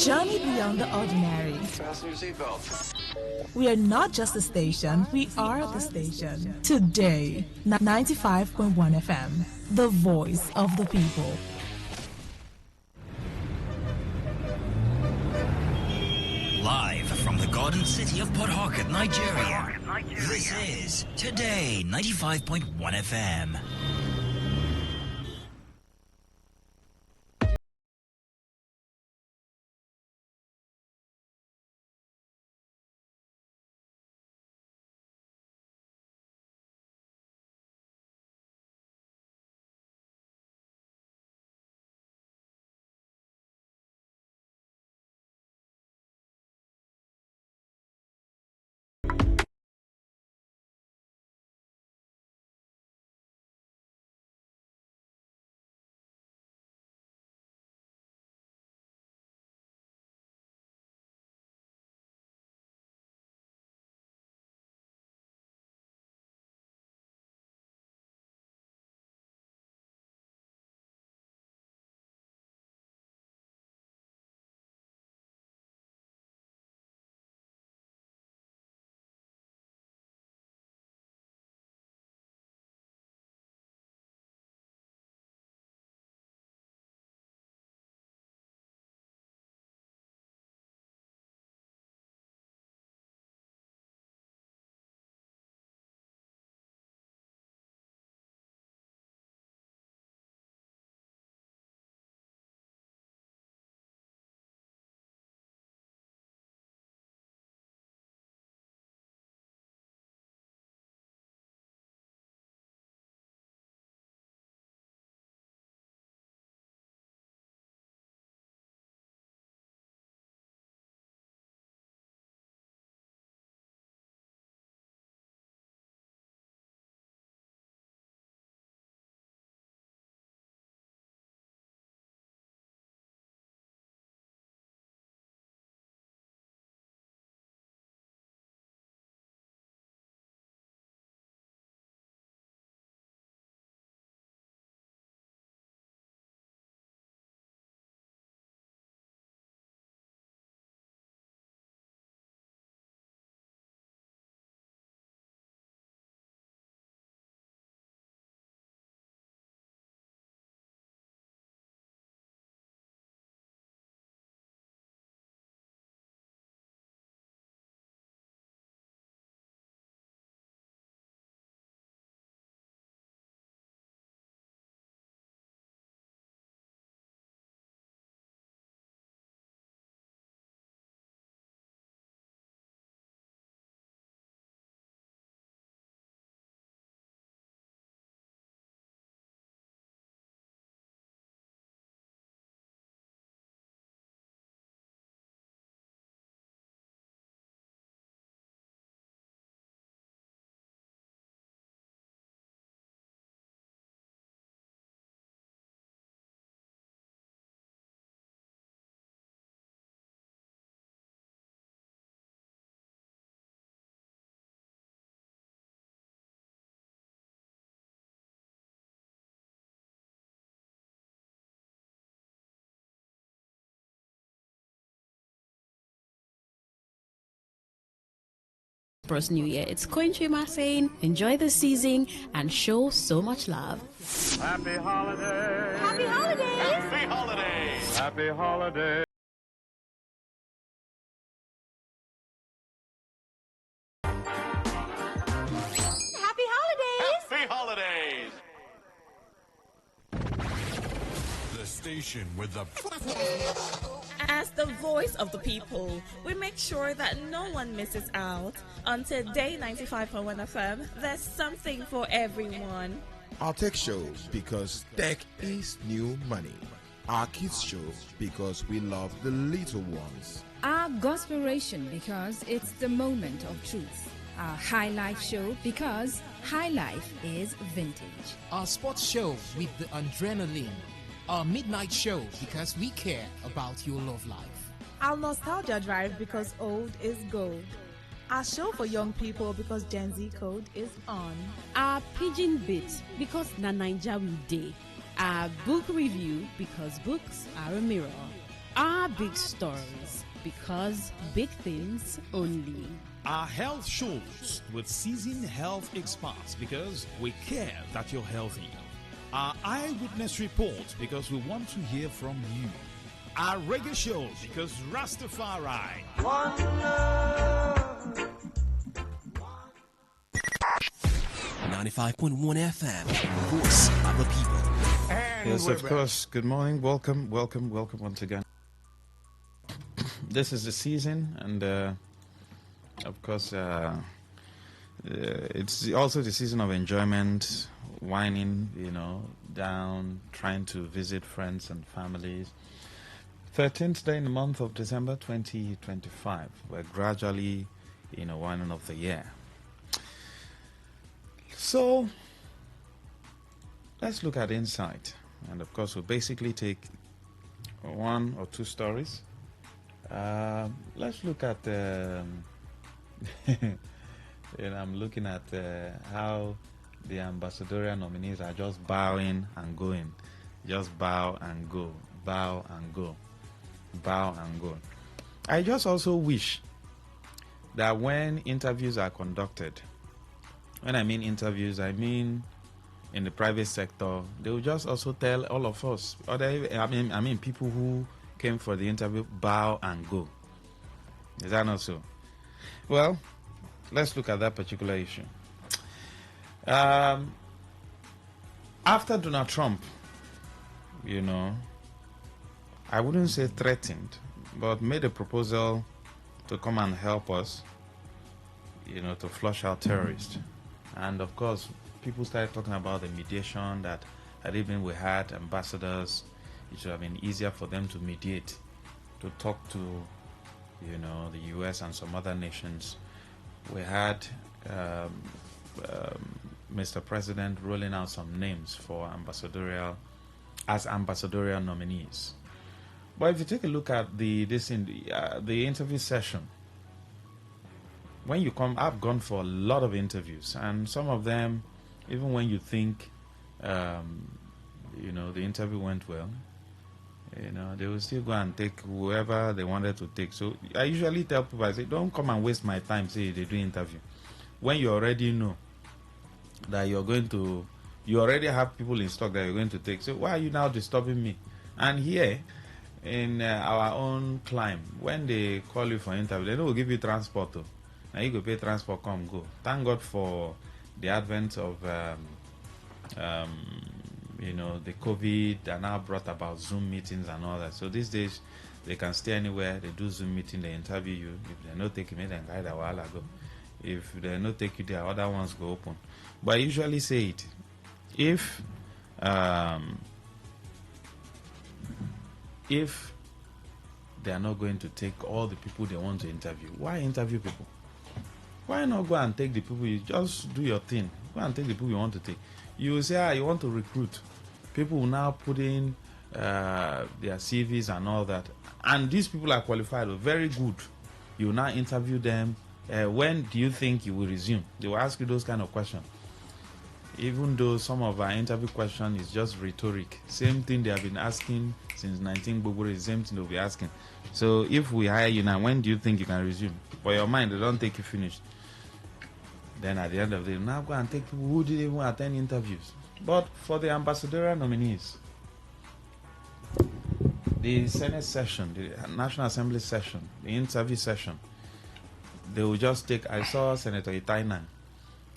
journey beyond the ordinary. Fasten your seatbelts. We are not just a station, we are the station. Today, 95.1 FM, the voice of the people. Live from the Garden City of Port Harcourt, Nigeria. This is Today 95.1 FM. Prosperous New Year. It's Koinchima saying, enjoy the season and show so much love. Happy holidays! Happy holidays! Happy holidays! Happy holidays! Happy holidays! Happy holidays! The station with the... As the voice of the people, we make sure that no one misses out. On Today 95.1 FM, there's something for everyone. Our tech show, because tech is new money. Our kids show, because we love the little ones. Our Gospelration, because it's the moment of truth. Our High Life show, because high life is vintage. Our sports show with the adrenaline. Our midnight show, because we care about your love life. Our Nostalgia Drive, because old is gold. Our show for young people, because Gen Z code is on. Our Pigeon Bit, because na Naija we day. Our book review, because books are a mirror. Our big stories, because big things only. Our health shows with seasoned health experts, because we care that you're healthy. Our eyewitness report, because we want to hear from you. Our reggae show, because Rastafari. 95.1 FM, voice of the people. And yes, of course. Good morning. Welcome once again. This is the season, and of course, it's also the season of enjoyment, whining, down, trying to visit friends and families. 13th day in the month of December 2025. We're gradually, winding up the year. So, let's look at insight. And of course, we'll basically take one or two stories. Let's look at, I'm looking at how the ambassadorial nominees are just bowing and going. Just bow and go, bow and go, bow and go. I just also wish that when interviews are conducted, when I mean interviews, I mean in the private sector, they will just also tell all of us, I mean people who came for the interview, bow and go. Is that not so? Well, let's look at that particular issue. After Donald Trump, I wouldn't say threatened, but made a proposal to come and help us, to flush out terrorists. And of course, people started talking about the mediation that even we had ambassadors. It should have been easier for them to mediate, to talk to, the U.S. and some other nations. We had Mr. President rolling out some names for ambassadorial nominees. But if you take a look at the interview session, when you come, I've gone for a lot of interviews, and some of them, even when you think, the interview went well, they will still go and take whoever they wanted to take. So I usually tell people, I say, don't come and waste my time, say they do interview. When you already know that you already have people in stock that you're going to take, so why are you now disturbing me? And here, in our own climb, when they call you for interview, they will give you transport too. Now you go pay transport, come, go. Thank God for the advent of, the COVID that now brought about Zoom meetings and all that. So these days, they can stay anywhere. They do Zoom meeting, they interview you. If they're not taking it, then guide a while ago. If they're not taking you, the other ones go open. But I usually say it. If they are not going to take all the people they want to interview, why interview people? Why not go and take the people? You just do your thing. Go and take the people you want to take. You will say, you want to recruit. People will now put in their CVs and all that. And these people are qualified, very good. You will now interview them. When do you think you will resume? They will ask you those kind of questions. Even though some of our interview question is just rhetoric. Same thing they have been asking since 19 Bobore, same thing they'll be asking. So if we hire you now, when do you think you can resume? For your mind, they don't take you finished. Then at the end of the day, now go and take people who didn't even attend interviews. But for the ambassadorial nominees, the Senate session, the National Assembly session, the interview session, they will just take, I saw Senator Itainan.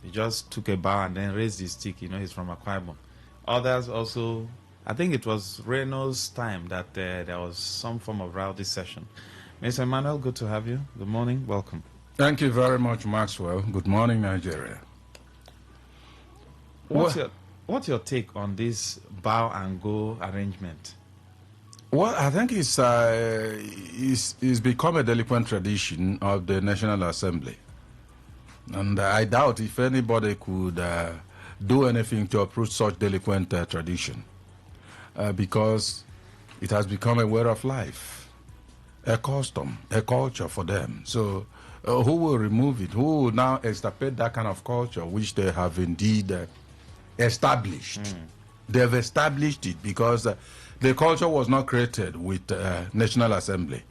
He just took a bow and then raised his stick. He's from Akwa Ibom. Others also, I think it was Reynolds' time that there was some form of rowdy session. Mr. Emmanuel, good to have you. Good morning. Welcome. Thank you very much, Maxwell. Good morning, Nigeria. What's your take on this bow and go arrangement? Well, I think it's become a delinquent tradition of the National Assembly. And I doubt if anybody could do anything to uproot such delinquent tradition. Because it has become a way of life, a custom, a culture for them. So who will remove it? Who will now extirpate that kind of culture which they have indeed established? They've established it because the culture was not created with National Assembly,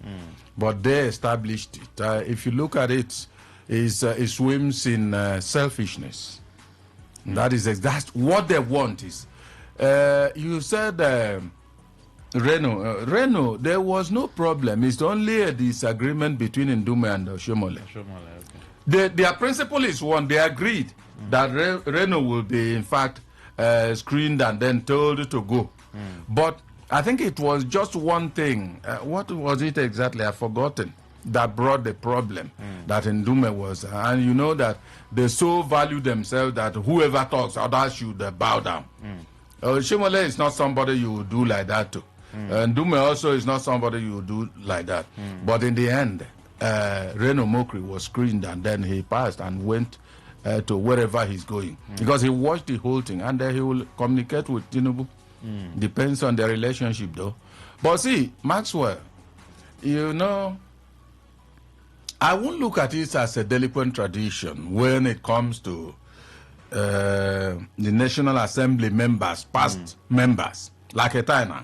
but they established it. If you look at it, it swims in selfishness. That's what they want is. You said Reno, there was no problem. It's only a disagreement between Ndume and Oshomole. Okay. Their principle is one. They agreed that Reno will be, in fact, screened and then told to go. But I think it was just one thing. What was it exactly? I've forgotten. That brought the problem that Ndume was. And you know that they so value themselves that whoever talks, others should bow down. Shimole is not somebody you would do like that to. Ndume also is not somebody you would do like that. But in the end, Reno Mokri was screened and then he passed and went to wherever he's going. Because he watched the whole thing and he will communicate with Tinubu. Depends on the relationship though. But see, Maxwell, you know, I won't look at it as a delinquent tradition when it comes to the National Assembly members, past members, like Etaina.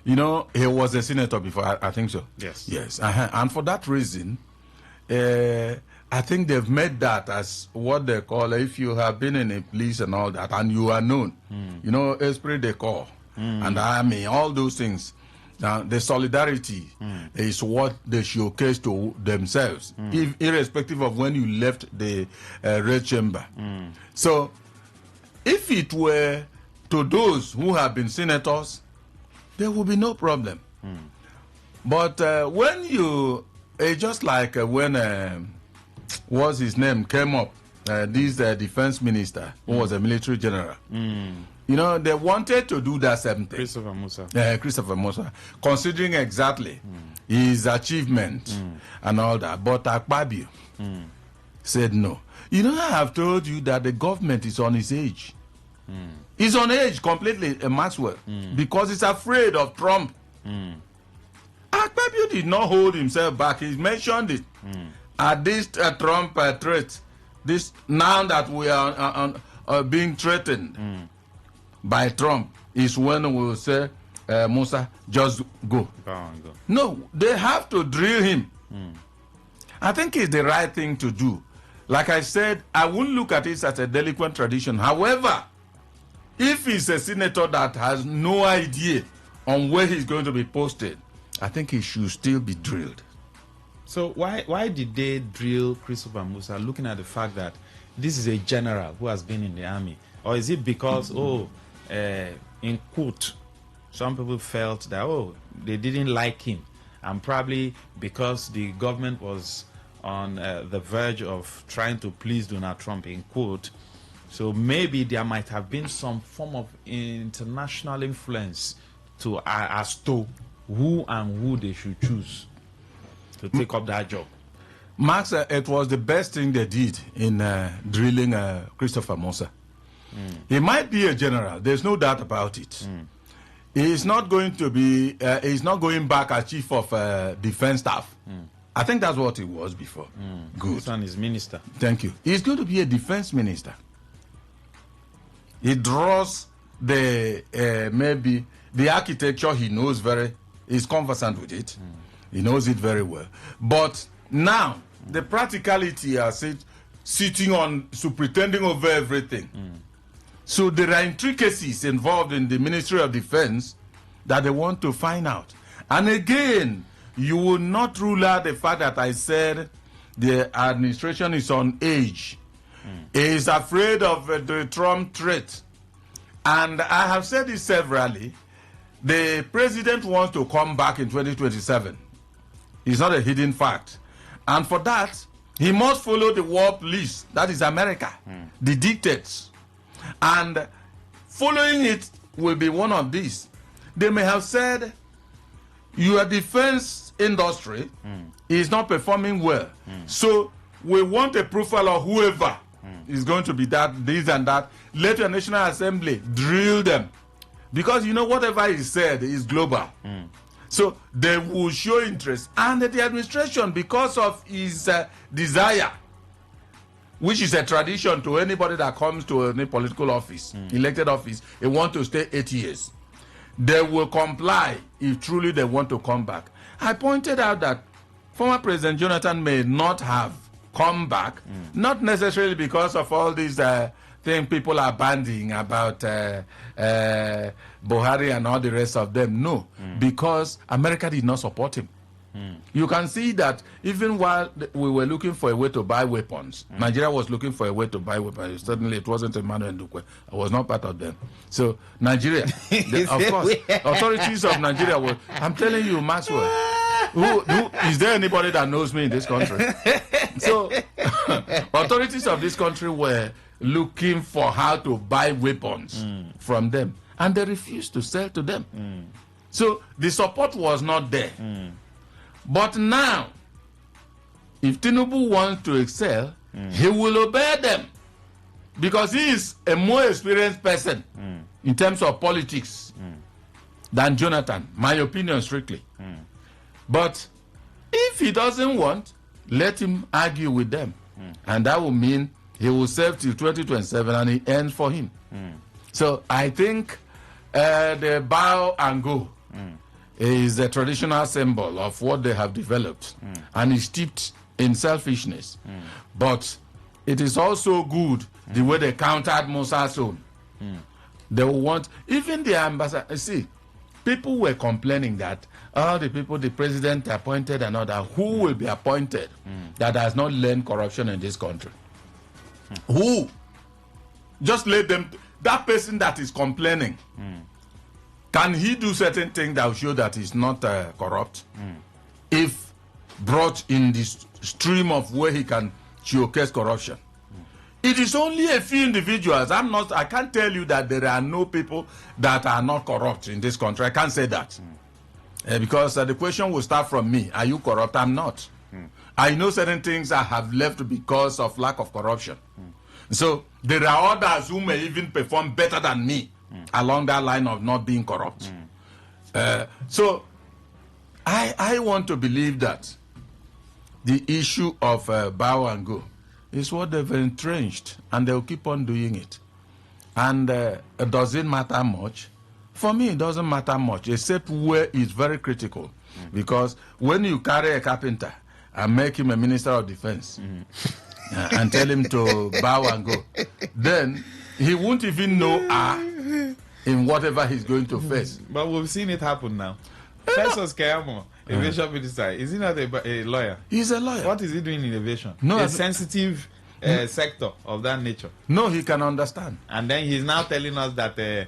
You know, he was a senator before, I think so. Yes. Yes. And for that reason, I think they've made that as what they call, if you have been in a police and all that, and you are known, you know, esprit de corps and army, all those things. Now, the solidarity is what they showcase to themselves, irrespective of when you left the Red Chamber. So, if it were to those who have been senators, there will be no problem. But when you, just like when, what's his name, came up, this defense minister, who was a military general, you know, they wanted to do that same thing. Christopher Musa, considering exactly his achievement and all that. But Akpabio said no. You know, I have told you that the government is on his age. He's on age completely, Maxwell, because he's afraid of Trump. Akpabio did not hold himself back. He mentioned it. At this Trump threat, this now that we are being threatened by Trump, is when we will say, Musa, just go. Go. No, they have to drill him. I think it's the right thing to do. Like I said, I wouldn't look at it as a delinquent tradition. However, if he's a senator that has no idea on where he's going to be posted, I think he should still be drilled. So why did they drill Christopher Musa, looking at the fact that this is a general who has been in the army? Or is it because, in quote, some people felt that, they didn't like him, and probably because the government was on the verge of trying to please Donald Trump, in quote, so maybe there might have been some form of international influence to as to who and who they should choose to take up that job. Max, it was the best thing they did in drilling Christopher Musa. He might be a general, there's no doubt about it. He's not going to be, he's not going back as chief of defense staff. I think that's what he was before. Good. This one is minister. Thank you. He's going to be a defense minister. He draws the, maybe, the architecture he knows he's conversant with it. He knows it very well. But now, the practicality are sitting on, pretending over everything. So there are intricacies involved in the Ministry of Defense that they want to find out. And again, you will not rule out the fact that I said the administration is on age. He is afraid of the Trump threat. And I have said this severally. The president wants to come back in 2027. It's not a hidden fact. And for that, he must follow the war police. That is America. The dictates. And following it will be one of these. They may have said, your defense industry is not performing well. So we want a profile of whoever is going to be that, this and that. Let your National Assembly drill them. Because you know whatever is said is global. So they will show interest. And the administration, because of his desire which is a tradition to anybody that comes to any political office, elected office, they want to stay 8 years. They will comply if truly they want to come back. I pointed out that former President Jonathan may not have come back, not necessarily because of all these things people are bandying about Buhari and all the rest of them. No, because America did not support him. You can see that even while we were looking for a way to buy weapons, Nigeria was looking for a way to buy weapons. Certainly it wasn't Emmanuel Ndukwe. I was not part of them. So Nigeria, of course, authorities of Nigeria were, I'm telling you, Maxwell, who is there anybody that knows me in this country? So authorities of this country were looking for how to buy weapons from them, and they refused to sell to them. So the support was not there. But now, if Tinubu wants to excel, he will obey them, because he is a more experienced person in terms of politics than Jonathan, my opinion strictly. But if he doesn't want, let him argue with them. And that will mean he will serve till 2027 and it ends for him. So I think the bow and go is a traditional symbol of what they have developed, and is steeped in selfishness. But it is also good the way they countered Musa's own. They want, even the ambassador, see, people were complaining that all the people the president appointed and other, who will be appointed that has not learned corruption in this country? Who? Just let them, that person that is complaining, can he do certain things that will show that he's not corrupt? If brought in this stream of where he can showcase corruption. It is only a few individuals. I can't tell you that there are no people that are not corrupt in this country. I can't say that. Because the question will start from me. Are you corrupt? I'm not. I know certain things I have left because of lack of corruption. So there are others who may even perform better than me along that line of not being corrupt. So I want to believe that the issue of bow and go is what they've entrenched, and they'll keep on doing it. And it doesn't matter much. For me, it doesn't matter much, except where it's very critical. Because when you carry a carpenter and make him a minister of defense and tell him to bow and go, then he won't even know in whatever he's going to face. But we've seen it happen now. Festus Keyamo, aviation minister, is he not a lawyer? He's a lawyer. What is he doing in aviation? No, a sensitive sector of that nature. No, he can understand. And then he's now telling us that the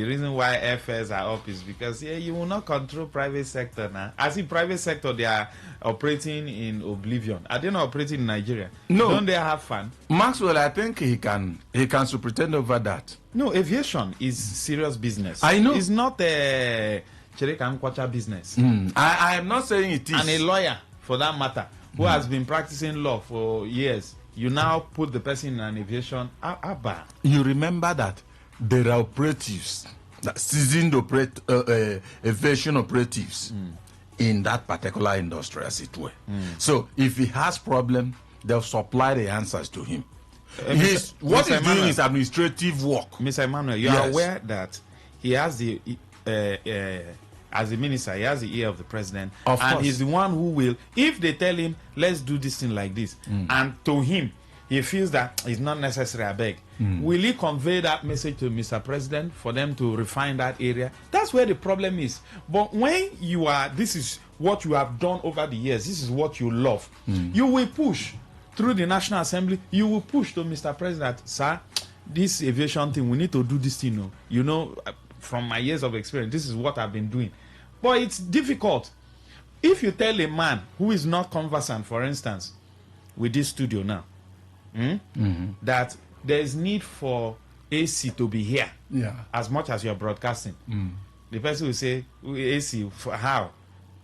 reason why airfares are up is because you will not control private sector now. As in private sector, they are operating in oblivion. Are they not operating in Nigeria? No. Don't they have fun? Maxwell, I think he can superintend over that. No, aviation is serious business. I know. It's not a Chereka Nkwacha business. I am not saying it is. And a lawyer, for that matter, who has been practicing law for years, you now put the person in an aviation. Abba. You remember that there are operatives, seasoned aviation operatives in that particular industry, as it were. So if he has problem, they'll supply the answers to him. What he's doing is administrative work. Mr. Emmanuel, you are aware that he has the as a minister, he has the ear of the president, of and course. He's the one who will, if they tell him, let's do this thing like this, and to him, he feels that it's not necessary, I beg. Will he convey that message to Mr. President for them to refine that area? That's where the problem is. But when you are, this is what you have done over the years, this is what you love, you will push through the National Assembly, you will push to Mr. President, sir, this aviation thing, we need to do this thing. You know, from my years of experience, this is what I've been doing. But it's difficult. If you tell a man who is not conversant, for instance, with this studio now, that there is need for AC to be here as much as you're broadcasting, the person will say, AC, for how?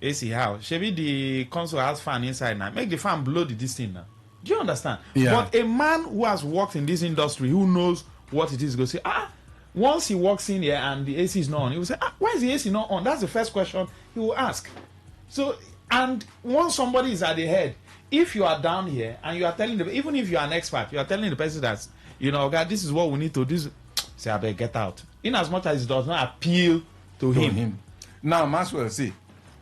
AC, how? Maybe the console has fan inside now. Make the fan blow this thing now. Do you understand? But a man who has worked in this industry, who knows what it is, go say, once he walks in here and the AC is not on, he will say, why is the AC not on? That's the first question he will ask. So, and once somebody is at the head, if you are down here and you are telling even if you are an expert, you are telling the person that, God, this is what we need to do. Say, I better get out. In as much as it does not appeal to him. Now, Maxwell, see,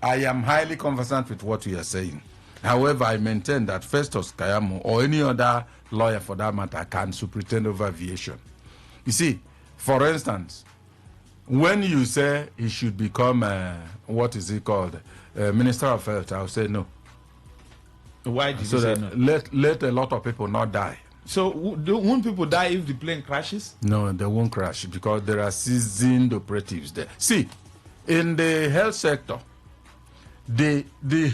I am highly conversant with what you are saying. However, I maintain that Festus Keyamo or any other lawyer for that matter can superintend over aviation. You see, for instance, when you say he should become, what is he called, Minister of Health, I'll say no. Why did you say no? Let a lot of people not die. So won't people die if the plane crashes? No, they won't crash because there are seasoned operatives there. See, in the health sector, the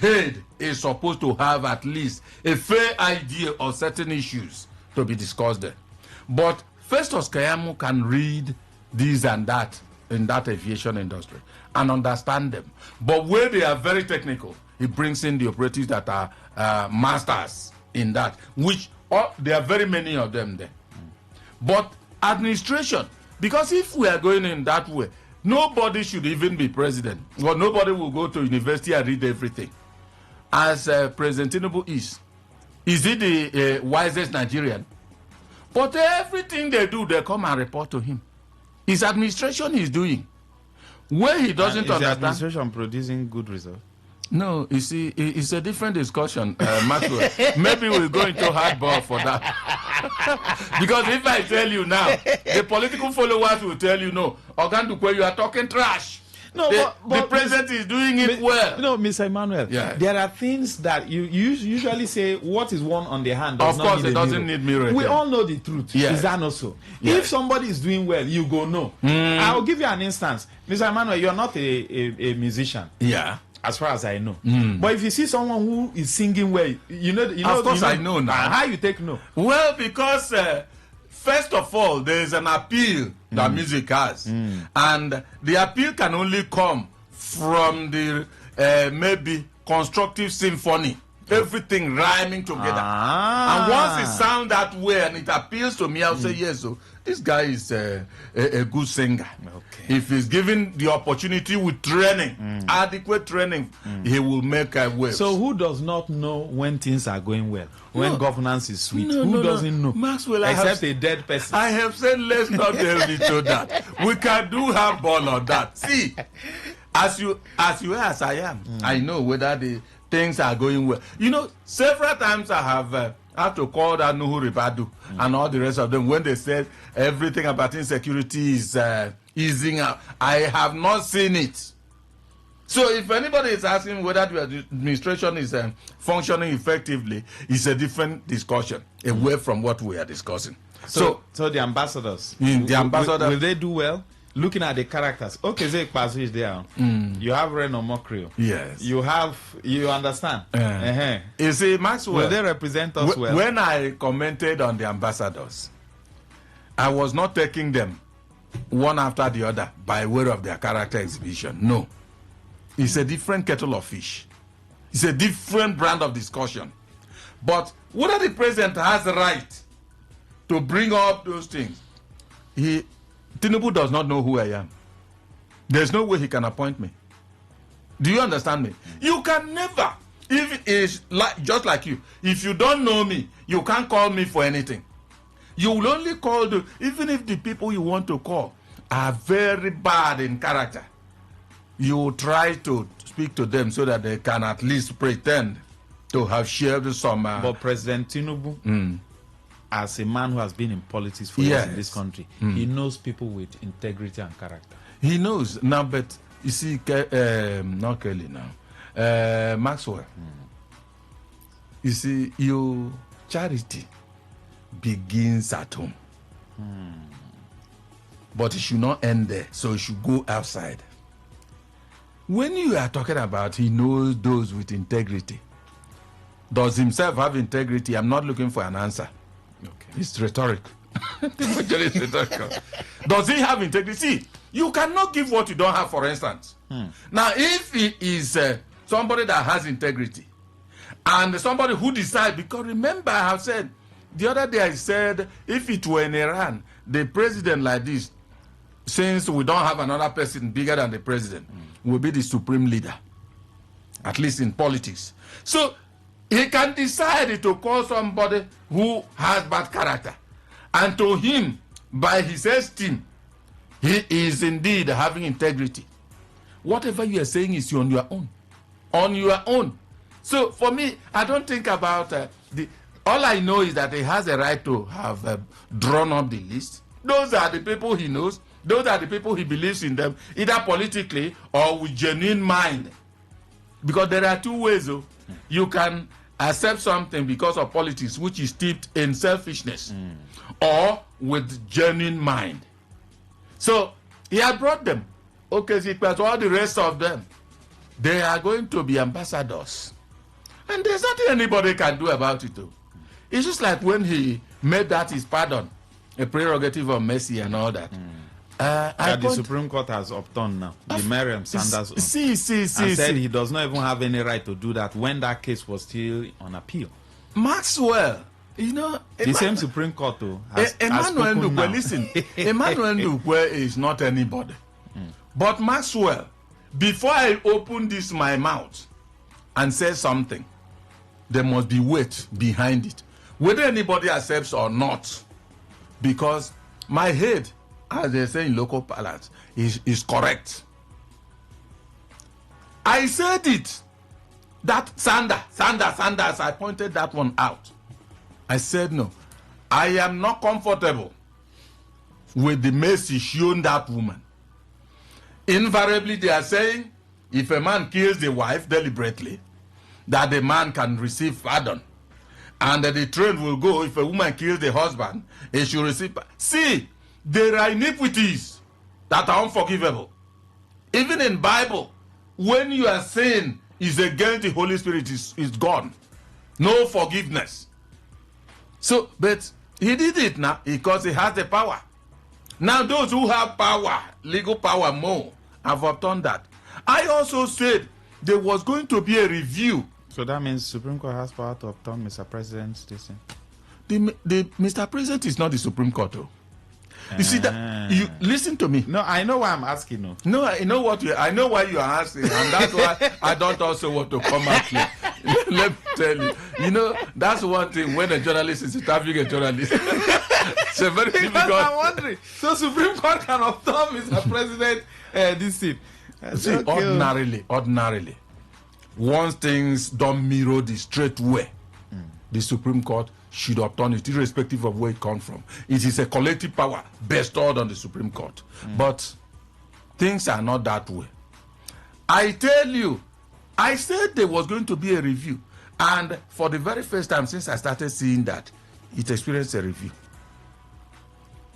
head is supposed to have at least a fair idea of certain issues to be discussed there. But Festus Keyamo can read this and that in that aviation industry and understand them. But where they are very technical, he brings in the operatives that are masters in that, which there are very many of them there. But administration, because if we are going in that way, nobody should even be president. Well, nobody will go to university and read everything. As President Tinubu is he the wisest Nigerian? But everything they do, they come and report to him. His administration is doing. Where he doesn't understand. Is the administration producing good results? No, you see, it's a different discussion, Maxwell. Maybe we'll go into hardball for that. Because if I tell you now, the political followers will tell you, no, Ogandukwe, you are talking trash. No, but the president is doing it well. No, Mr. Emmanuel, there are things that you usually say, what is one on the hand does of course, it doesn't need mirror. We all know the truth. Yes. Is that not so? Yes. If somebody is doing well, you go no. I'll give you an instance. Mr. Emmanuel, you're not a musician. Yeah. As far as I know. But if you see someone who is singing well, of course I know now. How you take no? Well, because first of all, there is an appeal that music has. And the appeal can only come from the maybe constructive symphony. Everything rhyming together. And once it sounds that way and it appeals to me, I'll say, yes, so this guy is a good singer. Okay. If he's given the opportunity with training, adequate training, he will make a way. So who does not know when things are going well? When governance is sweet? Who doesn't know? Maxwell, except a dead person. I have said let's not delve into that. We can do have ball on that. See, as I am, I know whether the things are going well. Several times I have had to call that Nuhu Ribadu and all the rest of them when they said everything about insecurity is easing up. I have not seen it. So if anybody is asking whether the administration is functioning effectively, it's a different discussion away from what we are discussing. So the ambassadors, will they do well? Looking at the characters, okay, Zeke Pazu is there. You have Reno Mokrio. Yes. You understand? You see, Maxwell, will they represent us well? When I commented on the ambassadors, I was not taking them one after the other by way of their character exhibition. No. It's a different kettle of fish. It's a different brand of discussion. But whether the president has the right to bring up those things, Tinubu does not know who I am. There's no way he can appoint me. Do you understand me? You can never, if it is just like you, if you don't know me, you can't call me for anything. You will only call even if the people you want to call are very bad in character, you will try to speak to them so that they can at least pretend to have shared some. But President Tinubu, as a man who has been in politics for years in this country, he knows people with integrity and character. He knows now, but you see, not Kelly now, Maxwell. You see, your charity begins at home, but it should not end there. So it should go outside. When you are talking about he knows those with integrity, does himself have integrity? I'm not looking for an answer. Okay. It's rhetoric. It's rhetorical. Does he have integrity? See, you cannot give what you don't have, for instance. Now, if he is somebody that has integrity and somebody who decides, because remember I have said, the other day I said, if it were in Iran, the president like this, since we don't have another person bigger than the president, will be the supreme leader, at least in politics. So He can decide to call somebody who has bad character. And to him, by his esteem, he is indeed having integrity. Whatever you are saying is on your own. On your own. So for me, I don't think about all I know is that he has a right to have drawn up the list. Those are the people he knows. Those are the people he believes in them, either politically or with genuine mind. Because there are two ways. You can accept something because of politics, which is steeped in selfishness, or with genuine mind. So he had brought them. Okay, but all the rest of them, they are going to be ambassadors. And there's nothing anybody can do about it, though. It's just like when he made that his pardon, a prerogative of mercy and all that. The Supreme Court has upturned now. The Miriam Sanders said he does not even have any right to do that when that case was still on appeal. Maxwell, you know, the same Supreme Court, though, Emmanuel Ndukwe, listen, Emmanuel Ndukwe is not anybody. But Maxwell, before I open this my mouth and say something, there must be weight behind it, whether anybody accepts or not, because my head, as they say in local parlance, is correct. I said it. That Sanders, I pointed that one out. I said no. I am not comfortable with the mercy shown that woman. Invariably, they are saying if a man kills the wife deliberately, that the man can receive pardon. And that the trend will go, if a woman kills the husband, he should receive pardon. See, there are iniquities that are unforgivable. Even in Bible, when you are saying is against the Holy Spirit, is gone. No forgiveness. So, but he did it now because he has the power. Now those who have power, legal power more, have upturned that. I also said there was going to be a review. So that means Supreme Court has power to upturn Mr. President's decision. The Mr. President is not the Supreme Court, though. You see that? You listen to me. No, I know why I'm asking you. No, I know why you are asking, and that's why I don't also want to come out here. Let me tell you. You know, that's one thing when a journalist is interviewing a journalist. It's a very difficult. I'm wondering. So Supreme Court can upturn Mr. President this thing. See, okay. Ordinarily, once things don't mirror the straight way, the Supreme Court should upturn it, irrespective of where it comes from. It is a collective power bestowed on the Supreme Court. But things are not that way. I tell you, I said there was going to be a review. And for the very first time since I started seeing that, it experienced a review.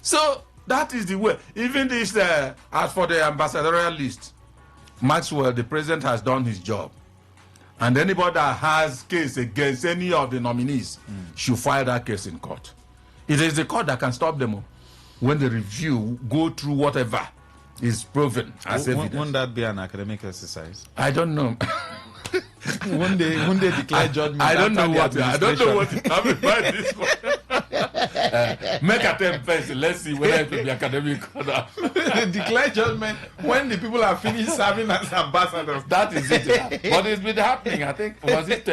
So that is the way. Even this, as for the ambassadorial list, Maxwell, the president, has done his job. And anybody that has case against any of the nominees should file that case in court. It is the court that can stop them when the review go through whatever is proven as evidence. Won't that be an academic exercise? I don't know. Won't they declare judgment? I don't know what is happening by this one. Make attempt first. Let's see whether it will be academic or not. Declare judgment when the people are finished serving as ambassadors. That is it. But it's been happening. I think was it.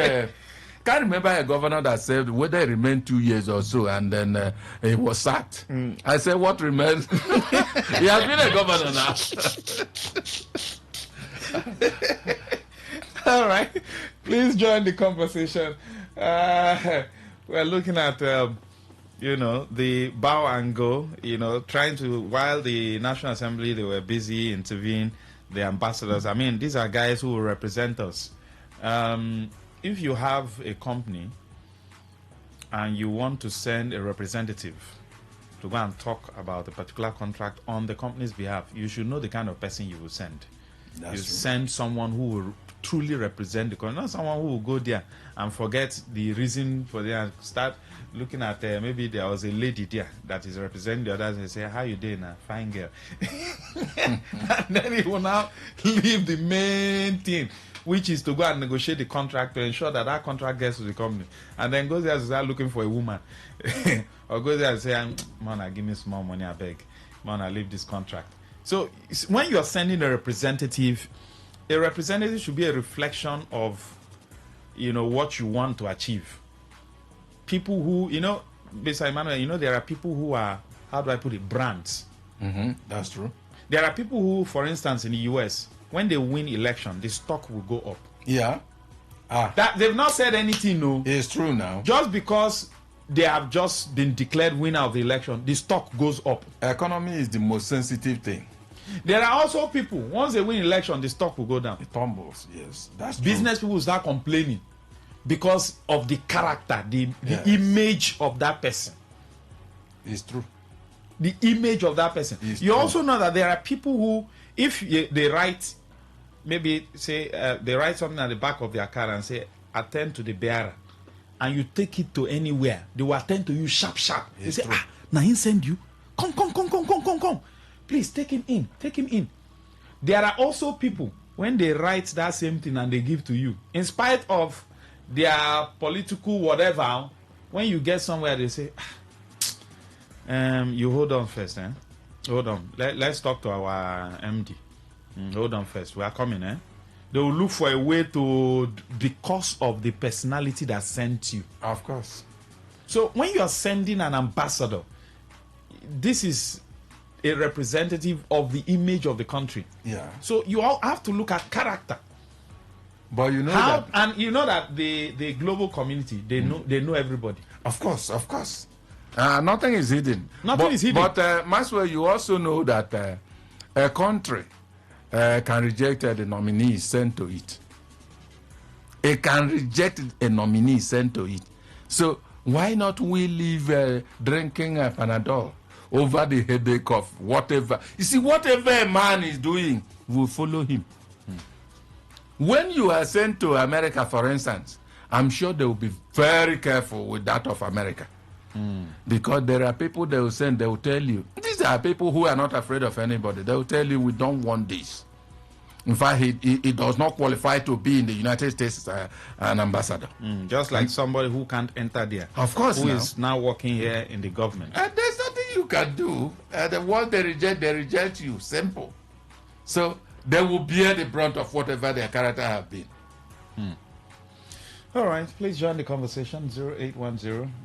Can't remember a governor that said whether he remained 2 years or so, and then he was sacked. I said, what remains? He has been a governor now. All right, please join the conversation. We're looking at, the bow and go, trying to, while the National Assembly, they were busy interviewing the ambassadors. I mean, these are guys who will represent us. If you have a company and you want to send a representative to go and talk about a particular contract on the company's behalf, you should know the kind of person you will send. Send someone who will truly represent the company, not someone who will go there and forget the reason for them and start looking at maybe there was a lady there that is representing the others and say, how you doing, fine girl. And then he will now leave the main thing, which is to go and negotiate the contract to ensure that that contract gets to the company, and then goes there to start looking for a woman or goes there and say, man, give me small money, I beg, man, I leave this contract. So when you're sending a representative should be a reflection of what you want to achieve. People who, Mr. Emmanuel, there are people who are, how do I put it, brands. That's true. There are people who, for instance, in the US, when they win election, the stock will go up. Yeah. That they've not said anything, no. It's true now. Just because they have just been declared winner of the election, the stock goes up. Economy is the most sensitive thing. There are also people, once they win election, the stock will go down. It tumbles, yes. That's Business true. people start complaining because of the character, the image of that person. It's true. The image of that person. It's you true. also know that there are people who, if they write, maybe say they write something at the back of their car and say, attend to the bearer, and you take it to anywhere, they will attend to you sharp. They say, now he send you. Come. Please take him in. There are also people, when they write that same thing and they give to you, in spite of their political whatever, when you get somewhere, they say, you hold on first, eh? Hold on. Let's talk to our MD. Hold on first. We are coming, eh? They will look for a way to, because of the personality that sent you. Of course. So when you are sending an ambassador, this is a representative of the image of the country. Yeah. So you all have to look at character. But you know and you know that the global community, they know everybody. Of course. Nothing is hidden. Nothing is hidden. But Maxwell, you also know that a country can reject the nominee sent to it. It can reject a nominee sent to it. So why not we leave drinking Panadol over the headache of whatever? You see, whatever a man is doing, we'll follow him. When you are sent to America, for instance, I'm sure they will be very careful with that of America. Because there are people they will send, they will tell you, these are people who are not afraid of anybody. They will tell you, we don't want this. In fact, he does not qualify to be in the United States as an ambassador. Just like somebody who can't enter there. Of course, who is now working here in the government. And there's nothing you can do. The ones they reject you. Simple. So they will bear the brunt of whatever their character have been. All right, please join the conversation.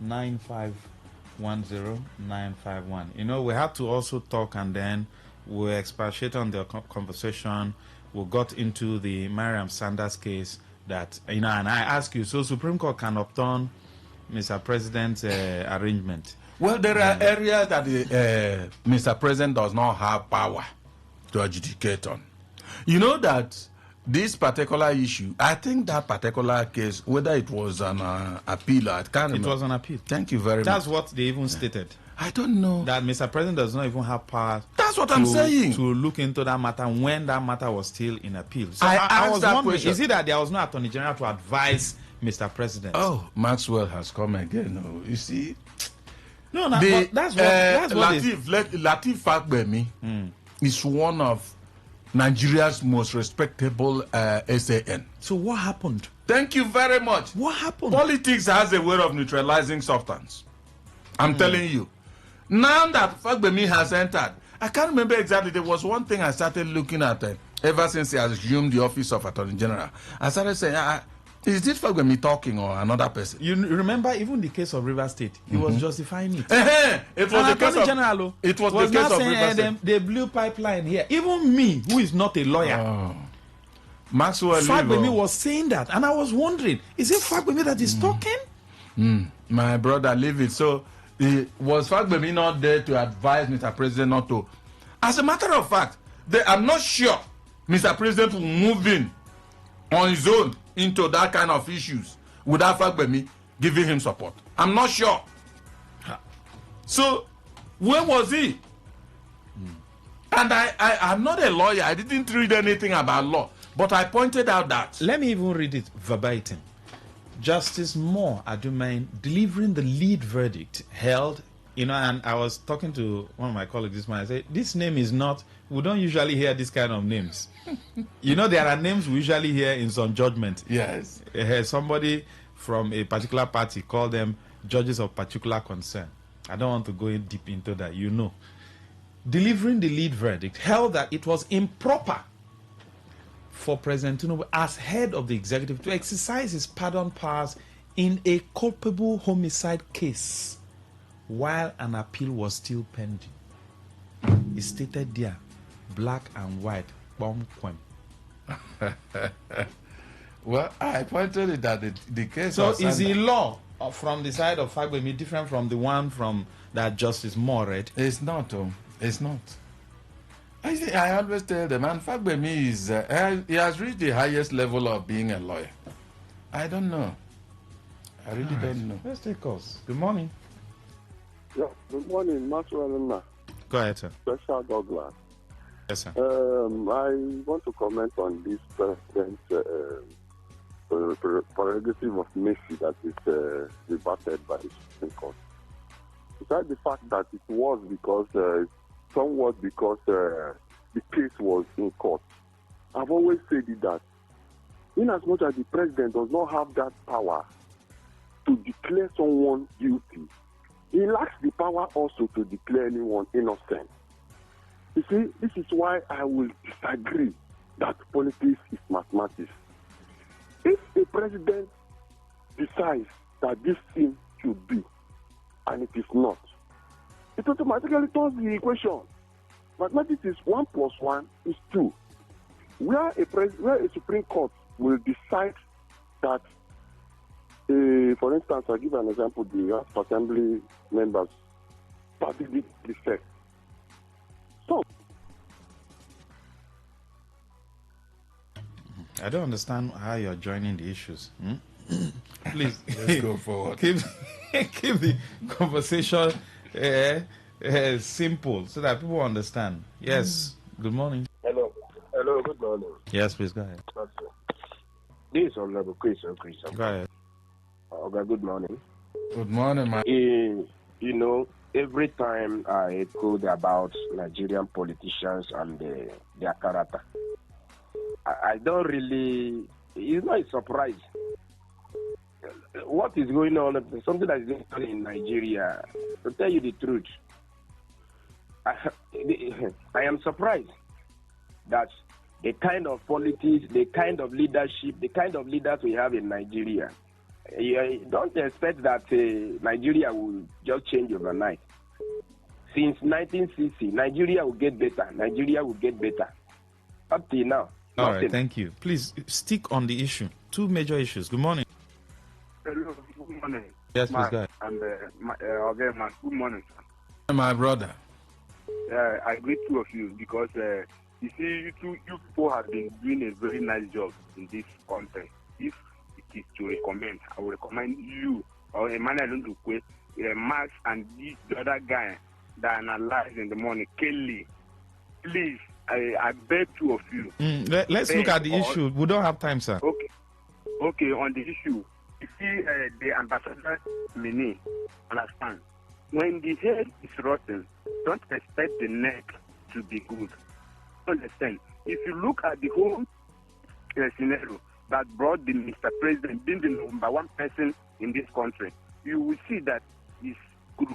0810-9510-951. We have to also talk, and then we'll expatiate on the conversation. We got into the Mariam Sanders case that, and I ask you, so Supreme Court can upturn Mr. President's arrangement? Well, there are areas that Mr. President does not have power to adjudicate on. You know that this particular issue, I think that particular case, whether it was an appeal, I can't remember. It was an appeal. Thank you very much. That's what they even stated. I don't know. That Mr. President does not even have power. That's what I'm saying. To look into that matter when that matter was still in appeal. So I was that wondering, question. is it that there was no Attorney General to advise Mr. President? Oh, Maxwell has come again. Oh, you see? No, but that's what Latif Fagbemi is one of Nigeria's most respectable SAN. So what happened? Thank you very much. What happened? Politics has a way of neutralizing substance. I'm telling you. Now that Fagbemi has entered, I can't remember exactly. There was one thing I started looking at ever since he assumed the office of Attorney General. I started saying, is this Fagbemi talking or another person? You remember even the case of River State? He was justifying it. It was the case of General. It was the case of River State. The blue pipeline here. Even me, who is not a lawyer, Maxwell Fagbemi was saying that, and I was wondering, is it Fagbemi that is talking? My brother, leave it. So, was Fagbemi not there to advise Mr. President not to? As a matter of fact, I'm not sure Mr. President will move in on his own into that kind of issues without Fagbemi giving him support. I'm not sure. So, where was he? And I'm not a lawyer. I didn't read anything about law. But I pointed out that. Let me even read it verbatim. Justice Moore Adumain delivering the lead verdict held, and I was talking to one of my colleagues this morning. I said, this name is not, we don't usually hear this kind of names. There are names we usually hear in some judgment. Yes. Somebody from a particular party called them judges of particular concern. I don't want to go in deep into that, Delivering the lead verdict held that it was improper for President Tinubu as head of the executive to exercise his pardon powers in a culpable homicide case while an appeal was still pending. It stated there, black and white, bomb quem. Well, I pointed it that the case. So is the law from the side of Fagbemi different from the one from that Justice Moore read? It's not. It's not. I always tell them, and Fagbemi is he has reached the highest level of being a lawyer. I don't know. I really don't know. Let's take calls. Good morning. Yeah, good morning, Maxwell. Go ahead, sir. Special Douglas. Yes, sir. I want to comment on this president's prerogative of mercy that is rebutted by the Supreme Court. Besides the fact that it was somewhat because the case was in court, I've always said that in as much as the president does not have that power to declare someone guilty, he lacks the power also to declare anyone innocent. You see, this is why I will disagree that politics is mathematics. If the president decides that this thing should be, and it is not, it automatically turns the equation. Mathematics is 1 + 1 is 2. Where a Supreme Court will decide that, for instance, I'll give an example, the House Assembly members partly defect. So, I don't understand how you're joining the issues. Please, let's go forward. Keep the conversation simple so that people understand. Yes, good morning. Hello, good morning. Yes, please go ahead. This is Honorable Chris. Go ahead. Okay, good morning. Good morning, man. You know, every time I quote about Nigerian politicians and their character, I don't really, it's not a surprise. What is going on, something that is going on in Nigeria, to tell you the truth, I am surprised that the kind of politics, the kind of leadership, the kind of leaders we have in Nigeria, you don't expect that Nigeria will just change overnight. Since 1960, Nigeria will get better. Nigeria will get better. Up till now. All right, thank you. Please stick on the issue. Two major issues. Good morning. Hello, good morning. Yes, please go ahead. And good morning, sir. My brother. I greet two of you because you see, you people have been doing a very nice job in this content. If it is to recommend, I will recommend you or Emmanuel Ndukwe, Max, and the other guy that analyzed in the morning, Kelly. Please, I beg two of you. Let's look at the issue. We don't have time, sir. Okay, on the issue, you see, the ambassador Mini, understand, when the head is rotten, don't expect the neck to be good. Understand? If you look at the whole scenario that brought the Mr. President being the number one person in this country, you will see that it's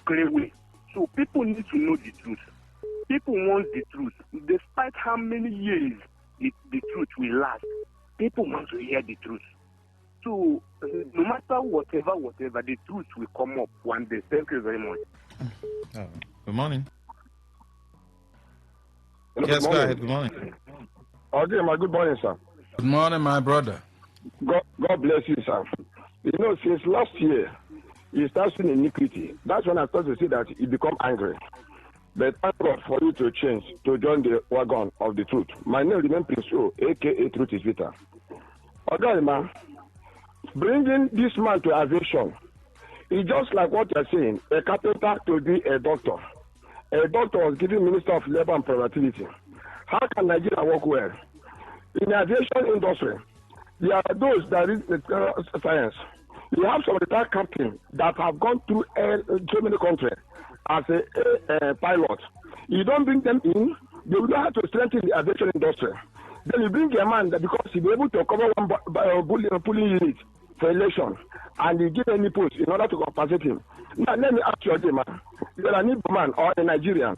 clear way. So people need to know the truth. People want the truth. Despite how many years the truth will last, people want to hear the truth. So no matter whatever, the truth will come up one day. Thank you very much. Good morning. Hello, yes, good go ahead. Good morning. Okay, good morning, sir. Good morning, my brother. God bless you, sir. You know, since last year, you start seeing iniquity. That's when I started to see that you become angry. But thank God for you to change, to join the wagon of the truth. My name remains Prince O, a.k.a. Truth is Vita. Okay, man. Bringing this man to aviation is just like what you're saying, a carpenter to be a doctor. A doctor was given Minister of Labor and Productivity. How can Nigeria work well? In the aviation industry, there are those that read the science. You have some retired captains that have gone through so many countries as a pilot. You don't bring them in, they will have to strengthen the aviation industry. Then you bring a man that because he'll be able to cover one pulling unit for election, and you give any post in order to compensate him. Now, let me ask you again, man. You're an Igbo man or a Nigerian,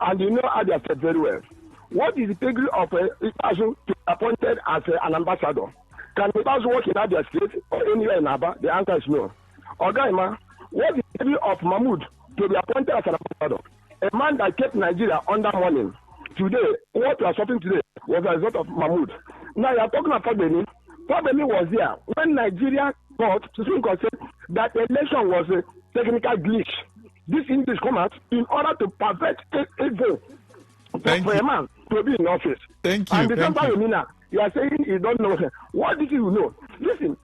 and you know Abia State very well. What is the pedigree of Ipazu to be appointed as an ambassador? Can Ipazu work in Abia State or anywhere in Aba? The answer is no. Ogaima, what is the pedigree of Mahmoud to be appointed as an ambassador? A man that kept Nigeria under money. Today, what we are suffering today was a result of Mahmoud. Now you are talking about Fabeni. Fabeni was there when Nigeria got to Supreme Court said that election was a technical glitch. This English come out in order to perfect a vote for a man to be in office. Thank you. And the Thank same you. time, you are saying you don't know. What did you know? Listen,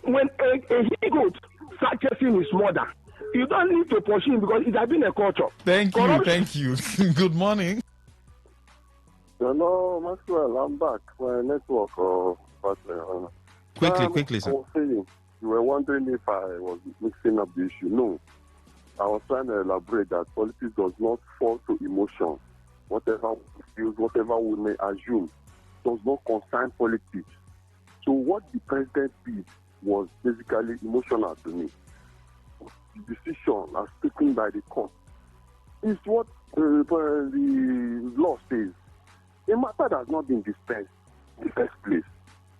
when a he-goat starts chasing his mother, you don't need to pursue him because it has been a culture. Thank you. Thank you. Good morning. Hello, Maxwell. I'm back. My network. Quickly, sir. I was saying, you were wondering if I was mixing up the issue. No. I was trying to elaborate that politics does not fall to emotion. Whatever we feel, whatever we may assume, does not concern politics. So what the president did was basically emotional to me. The decision as taken by the court is what the law says. A matter has not been dispensed in the first place.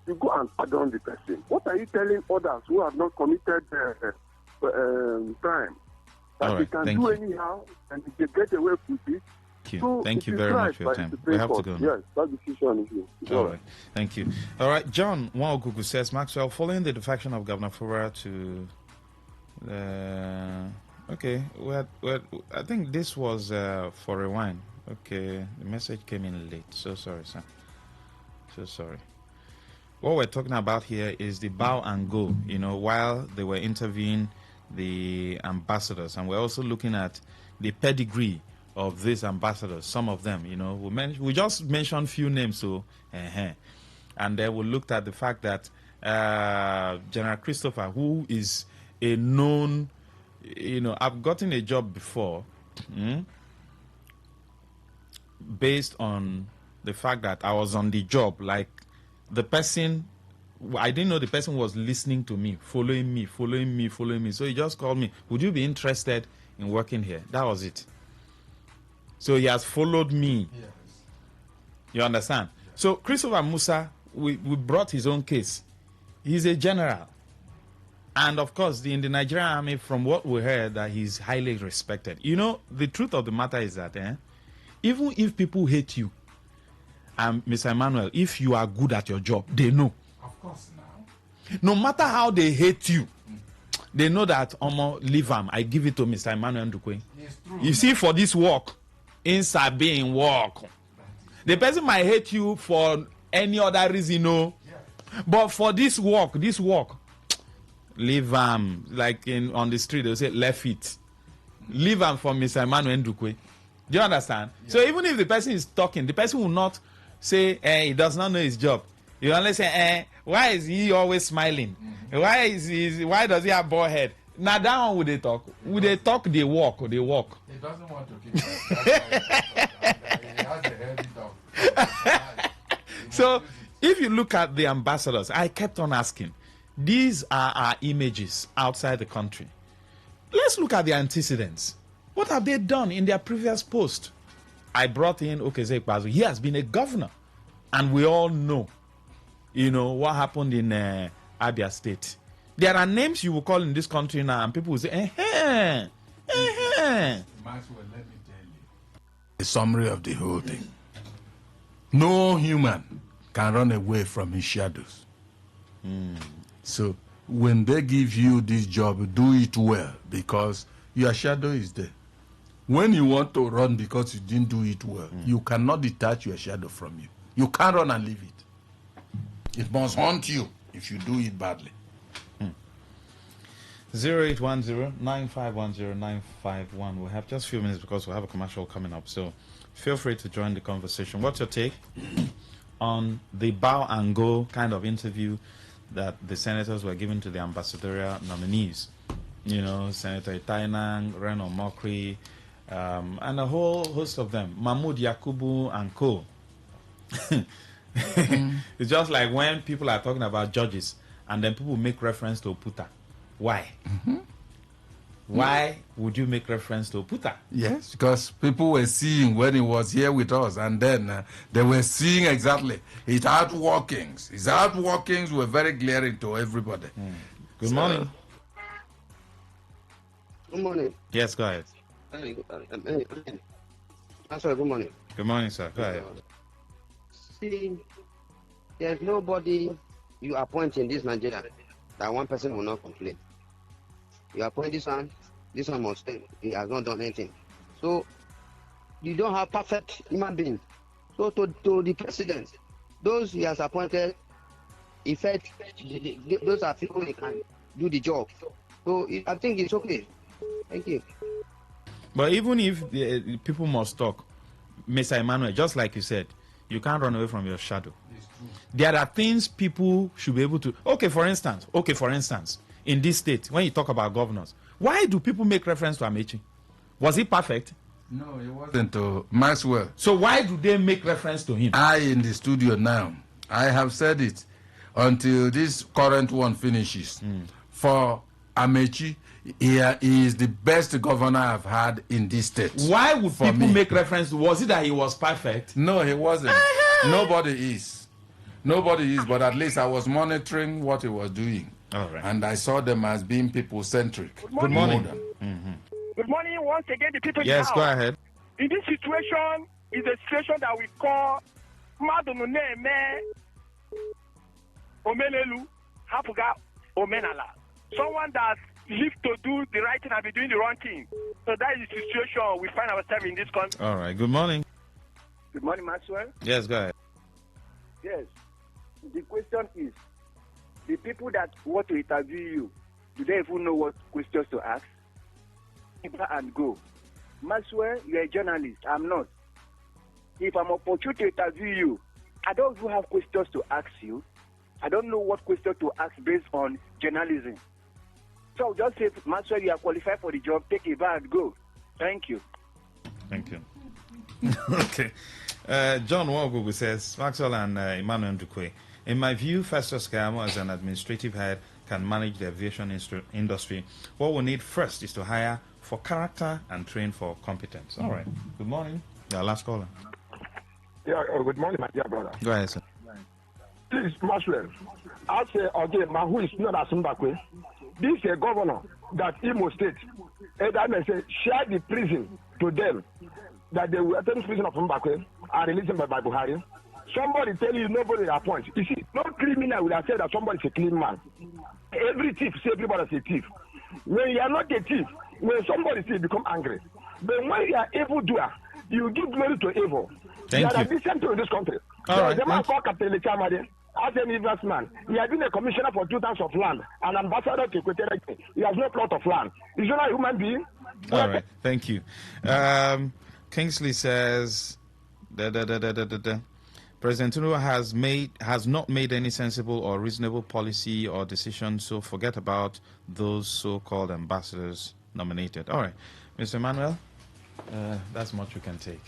You go and pardon the person. What are you telling others who have not committed crime? That they can do anyhow and they get away with it. Thank you very much for your time. We have to go now. Yes, that decision is here. All right. Thank you. All right. John Waokuku says, Maxwell, following the defection of Governor Fura to... okay. I think this was for a wine. Okay. The message came in late. So sorry, sir. So sorry. What we're talking about here is the bow and go, while they were interviewing the ambassadors. And we're also looking at the pedigree of these ambassadors, some of them, we just mentioned few names, so and then we looked at the fact that General Christopher, who is a known, I've gotten a job before, based on the fact that I was on the job, like the person, I didn't know the person was listening to me, following me. So he just called me, would you be interested in working here? That was it. So he has followed me. Yes. You understand? Yes. So Christopher Musa, we brought his own case. He's a general. And of course, in the Nigerian army, from what we heard, that he's highly respected. The truth of the matter is that even if people hate you, Mr. Emmanuel, if you are good at your job, they know. Of course now. No matter how they hate you, they know that, leave him. I give it to Mr. Emmanuel Ndukwe. You see, for this work, inside being work, the person might hate you for any other reason, but for this work, leave him. Like on the street, they'll say, left feet. Leave him for Mr. Emmanuel Ndukwe. Do you understand? Yeah. So even if the person is talking, the person will not say, he does not know his job. You only say, why is he always smiling? Mm-hmm. Why does he have bald head? Now that one would they talk? Would they talk? They walk. He doesn't want to keep that. He has a heavy dog. So if you look at the ambassadors, I kept on asking, these are our images outside the country. Let's look at the antecedents. What have they done in their previous post? I brought in Okeze Ikpeazu. He has been a governor. And we all know, what happened in Abia State. There are names you will call in this country now, and people will say, Maxwell, let me tell you. A summary of the whole thing. No human can run away from his shadows. So when they give you this job, do it well, because your shadow is there. When you want to run because you didn't do it well, you cannot detach your shadow from you. You can't run and leave it. It must haunt you if you do it badly. 0810-9510-951. We have just a few minutes because we have a commercial coming up. So feel free to join the conversation. What's your take on the bow and go kind of interview that the senators were giving to the ambassadorial nominees? Senator Itainang, Reno Mokri, and a whole host of them, Mahmoud Yakubu and co. It's just like when people are talking about judges and then people make reference to Oputa. Why? Why would you make reference to Puta? Yes, because people were seeing when he was here with us, and then they were seeing exactly his outworkings. His outworkings were very glaring to everybody. Good morning. Good morning. Yes, go ahead. Sorry, good morning. Good morning, sir. Go ahead. See, there's nobody you appoint in this Nigeria that one person will not complain. You appoint this one must stay. He has not done anything. So you don't have perfect human beings. So to the president, those he has appointed, those are people who can do the job. So I think it's okay. Thank you. But even if people must talk, Mr. Emmanuel, just like you said, you can't run away from your shadow. There are things people should be able to. Okay, for instance, in this state, when you talk about governors, why do people make reference to Amechi? Was he perfect? No, it wasn't to Maxwell. So why do they make reference to him? I, in the studio now, I have said it until this current one finishes. For Amechi, he is the best governor I've had in this state. Why would people make reference to? Was it that he was perfect? No, he wasn't. Nobody is. Nobody is, but at least I was monitoring what he was doing. All right. And I saw them as being people-centric. Good morning. Good morning once again, the people. Yes, go ahead. In this situation, is a situation that we call Madonuneme Omenelu Hapuga Omenala. Someone that lives to do the right thing and be doing the wrong thing. So that is the situation we find ourselves in this country. All right. Good morning. Good morning, Maxwell. Yes, go ahead. Yes. The question is, the people that want to interview you, do they even know what questions to ask? And go. Maxwell, you're a journalist. I'm not. If I'm opportune to interview you, I don't even have questions to ask you. I don't know what question to ask based on journalism. So I'll just say, Maxwell, you are qualified for the job. Take a bow and go. Thank you. Thank you. Okay. John Wagugu says, Maxwell and Emmanuel Dukwe, in my view, Festus Kayamo as an administrative head can manage the aviation industry. What we need first is to hire for character and train for competence. All right. Good morning. Yeah, last caller. Yeah, good morning, my dear brother. Go ahead, sir. This is Maxwell. I say again, Mahu is not as Zimbabwe. This is a governor that Imo State, and I may say, share the prison to them, that they will attend prison of Zimbabwe and release them by Buhari. Somebody tell you nobody appoints. You see, no criminal will have said that somebody is a clean man. Every thief say everybody is a thief. When you are not a thief, when somebody say you become angry. But when you are evildoer, you give glory to evil. Thank there you. are decent to this country. All right. The man called Captain Lechamade as an investment. He has been a commissioner for 2 times of land, an ambassador to Equatorial Guinea. He has no plot of land. Is not a human being? All right. Thank you. Kingsley says, President Tinubu has not made any sensible or reasonable policy or decision, so forget about those so-called ambassadors nominated. All right. Mr. Emmanuel, that's much we can take.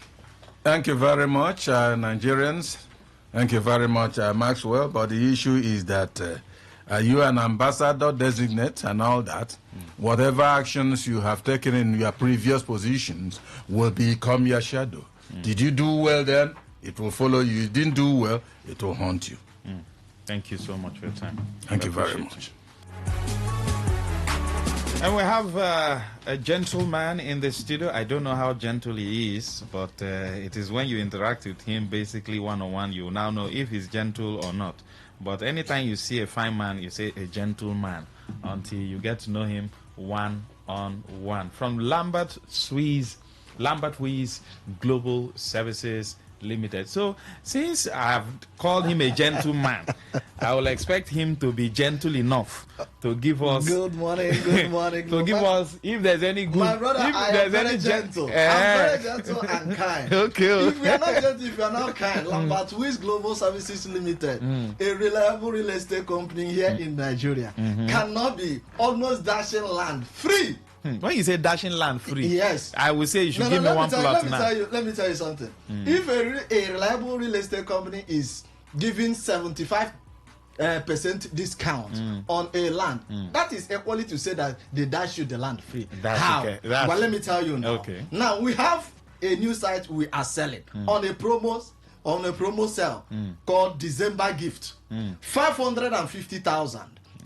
Thank you very much, Nigerians. Thank you very much, Maxwell. But the issue is that you are an ambassador designate and all that. Whatever actions you have taken in your previous positions will become your shadow. Did you do well then? It will follow you. You didn't do well, it will haunt you. Thank you so much for your time. Thank you very much. And we have a gentleman in the studio. I don't know how gentle he is, but it is when you interact with him, basically one-on-one, you now know if he's gentle or not. But anytime you see a fine man, you say a gentleman until you get to know him one-on-one. From Lambert Weiss Global Services Limited. So since I've called him a gentleman, I will expect him to be gentle enough to give us good morning to give us if there's any good, my brother, if I there's am very any gentle. I'm very gentle and kind. Okay. If you are not gentle, if you are not kind, Lambert Weiss Global Services Limited, a reliable real estate company here in Nigeria, cannot be almost dashing land free. When you say dashing land free, yes, I will say you should give me one plot now. Let me tell you something. If a reliable real estate company is giving 75 percent discount on a land. That is equally to say that they dash you the land free. That's How? okay. But let me tell you now. Okay. Now we have a new site we are selling on a promo sale called December Gift. 550,000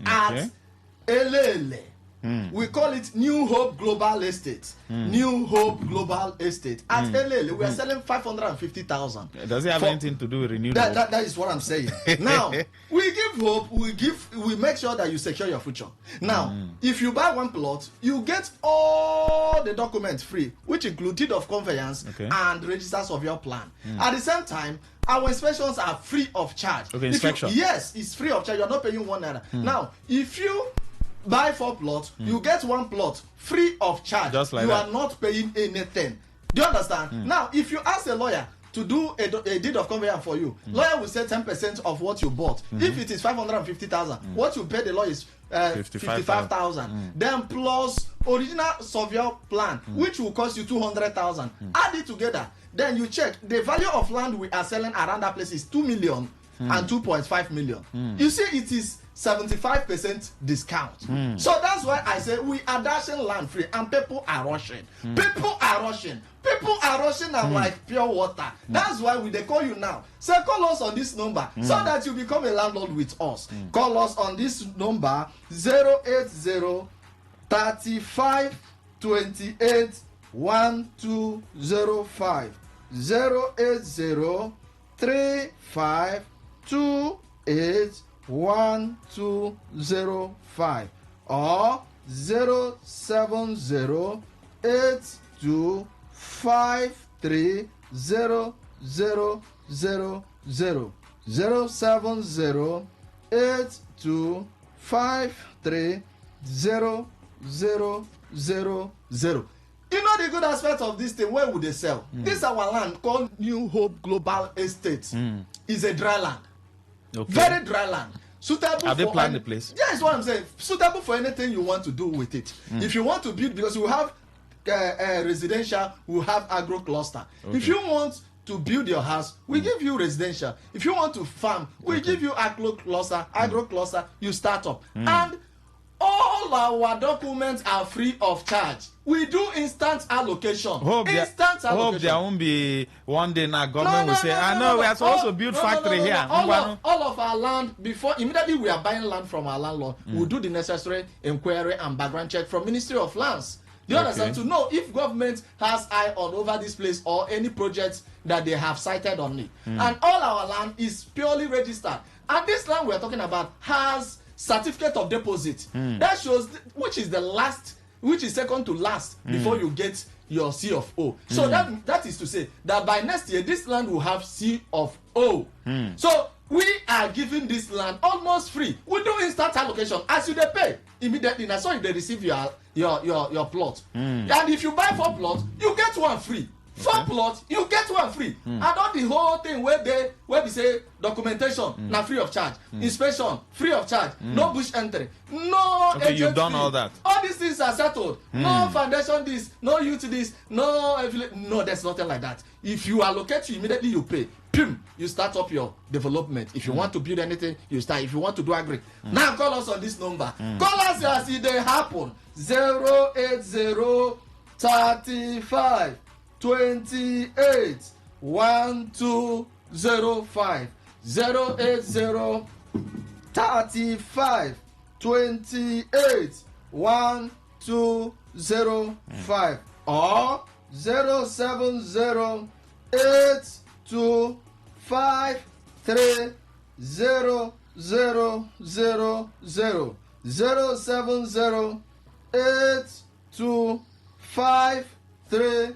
at Elele. We call it New Hope Global Estate. New Hope Global Estate. At Elele, we are selling 550,000. Does it have anything to do with renewed that, hope? that is what I'm saying. Now, we give hope, we make sure that you secure your future. Now, if you buy one plot, you get all the documents free, which include deed of conveyance and registers of your plan. At the same time, our inspections are free of charge. Okay, inspection. Yes, it's free of charge. You're not paying 1 naira. Now, if you buy 4 plots, you get 1 plot free of charge. Just like you that. are not paying anything. Do you understand? Now, if you ask a lawyer to do a deed of conveyance for you, lawyer will say 10% of what you bought. If it is 550,000, what you pay the lawyer is 55,000. Then plus original surveyor plan, which will cost you 200,000. Add it together. Then you check the value of land we are selling around that place is 2 million and 2.5 million. You see, it is 75% discount. So that's why I say we are dashing land free and people are rushing. People are rushing. People are rushing and like pure water. That's why they call you now. So call us on this number so that you become a landlord with us. Call us on this number 080 35 28 1205 080 35 28 1205 or 070 82 53 000 070 82 53 000. You know the good aspect of this thing, where would they sell? This our land called New Hope Global Estate is a dry land. Okay. Very dry land. Suitable Have they for planned the place? Yeah, that's what I'm saying. Suitable for anything you want to do with it. If you want to build, because you have residential, we have agro cluster. If you want to build your house, we give you residential. If you want to farm, we give you agro cluster. You start up. And all our documents are free of charge. We do instant allocation. Hope there won't be one day now government will say, I know we are supposed to build factory here. All of our land, before immediately we are buying land from our landlord, we'll do the necessary inquiry and background check from Ministry of Lands. Do you understand? To know if government has eye on over this place or any projects that they have cited on it. And all our land is purely registered. And this land we are talking about has certificate of deposit. That shows which is second to last before you get your C of O. So that is to say that by next year this land will have C of O. So we are giving this land almost free. We do instant allocation as you they pay immediately. That's why they receive your plot. And if you buy 4 plots, you get 1 free. 4 plots, you get 1 free. And all the whole thing where we say documentation now free of charge, inspection free of charge, no bush entry, no agent you've done fee. all that. All these things are settled. No foundation this, no youth this, no there's nothing like that. If you allocate, you immediately you pay. You start up your development. If you want to build anything, you start. If you want to do agri, now call us on this number. Call us as it they happen. 080 35 28 1205 080 35 28 1205 or 070 82 53 000 070 82 53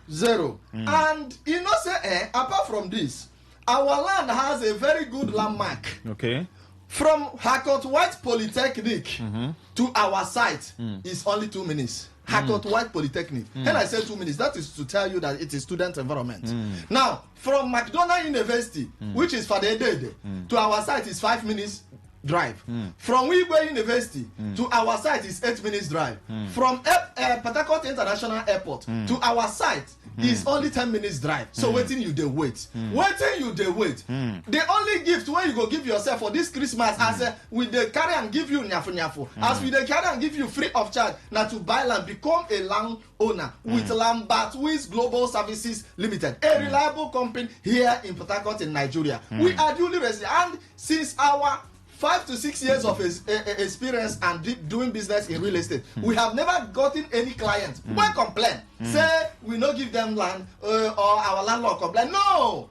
000. And you know say apart from this, our land has a very good landmark. Okay. From Harcourt White Polytechnic to our site is only 2 minutes. Harcourt White Polytechnic. And I say 2 minutes, that is to tell you that it is student environment. Now, from McDonald University, which is Fadedede, to our site is 5 minutes drive. From Wigwe University to our site is 8 minutes drive. From Port Harcourt International Airport to our site is only 10 minutes drive. So waiting you dey wait. Waiting you dey wait. The only gift where you go give yourself for this Christmas as we dey carry and give you nyafu nyafu. As we dey carry and give you free of charge now to buy land, become a land owner with Lambert Wiz Global Services Limited, a reliable company here in Port Harcourt in Nigeria. We are duly registered, and since our 5 to 6 years of experience and doing business in real estate, we have never gotten any client when complain say we no give them land or our landlord complain. No.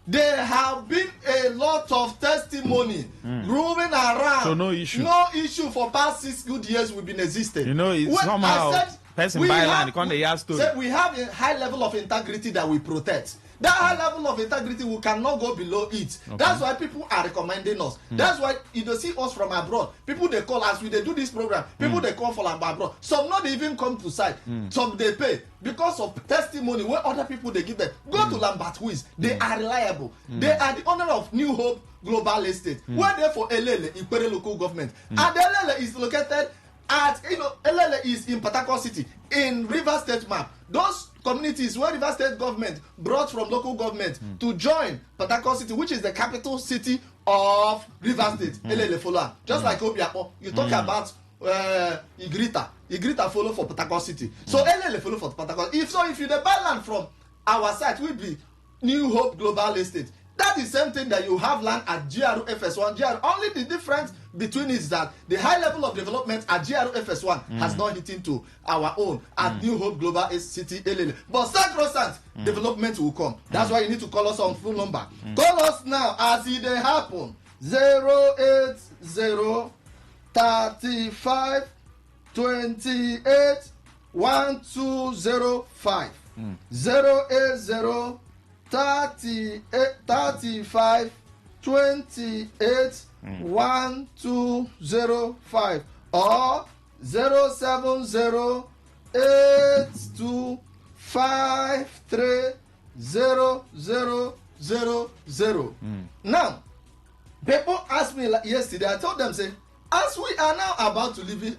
There have been a lot of testimony moving around. So no issue. No issue for past 6 good years we've been existing. You know, it's when somehow person buy land, you can't hear story. We have a high level of integrity that we protect. That high level of integrity, we cannot go below it. Okay. That's why people are recommending us. That's why you don't see us from abroad. People they call us, we they do this program. People they call from abroad. Some not even come to site. Some they pay because of testimony where other people they give them. Go to Lambert Wiz. They are reliable. They are the owner of New Hope Global Estate. Where they for Elele, Ipere local government. And Elele is located at, Elele is in Port Harcourt City, in River State map. Those communities where River State government brought from local government to join Port Harcourt City, which is the capital city of River State, Elele follow. Just like Obiapo, you talk about Igrita follow for Port Harcourt City. So Elele follow for Port Harcourt. If you buy land from our site, will be New Hope Global Estate. That is the same thing that you have land at GRFS1. Only the difference between is that the high level of development at GRFS1 has not hit into our own at New Hope Global City LL. But sacrosanct development will come. That's why you need to call us on phone number. Call us now as it may happen. 080 35 28 1205. 080 35 28 1205 or 070 82 53 0000. Now, people asked me yesterday, I told them, say, as we are now about to live,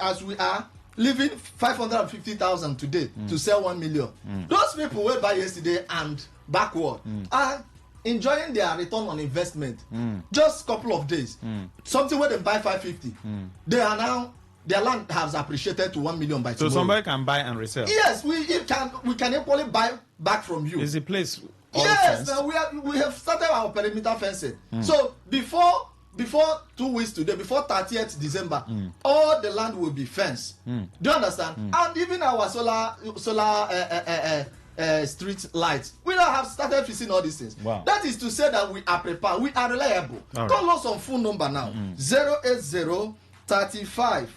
as we are leaving 550,000 today to sell 1 million. Those people went by yesterday and backward are enjoying their return on investment. Just a couple of days. Something where they buy 550. They are now, their land has appreciated to 1 million by tomorrow. So somebody can buy and resell. Yes, we can equally buy back from you. Is the place yes, we have started our perimeter fencing. So before 2 weeks today, before 30th December, all the land will be fenced. Do you understand? And even our solar street lights, we now have started fixing all these things. Wow. That is to say that we are prepared, we are reliable. Call us on phone number now. 080 35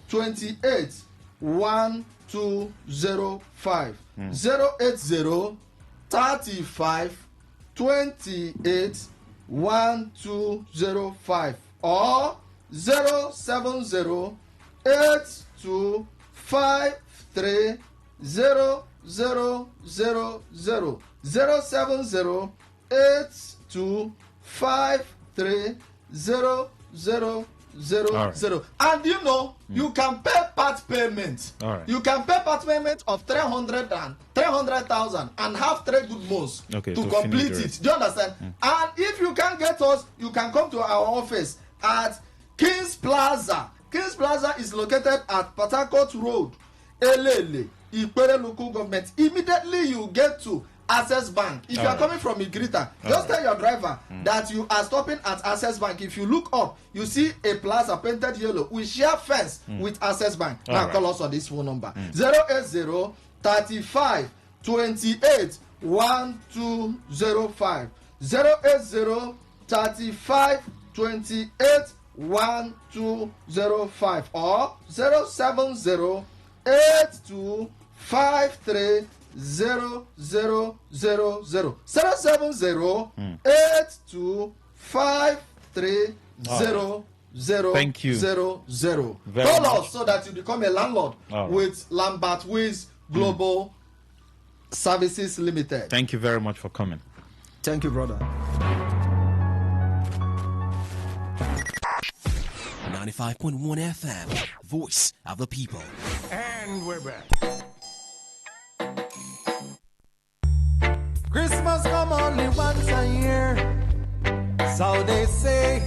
28 1205. 080 35 28 1205 or 070 82 53 0000. 070 82 53 0000. And you know, you can pay part payment. You can pay part payment of 300,000 and have 3 good months to complete it. Do you understand? And if you can't get us, you can come to our office at Kings Plaza. Kings Plaza is located at Port Harcourt Road, Elele, Ipere local government. Immediately you get to Access Bank. If you are coming from Igrita, just tell your driver that you are stopping at Access Bank. If you look up, you see a plaza painted yellow. We share fence with Access Bank. Now call us on this phone number 080 35 28 1205. 080 35 28 1205 or 070 82 53 0000. 070 82 53 0000. Thank you. Call us so that you become a landlord with Lambert Wiz Global Services Limited. Thank you very much for coming. Thank you, brother. 95.1 FM, voice of the people. And we're back. Christmas come only once a year, so they say.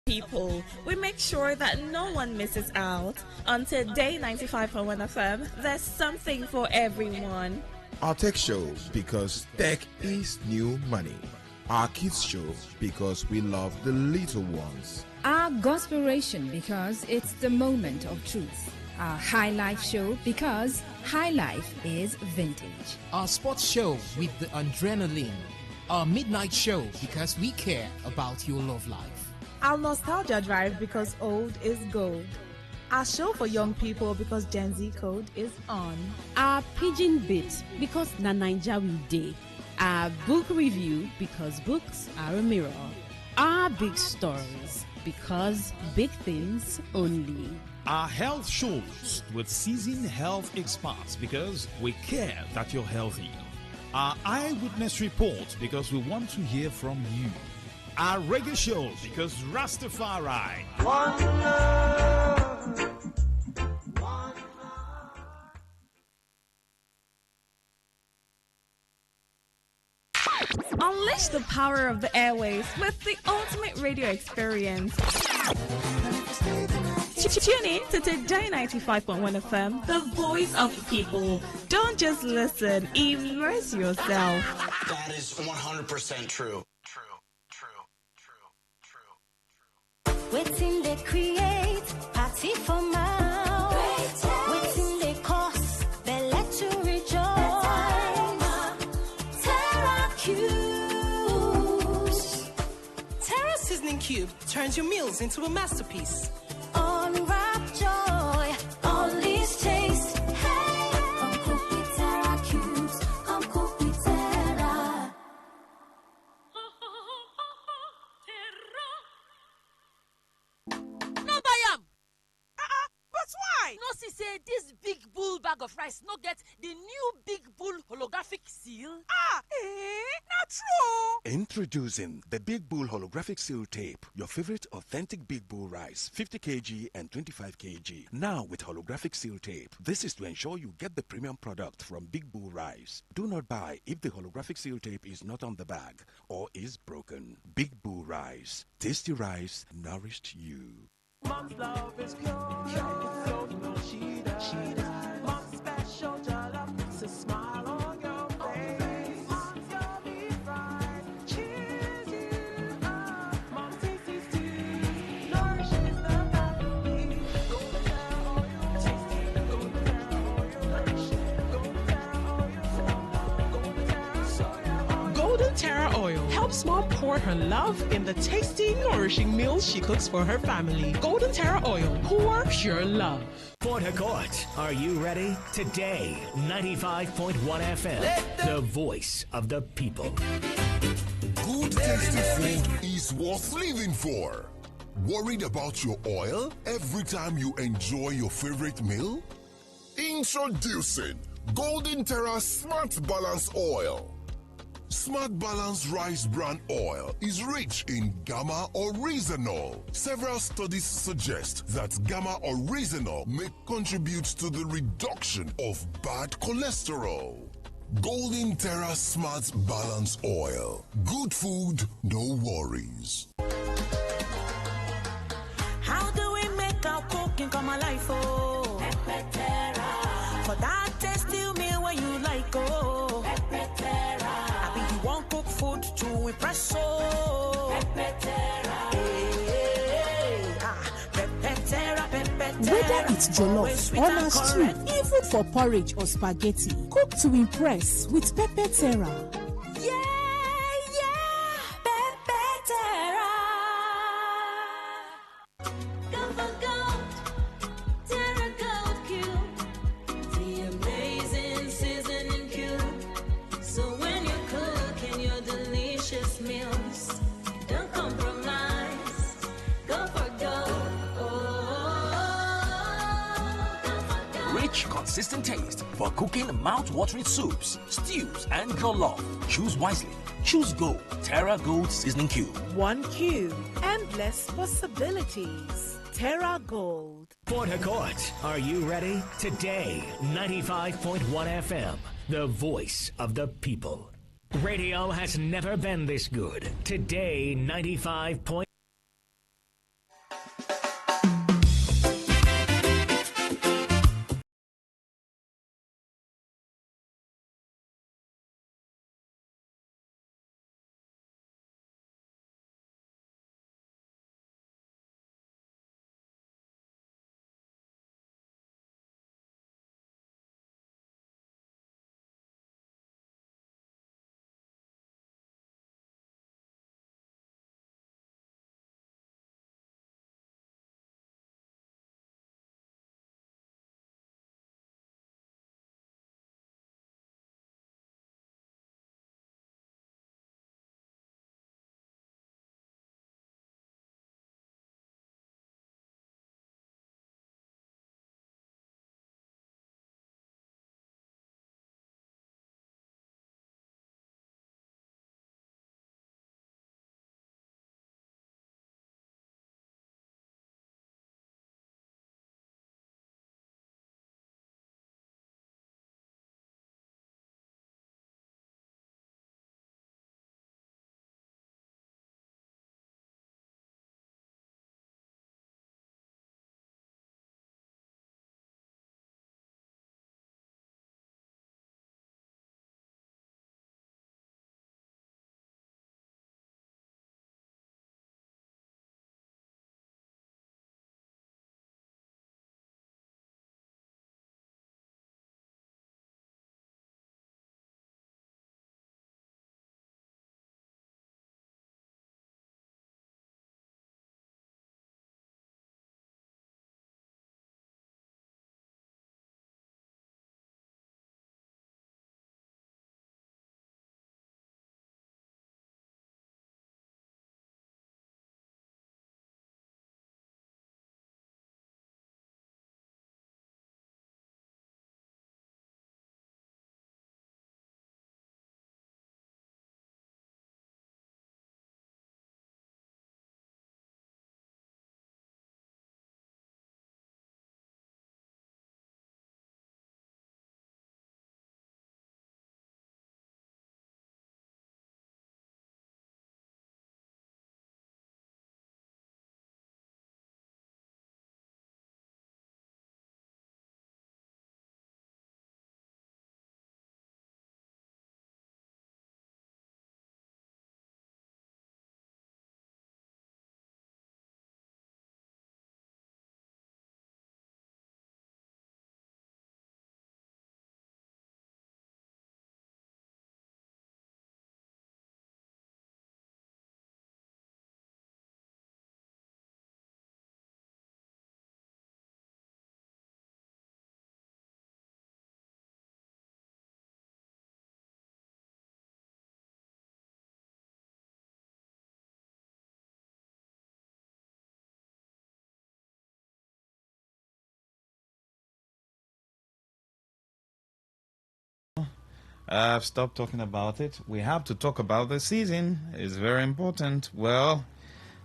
People, we make sure that no one misses out. On Today 95.1 FM, there's something for everyone. Our tech show, because tech is new money. Our kids show, because we love the little ones. Our Gospelration, because it's the moment of truth. Our High Life show, because high life is vintage. Our sports show with the adrenaline. Our midnight show, because we care about your love life. Our Nostalgia Drive, because old is gold. Our show for young people, because Gen Z code is on. Our Pigeon Bit, because na Naija we day. Our book review, because books are a mirror. Our big stories, because big things only. Our health shows with seasoned health experts, because we care that you're healthy. Our eyewitness report, because we want to hear from you. Our reggae show, because Rastafari. One love. Unleash the power of the airwaves with the ultimate radio experience. Tune in to Today 95.1 FM, the voice of the people. Don't just listen, immerse yourself. That is 100% true. Waiting they create, party for mouth. Waiting they cost, cube turns your meals into a masterpiece. Unwrap joy, unleash taste. Hey, come cook with Terra cubes. Come cook with Terra. No buy am. But why? No see say this big bull bag of rice no get the new big bull holographic seal. Not true. Introducing the Big Bull Holographic Seal Tape, your favorite authentic Big Bull rice, 50 kg and 25 kg. Now with holographic seal tape. This is to ensure you get the premium product from Big Bull Rice. Do not buy if the holographic seal tape is not on the bag or is broken. Big Bull Rice. Tasty rice nourished you. Mom's love is pure. So she does. Mom's special jollof puts a smile on your face. Mom's yummy fries cheers you up. Mom's tasty stew nourishes the body. Golden Terra oil, tasty. Golden Terra oil, nourishing. Golden Terra oil, Golden Terra soya oil. Golden Terra Oil helps mom pour her love in the tasty, nourishing meals she cooks for her family. Golden Terra Oil, pour pure love. Port Harcourt, are you ready? Today, 95.1 FM, the voice of the people. Good tasty food is worth living for. Worried about your oil every time you enjoy your favorite meal? Introducing Golden Terra Smart Balance Oil. Smart Balance Rice Bran Oil is rich in gamma oryzanol. Several studies suggest that gamma oryzanol may contribute to the reduction of bad cholesterol. Golden Terra Smart Balance Oil. Good food, no worries. How do we make our cooking come alive? Oh, Pepe Terra. For that tasty meal where you like, oh, Pepe Terra. Won't cook food to impress, oh, Pepe Terra. Hey, Pepe Terra, Pepe Terra. Whether it's jollof or na stew, even for porridge or spaghetti, cook to impress with Pepe Terra. Pepe Terra. Go for gold, Terra Gold Cube. The amazing seasoning cube. So when you're cooking your delicious meals, don't compromise. Go for gold. Rich, consistent taste for cooking mouth-watering soups, stews, and jollof. Choose wisely. Choose Gold. Terra Gold Seasoning Cube. One cube, endless possibilities. Terra Gold. Port Harcourt, are you ready? Today, 95.1 FM, the voice of the people. Radio has never been this good. Today, 95. I've stopped talking about it. We have to talk about the season. It's very important. Well,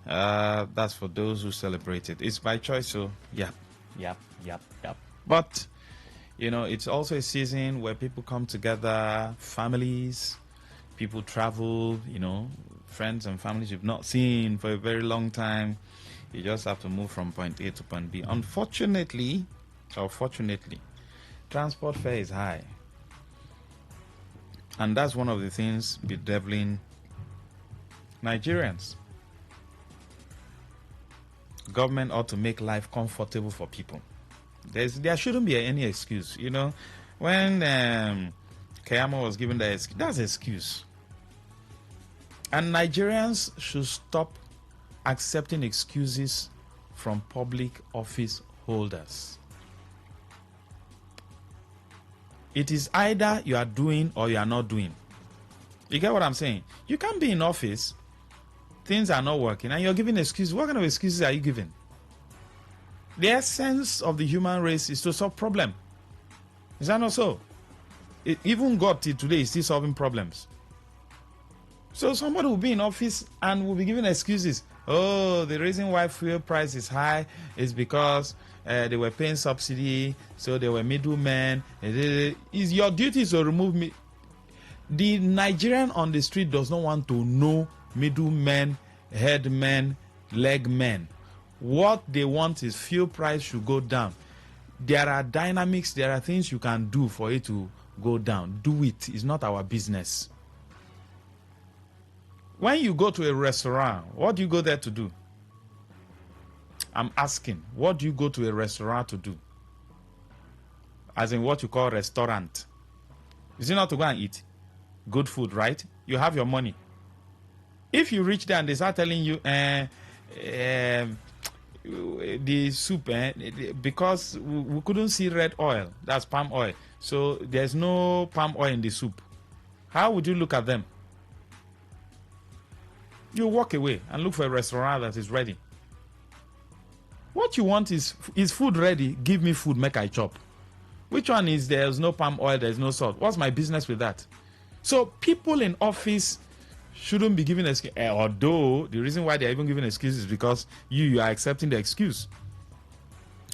that's for those who celebrate it. It's by choice, so yep. But, you know, it's also a season where people come together, families, people travel, you know, friends and families you've not seen for a very long time. You just have to move from point A to point B. Unfortunately, or fortunately, transport fare is high. And that's one of the things bedeviling Nigerians. Government ought to make life comfortable for people. There shouldn't be any excuse. You know, when Kayama was given that excuse, that's an excuse. And Nigerians should stop accepting excuses from public office holders. It is either you are doing or you are not doing. You get what I'm saying? You can't be in office, things are not working, and you're giving excuses. What kind of excuses are you giving? The essence of the human race is to solve problems. Is that not so? Even God till today is still solving problems. So somebody will be in office and will be giving excuses. Oh, the reason why fuel price is high is because they were paying subsidy, so they were middlemen. Is your duty to remove me? The Nigerian on the street does not want to know middlemen, headmen, legmen. What they want is fuel price should go down. There are dynamics, there are things you can do for it to go down. Do it. It's not our business. When you go to a restaurant, what do you go there to do? I'm asking, what do you go to a restaurant to do? As in what you call restaurant. Is it not to go and eat? Good food, right? You have your money. If you reach there and they start telling you, the soup, because we couldn't see red oil, that's palm oil, so there's no palm oil in the soup, how would you look at them? You walk away and look for a restaurant that is ready. What you want is food ready? Give me food, make I chop. Which one is there's no palm oil, there's no salt? What's my business with that? So people in office shouldn't be giving excuses. Although the reason why they're even giving excuses is because you are accepting the excuse.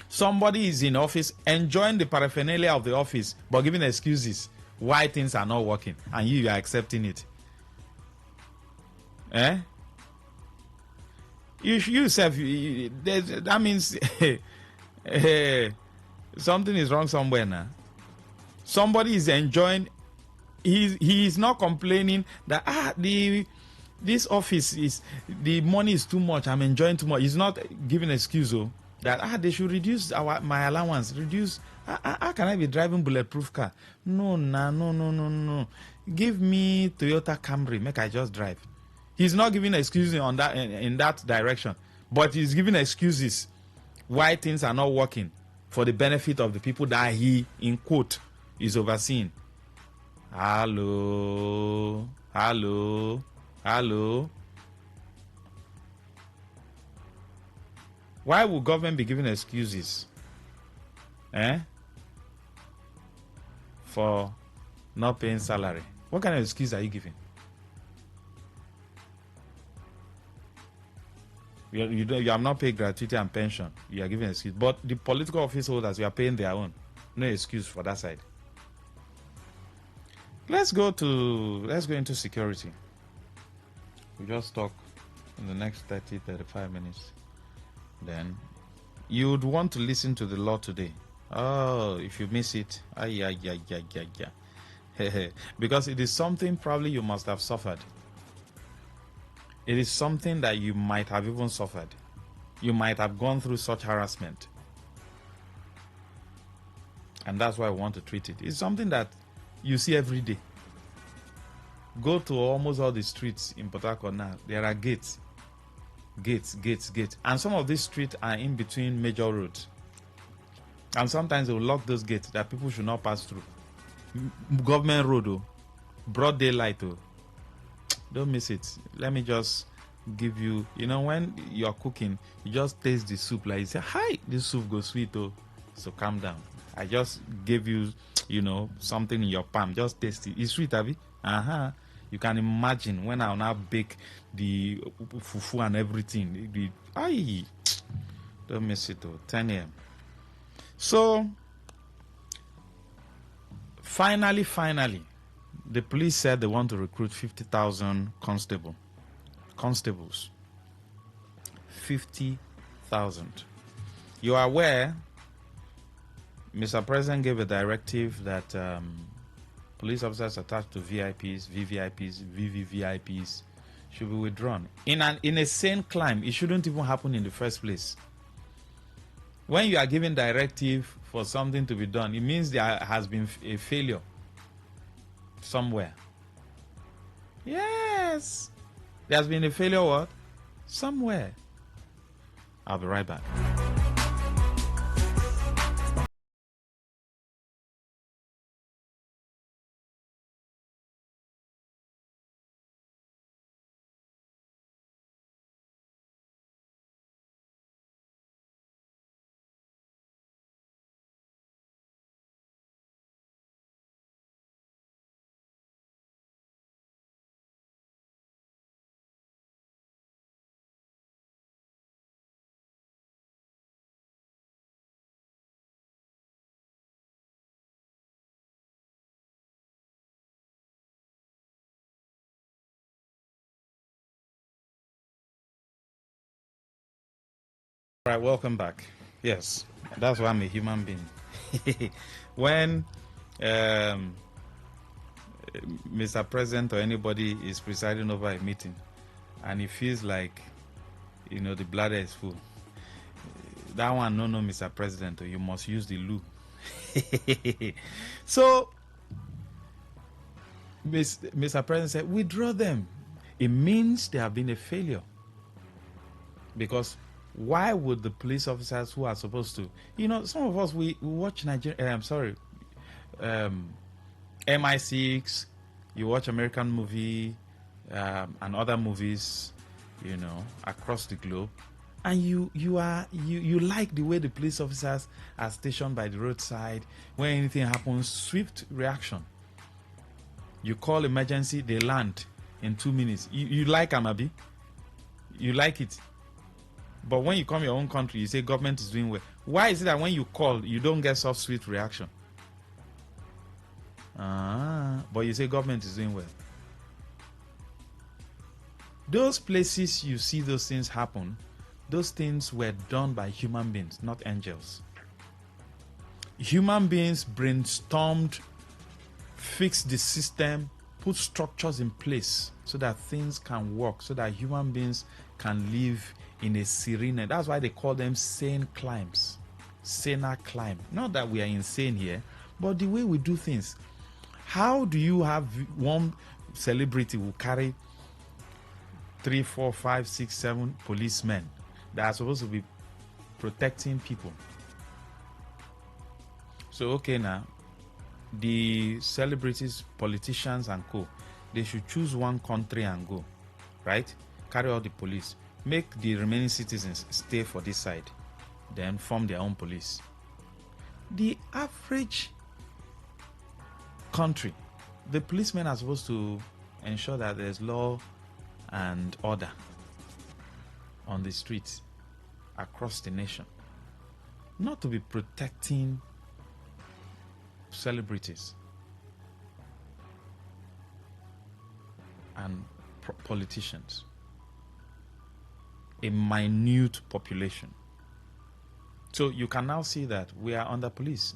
Somebody is in office enjoying the paraphernalia of the office but giving excuses why things are not working, and you are accepting it. You self, that means something is wrong somewhere now. Somebody is enjoying. He is not complaining that this office is, the money is too much, I'm enjoying too much. He's not giving excuse that they should reduce my allowance. Reduce. How can I be driving bulletproof car? No. Give me Toyota Camry, make I just drive. He's not giving excuses on that in that direction, but he's giving excuses why things are not working for the benefit of the people that he, in quote, is overseeing. Hello. Why would government be giving excuses for not paying salary? What kind of excuse are you giving? You have not paid gratuity and pension. You are giving excuse. But the political office holders, you are paying their own. No excuse for that side. Let's go into security. We just talk in the next 30-35 minutes. Then you would want to listen to the law today. Oh, if you miss it, because it is something probably you must have suffered. It is something that you might have even suffered. You might have gone through such harassment. And that's why I want to treat it. It's something that you see every day. Go to almost all the streets in Port Harcourt now. There are gates. And some of these streets are in between major roads. And sometimes they will lock those gates that people should not pass through. Government road, broad daylight. Don't miss it. Let me just give you, when you are cooking, you just taste the soup like you say, hi, this soup goes sweet. So calm down. I just gave you, something in your palm. Just taste it. It's sweet, Abby. You can imagine when I'll now bake the fufu and everything. Don't miss it though. 10 a.m. So, finally, the police said they want to recruit 50,000 constables. 50,000. You are aware, Mr. President gave a directive that police officers attached to VIPs, VVIPs, VVVIPs should be withdrawn. In a sane climb, it shouldn't even happen in the first place. When you are giving directive for something to be done, it means there has been a failure somewhere. Yes, there has been a failure what? Somewhere. I'll be right back. All right, welcome back. Yes, that's why I'm a human being. When Mr. President or anybody is presiding over a meeting and he feels like, the bladder is full, that one, no, Mr. President, you must use the loo. So, Mr. President said, withdraw them. It means there have been a failure. Because why would the police officers who are supposed to, some of us, we watch MI6, you watch American movie and other movies, across the globe, and you like the way the police officers are stationed by the roadside. When anything happens, swift reaction. You call emergency, they land in 2 minutes. You like Amabi? You like it? But when you come your own country, you say government is doing well. Why is it that when you call, you don't get soft, sweet reaction? But you say government is doing well. Those places you see those things happen, those things were done by human beings, not angels. Human beings brainstormed, fixed the system, put structures in place so that things can work, so that human beings can live in a serene. That's why they call them sane climbs. Saner climb. Not that we are insane here, but the way we do things. How do you have one celebrity who carry 3, 4, 5, 6, 7 policemen that are supposed to be protecting people? So okay, now the celebrities, politicians and co, they should choose one country and go, right? Carry out the police. Make the remaining citizens stay for this side, then form their own police. The average country, the policemen are supposed to ensure that there's law and order on the streets across the nation, not to be protecting celebrities and politicians. A minute population. So you can now see that we are under police.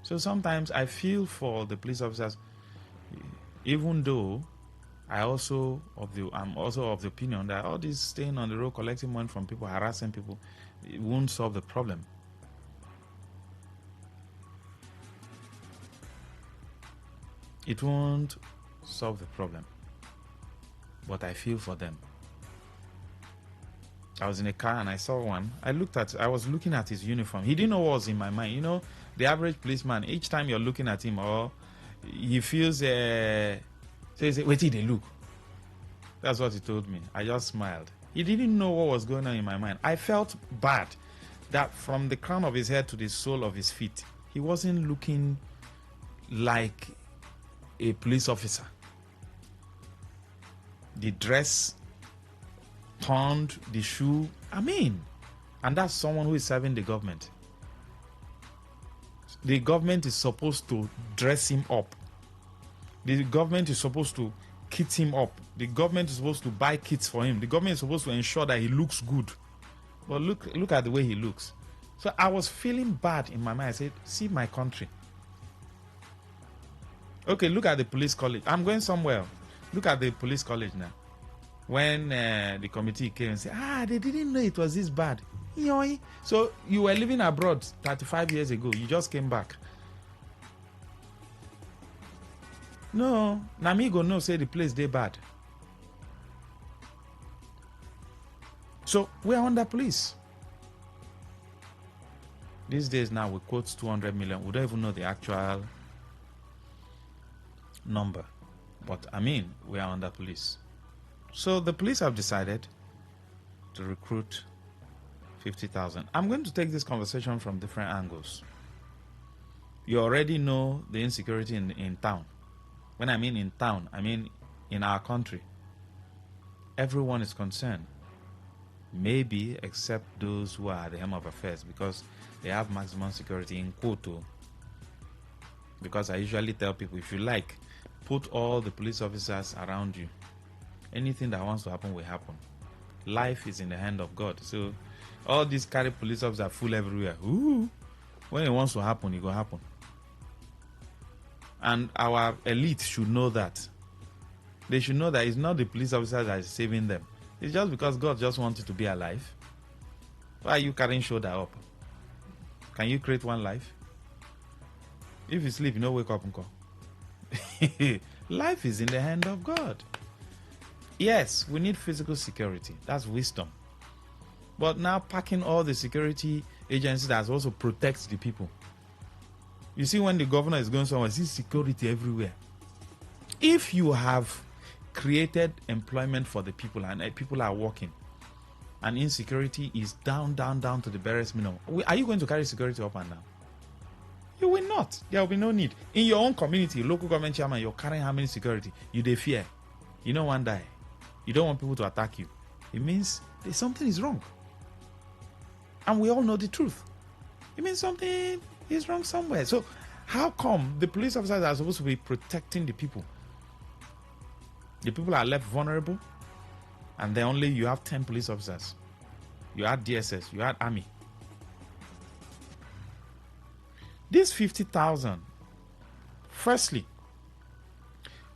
So sometimes I feel for the police officers, even though I'm also of the opinion that all this staying on the road, collecting money from people, harassing people, it won't solve the problem. It won't solve the problem. But I feel for them. I was in a car and I saw one. I was looking at his uniform. He didn't know what was in my mind. The average policeman, each time you're looking at him, or he feels, says, wait till they look. That's what he told me. I just smiled. He didn't know what was going on in my mind. I felt bad that from the crown of his head to the sole of his feet, He wasn't looking like a police officer. The dress, turned, the shoe, and that's someone who is serving the government. The government is supposed to dress him up. The government is supposed to kit him up. The government is supposed to buy kits for him. The government is supposed to ensure that he looks good. But look at the way he looks. So I was feeling bad in my mind. I said, see my country. Okay, look at the police college. I'm going somewhere. Look at the police college now. When the committee came and said, they didn't know it was this bad. So you were living abroad 35 years ago. You just came back. No, Namigo no say the place they bad. So we are under police. These days now we quote 200 million. We don't even know the actual number. But we are under police. So the police have decided to recruit 50,000. I'm going to take this conversation from different angles. You already know the insecurity in town. When I mean in town, I mean in our country. Everyone is concerned. Maybe except those who are at the helm of affairs, because they have maximum security in quoto. Because I usually tell people, if you like, put all the police officers around you. Anything that wants to happen will happen. Life is in the hand of God. So all these carry police officers full everywhere. Ooh, when it wants to happen, it will happen. And our elite should know that. They should know that it's not the police officers that is saving them. It's just because God just wants you to be alive. Why are you carrying shoulder up? Can you create one life? If you sleep, you don't wake up and call. Life is in the hand of God. Yes, we need physical security. That's wisdom. But now packing all the security agencies that also protects the people. You see, when the governor is going somewhere, see security everywhere. If you have created employment for the people and people are working, and insecurity is down to the barest minimum, are you going to carry security up and down? You will not. There will be no need. In your own community, local government chairman, you're carrying how many security? You dey fear. You don't want to die. You don't want people to attack you. It means something is wrong. And we all know the truth. It means something is wrong somewhere. So how come the police officers are supposed to be protecting the people? The people are left vulnerable, and then only you have 10 police officers. You had DSS, you had army. This 50,000, firstly,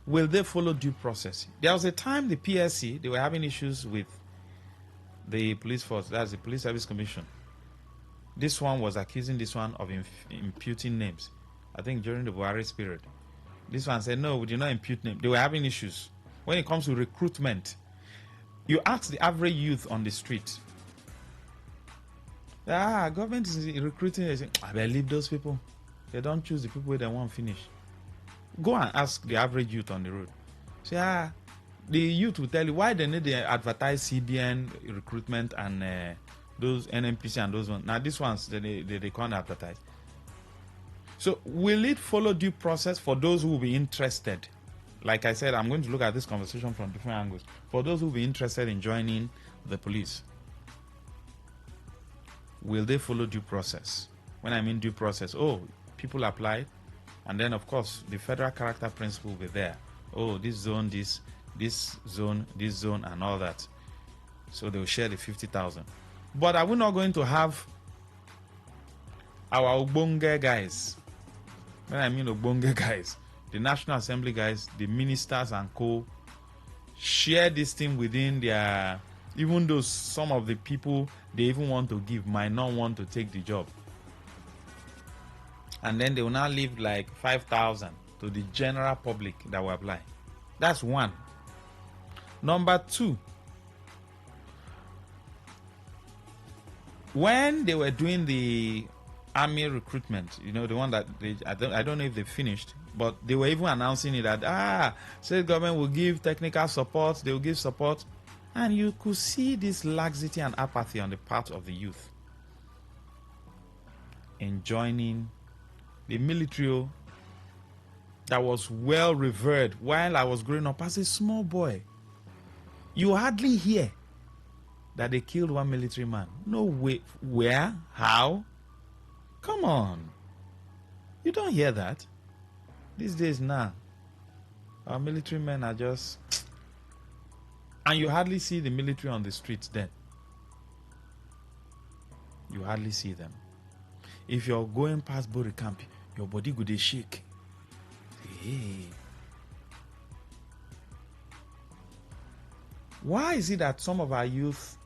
will they follow due process? There was a time the PSC, they were having issues with the police force, that's the Police Service Commission. This one was accusing this one of imputing names. I think during the Buhari's period. This one said, no, we did not impute names. They were having issues. When it comes to recruitment, you ask the average youth on the street, government is recruiting. They say, I believe those people. They don't choose the people they want to finish. Go and ask the average youth on the road. Say, the youth will tell you why they need to advertise CBN recruitment and those NMPC and those ones. Now, these ones, they can't advertise. So, will it follow due process for those who will be interested? Like I said, I'm going to look at this conversation from different angles. For those who will be interested in joining the police, will they follow due process? When I mean due process, people applied, and then of course the federal character principle will be there. This zone, this zone, and all that. So they will share the 50,000. But are we not going to have our Ogbonge guys? When I mean Ogbonge guys, the National Assembly guys, the ministers and co, share this thing within their, even though some of the people they even want to give might not want to take the job. And then they will now leave like 5,000 to the general public that will apply. That's one. Number two, when they were doing the army recruitment, the one that I don't know if they finished, but they were even announcing it that state government will give technical support, they will give support, and you could see this laxity and apathy on the part of the youth in joining The military that was well revered while I was growing up as a small boy. You hardly hear that they killed one military man. No way. Where? How? Come on. You don't hear that. These days now, our military men are just... And you hardly see the military on the streets then. You hardly see them. If you're going past Bori Camp, your body go dey shake. Hey. Why is it that some of our youth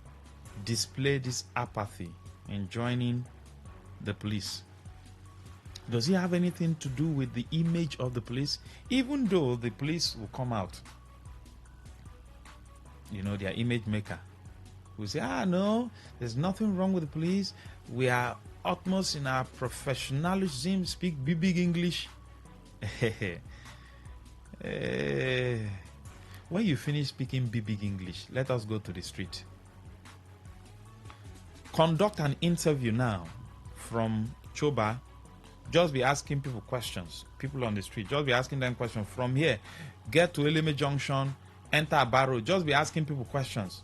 display this apathy in joining the police? Does it have anything to do with the image of the police? Even though the police will come out, you know, their image maker will say, no, there's nothing wrong with the police. We are utmost in our professionalism, speak big English. When you finish speaking big English, let us go to the street. Conduct an interview now from Choba. Just be asking people questions. People on the street, just be asking them questions. From here, get to Eleme Junction, enter Barrow. Just be asking people questions.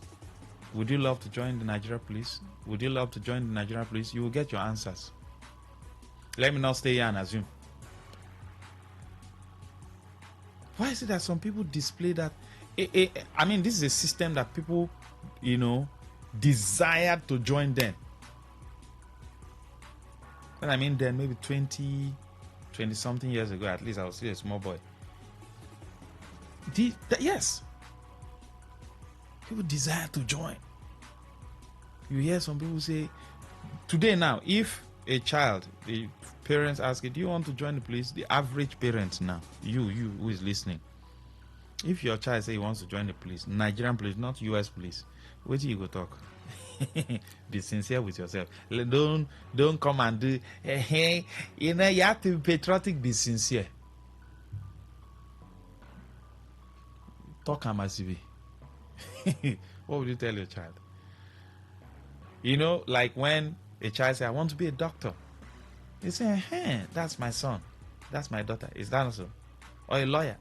Would you love to join the Nigeria police? Would you love to join the Nigeria police? You will get your answers. Let me not stay here and assume. Why is it that some people display that? I mean, this is a system that people, you know, desired to join them. When I mean then, maybe 20 something years ago, at least I was still a small boy. Yes. People desire to join. You hear some people say, today now, if a child, the parents ask you, do you want to join the police? The average parent now, you who is listening, if your child say he wants to join the police, Nigerian police, not US police, where do you go talk? Be sincere with yourself. Don't come and do, hey, you know, you have to be patriotic, be sincere. Talk massively. What would you tell your child? You know, like when a child says, I want to be a doctor. You say, hey, that's my son. That's my daughter. Is that also? Or a lawyer.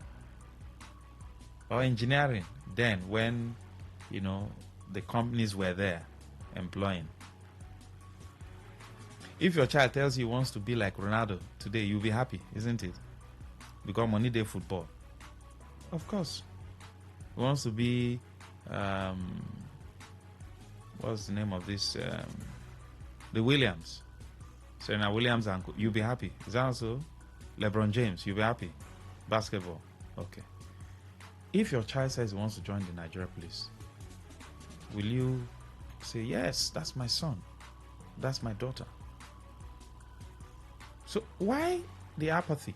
Or engineering. Then when, you know, the companies were there employing. If your child tells you he wants to be like Ronaldo today, you'll be happy, isn't it? Because money day football. Of course. He wants to be what's the name of this? The Williams. Serena Williams, and you'll be happy. Is that also LeBron James? You'll be happy. Basketball. Okay. If your child says he wants to join the Nigeria police, will you say, yes, that's my son, that's my daughter? So why the apathy?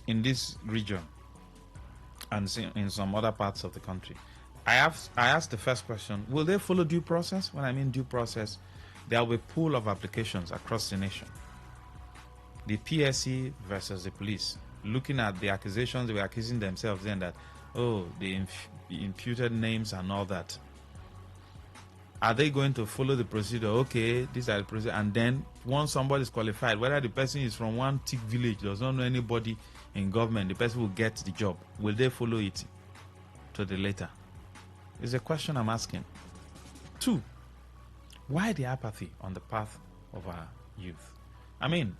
In this region and in some other parts of the country, I asked the first question, will they follow due process? When I mean due process, there will be a pool of applications across the nation. The PSC versus the police, looking at the accusations they were accusing themselves then that, oh, the imputed names and all that. Are they going to follow the procedure? Okay, these are the procedure. And then once somebody is qualified, whether the person is from one tick village, does not know anybody in government, the person will get the job. Will they follow it to the letter? It's a question I'm asking. 2, why the apathy on the path of our youth? I mean,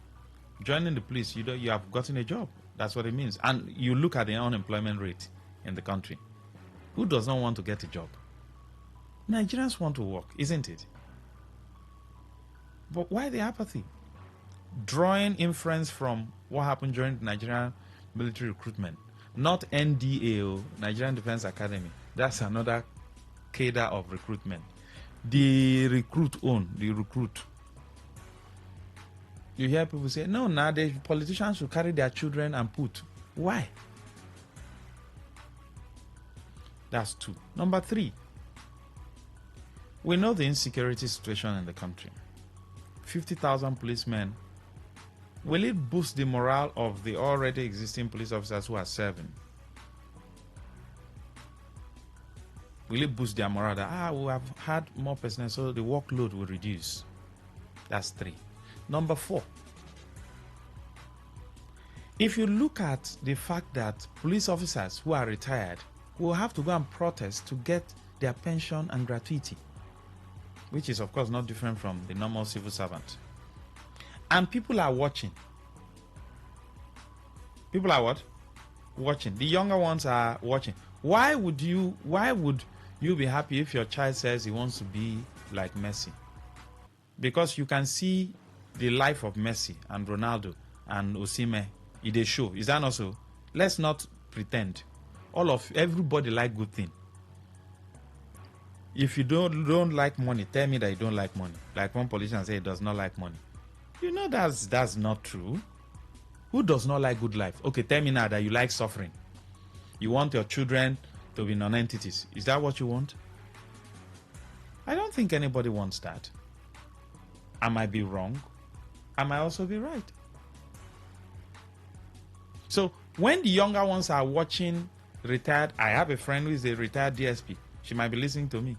joining the police, you have gotten a job. That's what it means. And you look at the unemployment rate in the country. Who does not want to get a job? Nigerians want to work, isn't it? But why the apathy? Drawing inference from what happened during the Nigerian military recruitment. Not NDA, Nigerian Defense Academy. That's another cadre of recruitment. The recruit. You hear people say, no, now the politicians should carry their children and put. Why? That's 2. Number 3, we know the insecurity situation in the country. 50,000 policemen. Will it boost the morale of the already existing police officers who are serving? Will it boost their morale that, we have had more personnel, so the workload will reduce? That's 3. Number 4, if you look at the fact that police officers who are retired will have to go and protest to get their pension and gratuity, which is of course not different from the normal civil servant. And people are watching. People are what? Watching. The younger ones are watching. Why would you be happy if your child says he wants to be like Messi? Because you can see the life of Messi and Ronaldo and Osimhen in the show. Is that not so? Let's not pretend. Everybody like good thing. If you don't like money, tell me that you don't like money. Like one politician say he does not like money. You know that's not true. Who does not like good life? Okay, tell me now that you like suffering. You want your children to be non-entities. Is that what you want? I don't think anybody wants that. I might be wrong. I might also be right. So when the younger ones are watching retired, I have a friend who is a retired DSP. She might be listening to me.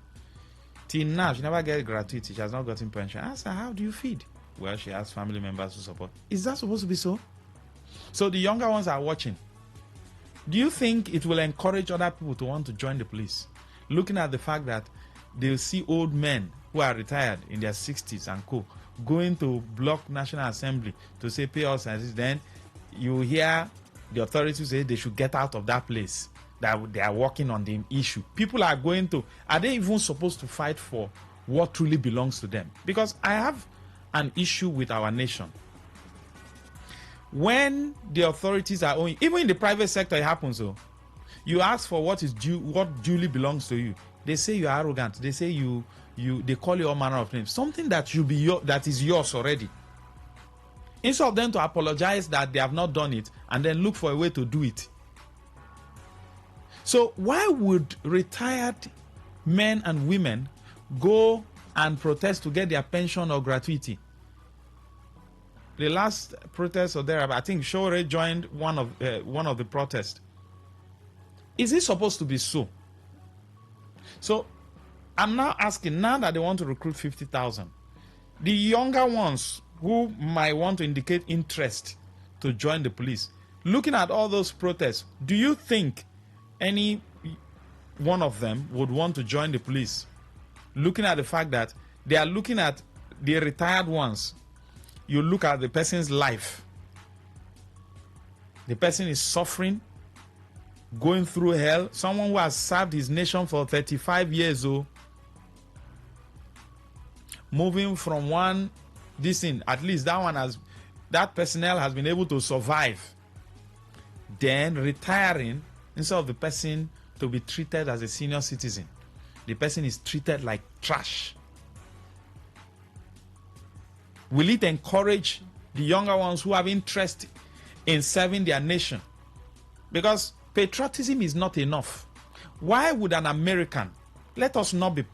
Till now, she never gets gratuity. She has not gotten pension. I asked her, how do you feed? Well, she has family members to support. Is that supposed to be so? So the younger ones are watching. Do you think it will encourage other people to want to join the police? Looking at the fact that they'll see old men who are retired in their 60s and co. going to block National Assembly to say pay us and this, then you hear the authorities say they should get out of that place, that they are working on the issue. People are going to, are they even supposed to fight for what truly belongs to them? Because I have an issue with our nation. When the authorities are owing, even in the private sector it happens, so you ask for what is due, what duly belongs to you. They say you are arrogant. They say they call you all manner of names. Something that should be that is yours already. Instead of them to apologize that they have not done it and then look for a way to do it. So why would retired men and women go and protest to get their pension or gratuity? The last protest or there, I think Shore joined one of the protests. Is it supposed to be so? So I'm now asking, now that they want to recruit 50,000, the younger ones who might want to indicate interest to join the police, looking at all those protests, do you think any one of them would want to join the police? Looking at the fact that they are looking at the retired ones, you look at the person's life. The person is suffering, going through hell. Someone who has served his nation for 35 years old, moving from one, this thing, at least that personnel has been able to survive. Then retiring, instead of the person to be treated as a senior citizen, the person is treated like trash. Will it encourage the younger ones who have interest in serving their nation? Because patriotism is not enough. Why would an American, let us not be,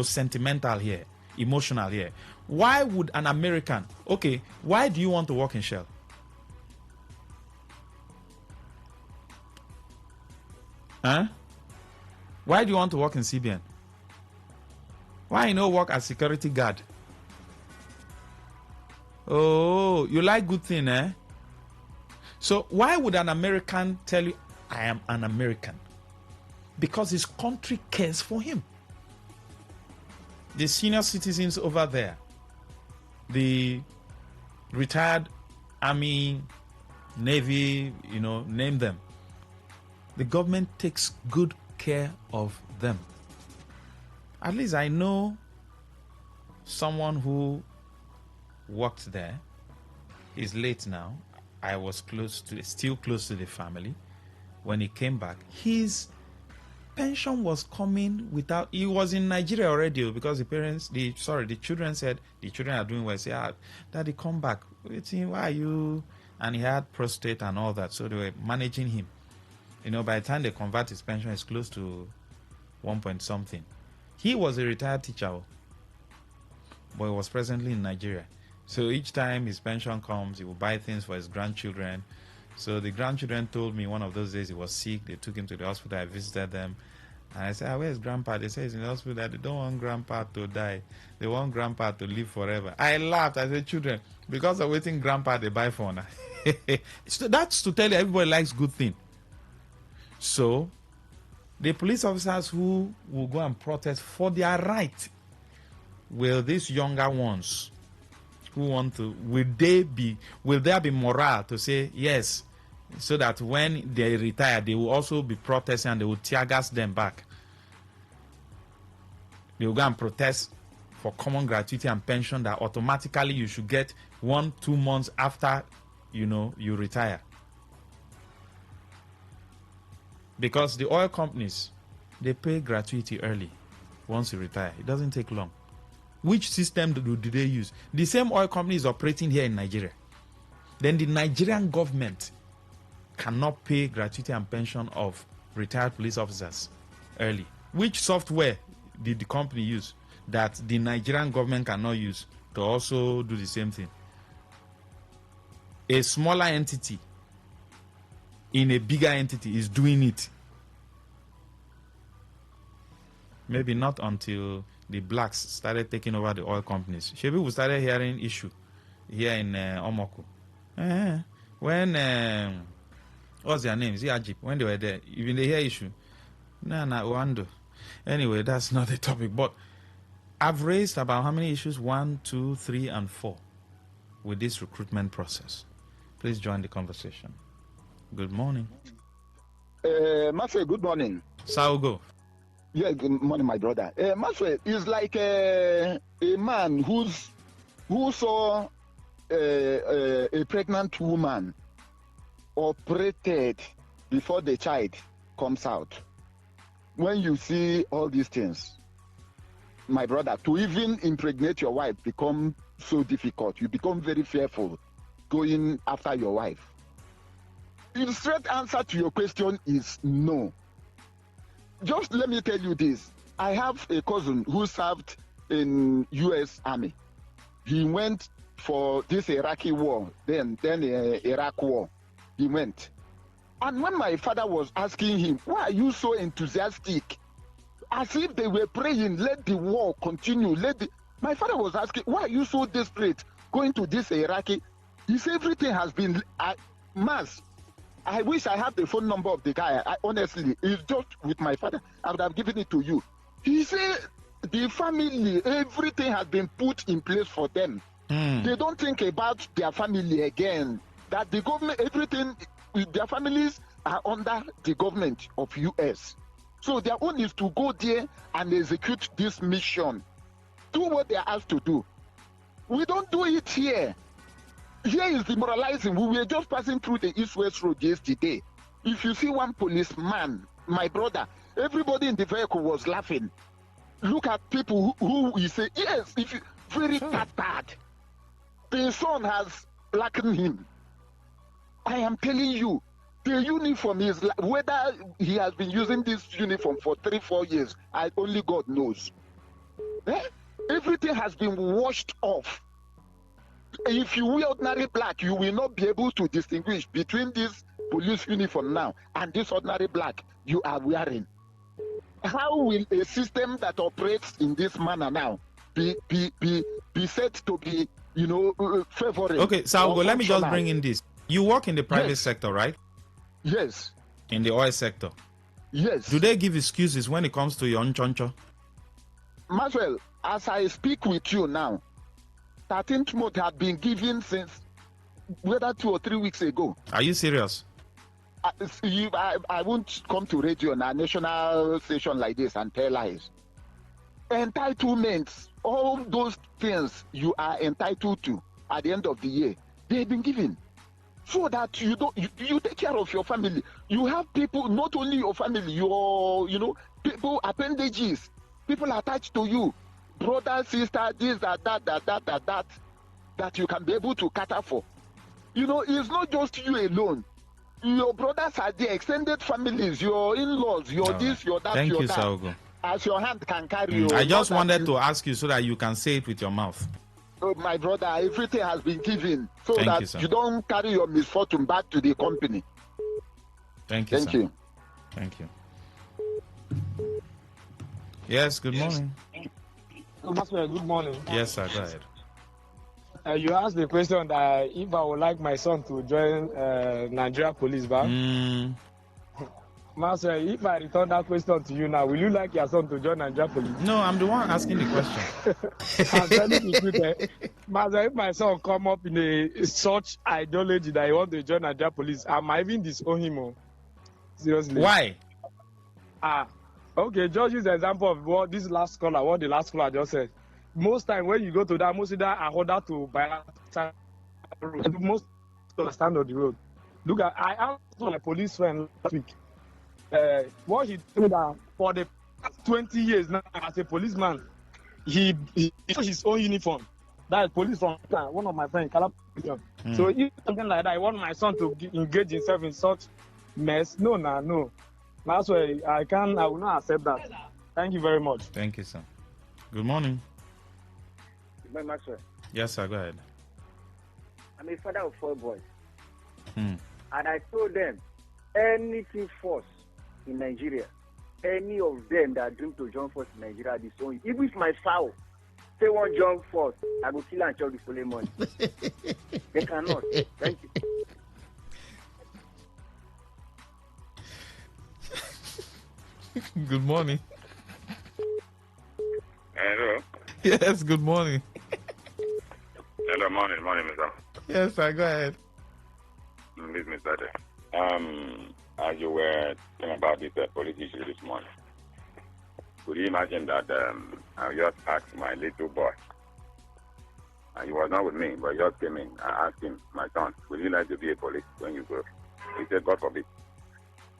sentimental here, emotional here. Why would an American, okay, why do you want to work in Shell? Huh? Why do you want to work in CBN? Why you not work as security guard? Oh, you like good thing, eh? So why would an American tell you, I am an American? Because his country cares for him. The senior citizens over there, the retired Army, Navy, name them. The government takes good care of them. At least I know someone who worked there. He's late now. I was still close to the family. When he came back, his pension was coming without, he was in Nigeria already because the children said the children are doing well. Say, Daddy, come back. Why are you? And he had prostate and all that, so they were managing him. By the time they convert his pension, it's close to 1 point something. He was a retired teacher, but he was presently in Nigeria. So each time his pension comes, he will buy things for his grandchildren. So the grandchildren told me one of those days he was sick. They took him to the hospital. I visited them. And I said, where's Grandpa? They say he's in the hospital that they don't want Grandpa to die. They want Grandpa to live forever. I laughed. I said, children, because of waiting Grandpa, they buy phone. So that's to tell you everybody likes good thing. So the police officers who will go and protest for their right, will these younger ones who want to, will there be morale to say yes, so that when they retire, they will also be protesting and they will tear gas them back. They will go and protest for common gratuity and pension that automatically you should get 1-2 months after you retire. Because the oil companies, they pay gratuity early once you retire. It doesn't take long. Which system do they use? The same oil company is operating here in Nigeria. Then the Nigerian government cannot pay gratuity and pension of retired police officers early. Which software did the company use that the Nigerian government cannot use to also do the same thing? A smaller entity in a bigger entity is doing it. Maybe not until the blacks started taking over the oil companies. Shebi, we started hearing issue here in Omoko. When what's their name? Is it Ajib? When they were there, even they hear issue. Wando. Anyway, that's not the topic. But I've raised about how many issues? 1, 2, 3, and 4 with this recruitment process. Please join the conversation. Good morning. Master, good morning. Saugo. Yeah, good morning, my brother. Master, is like a man who saw a pregnant woman operated before the child comes out. When you see all these things, my brother, to even impregnate your wife become so difficult. You become very fearful going after your wife. The straight answer to your question is no. Just let me tell you this. I have a cousin who served in U.S. Army. He went for this Iraqi war, then Iraq war. He went. And when my father was asking him, why are you so enthusiastic? As if they were praying, let the war continue. My father was asking, why are you so desperate going to this Iraqi? He said, everything has been mass. I wish I had the phone number of the guy. Honestly, it's just with my father. I would have given it to you. He said, the family, everything has been put in place for them. They don't think about their family again. That the government, everything, their families are under the government of US. So their own is to go there and execute this mission. Do what they are asked to do. We don't do it here. Here is demoralizing. We were just passing through the East-West Road yesterday. If you see one policeman, my brother, everybody in the vehicle was laughing. Look at people who we say, yes, if you, very bad. The sun has blackened him. I am telling you, the uniform is, whether he has been using this uniform for 3-4 years, only God knows. Everything has been washed off. If you wear ordinary black, you will not be able to distinguish between this police uniform now and this ordinary black you are wearing. How will a system that operates in this manner now be said to be, favoring? Okay, Saugo, let me just bring in this. You work in the private sector, right? Yes. In the oil sector? Yes. Do they give excuses when it comes to your nchoncho? Maxwell, as I speak with you now, 13th month had been given since whether 2 or 3 weeks ago. Are you serious? I won't come to radio on a national station like this and tell lies. Entitlements, all those things you are entitled to at the end of the year, they've been given. So that you take care of your family. You have people, not only your family, your people, appendages, people attached to you, brother, sister, this, that you can be able to cater for. It's not just you alone. Your brothers are the extended families, your in-laws, your this, your that, Thank your you, that. Saugo. As your hand can carry you. I just wanted to ask you so that you can say it with your mouth. Oh, my brother, everything has been given so Thank that you, sir. you don't carry your misfortune back to the company. Thank you, Thank sir. you. Thank you. Yes, good morning. Good morning. Yes, sir, go ahead. You asked the question that if I would like my son to join Nigeria Police Bank. Master, if I return that question to you now, will you like your son to join Nigeria Police? No, I'm the one asking the question. I'm telling you, Master, if my son come up in such ideology that he want to join Nigeria Police, I might even disown him. Seriously. Why? Okay, just use the example of what the last caller just said. Most time when you go to that, most of that are ordered to buy most stand on the road. Look at I asked my police friend last week. What he told me that for the past 20 years now as a policeman, he his own uniform. That is police from one of my friends, Calab. So if something like that, I want my son to engage himself in such mess. No. That's why I will not accept that. Thank you very much. Thank you, sir. Good morning. Good morning, Maxwell. Yes, sir, go ahead. I'm a father of 4 boys. Hmm. And I told them, anything force in Nigeria, any of them that dream to join force in Nigeria, disown you. Even if my foul say one join force, I go kill and chop the following money. They cannot. Thank you. Good morning. Hello. Yes, good morning. Hello, morning, Mr. Yes, sir, go ahead. This is Mr. As you were talking about this police issue this morning, could you imagine that I just asked my little boy, and he was not with me, but he just came in. I asked him, my son, would you like to be a police when you grow? He said, God forbid.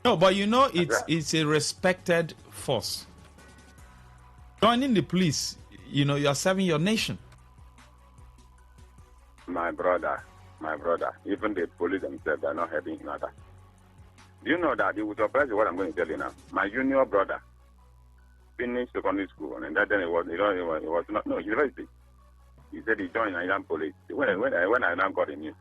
No, but you know, it's a respected force. Joining the police, you know, you are serving your nation. My brother, even the police themselves are not helping each other. Do you know that it was surprised what I'm going to tell you now? My junior brother finished secondary school, and that then it was not university. He said he joined Nigerian police. When I now got the news,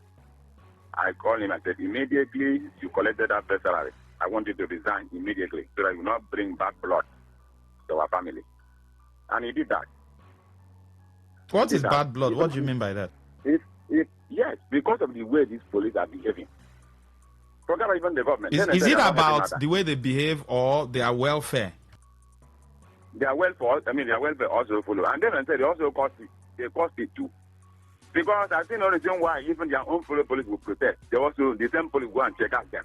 I called him and said, immediately you collected that first salary, I want you to resign immediately so that you will not bring bad blood to our family. And he did that. What is bad blood? What do you mean by that? Yes, because of the way these police are behaving. Forget even the government. Is it about the way they behave or their welfare? Their welfare, their welfare also follow. And then I said they also cost it too. Because I see no reason why even their own fellow police will protest. They also, the same police go and check out them.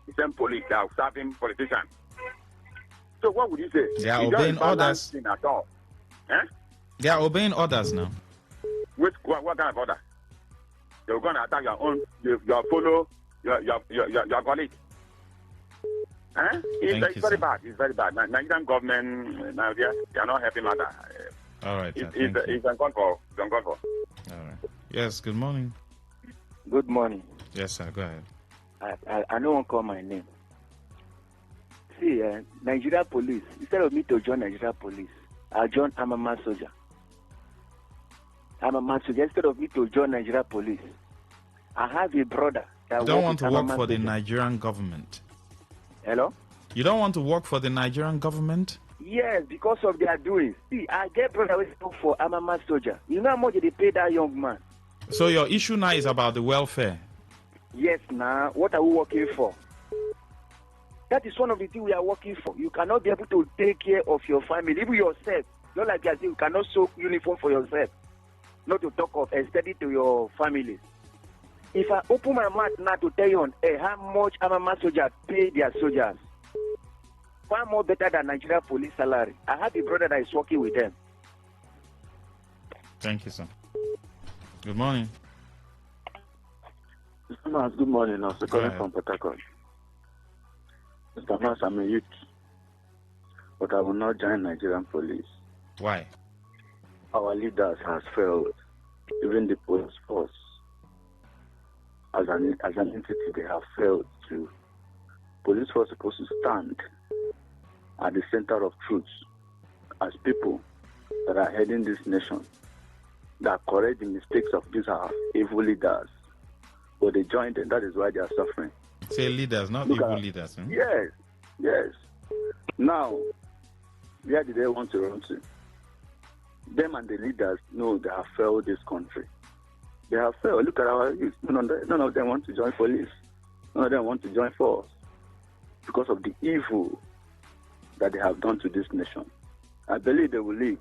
The same police that are serving politicians. So what would you say? They are obeying orders. At all. Eh? They are obeying orders now. What kind of order? They're going to attack your own, your fellow, your colleague. Eh? It's very bad. It's very bad. Nigerian government, now they are not helping matter. All right. It's uncalled for. All right. Yes, good morning. Good morning. Yes, sir, go ahead. I don't want to call my name. See, Nigeria police, instead of me to join Nigeria police, I'll join Amama soldier. Instead of me to join Nigeria police, I have a brother that You don't want to work for the Nigerian government. Hello? You don't want to work for the Nigerian government? Yes, because of their doings. See, I get brother who work for Amama soldier. You know how much they pay that young man? So your issue now is about the welfare? Yes, now. What are we working for? That is one of the things we are working for. You cannot be able to take care of your family, even yourself. Not like I say, you cannot sew uniform for yourself. Not to talk of extending to your family. If I open my mouth now to tell you how much Amama soldiers pay their soldiers, far more better than Nigeria police salary. I have a brother that is working with them. Thank you, sir. Good morning. Mr. Mas, good morning. I'm calling from Port Harcourt. Mr. Mas, I'm a youth, but I will not join Nigerian police. Why? Our leaders has failed. Even the police force, as an entity, they have failed to. Police force is supposed to stand at the center of truth as people that are heading this nation, that correct the mistakes of these are evil leaders. But they join them, that is why they are suffering. Say leaders, not evil leaders. Yes. Now, where do they want to run to? Them and the leaders know they have failed this country. They have failed. Look at our youth. None of them want to join police. None of them want to join force because of the evil that they have done to this nation. I believe they will live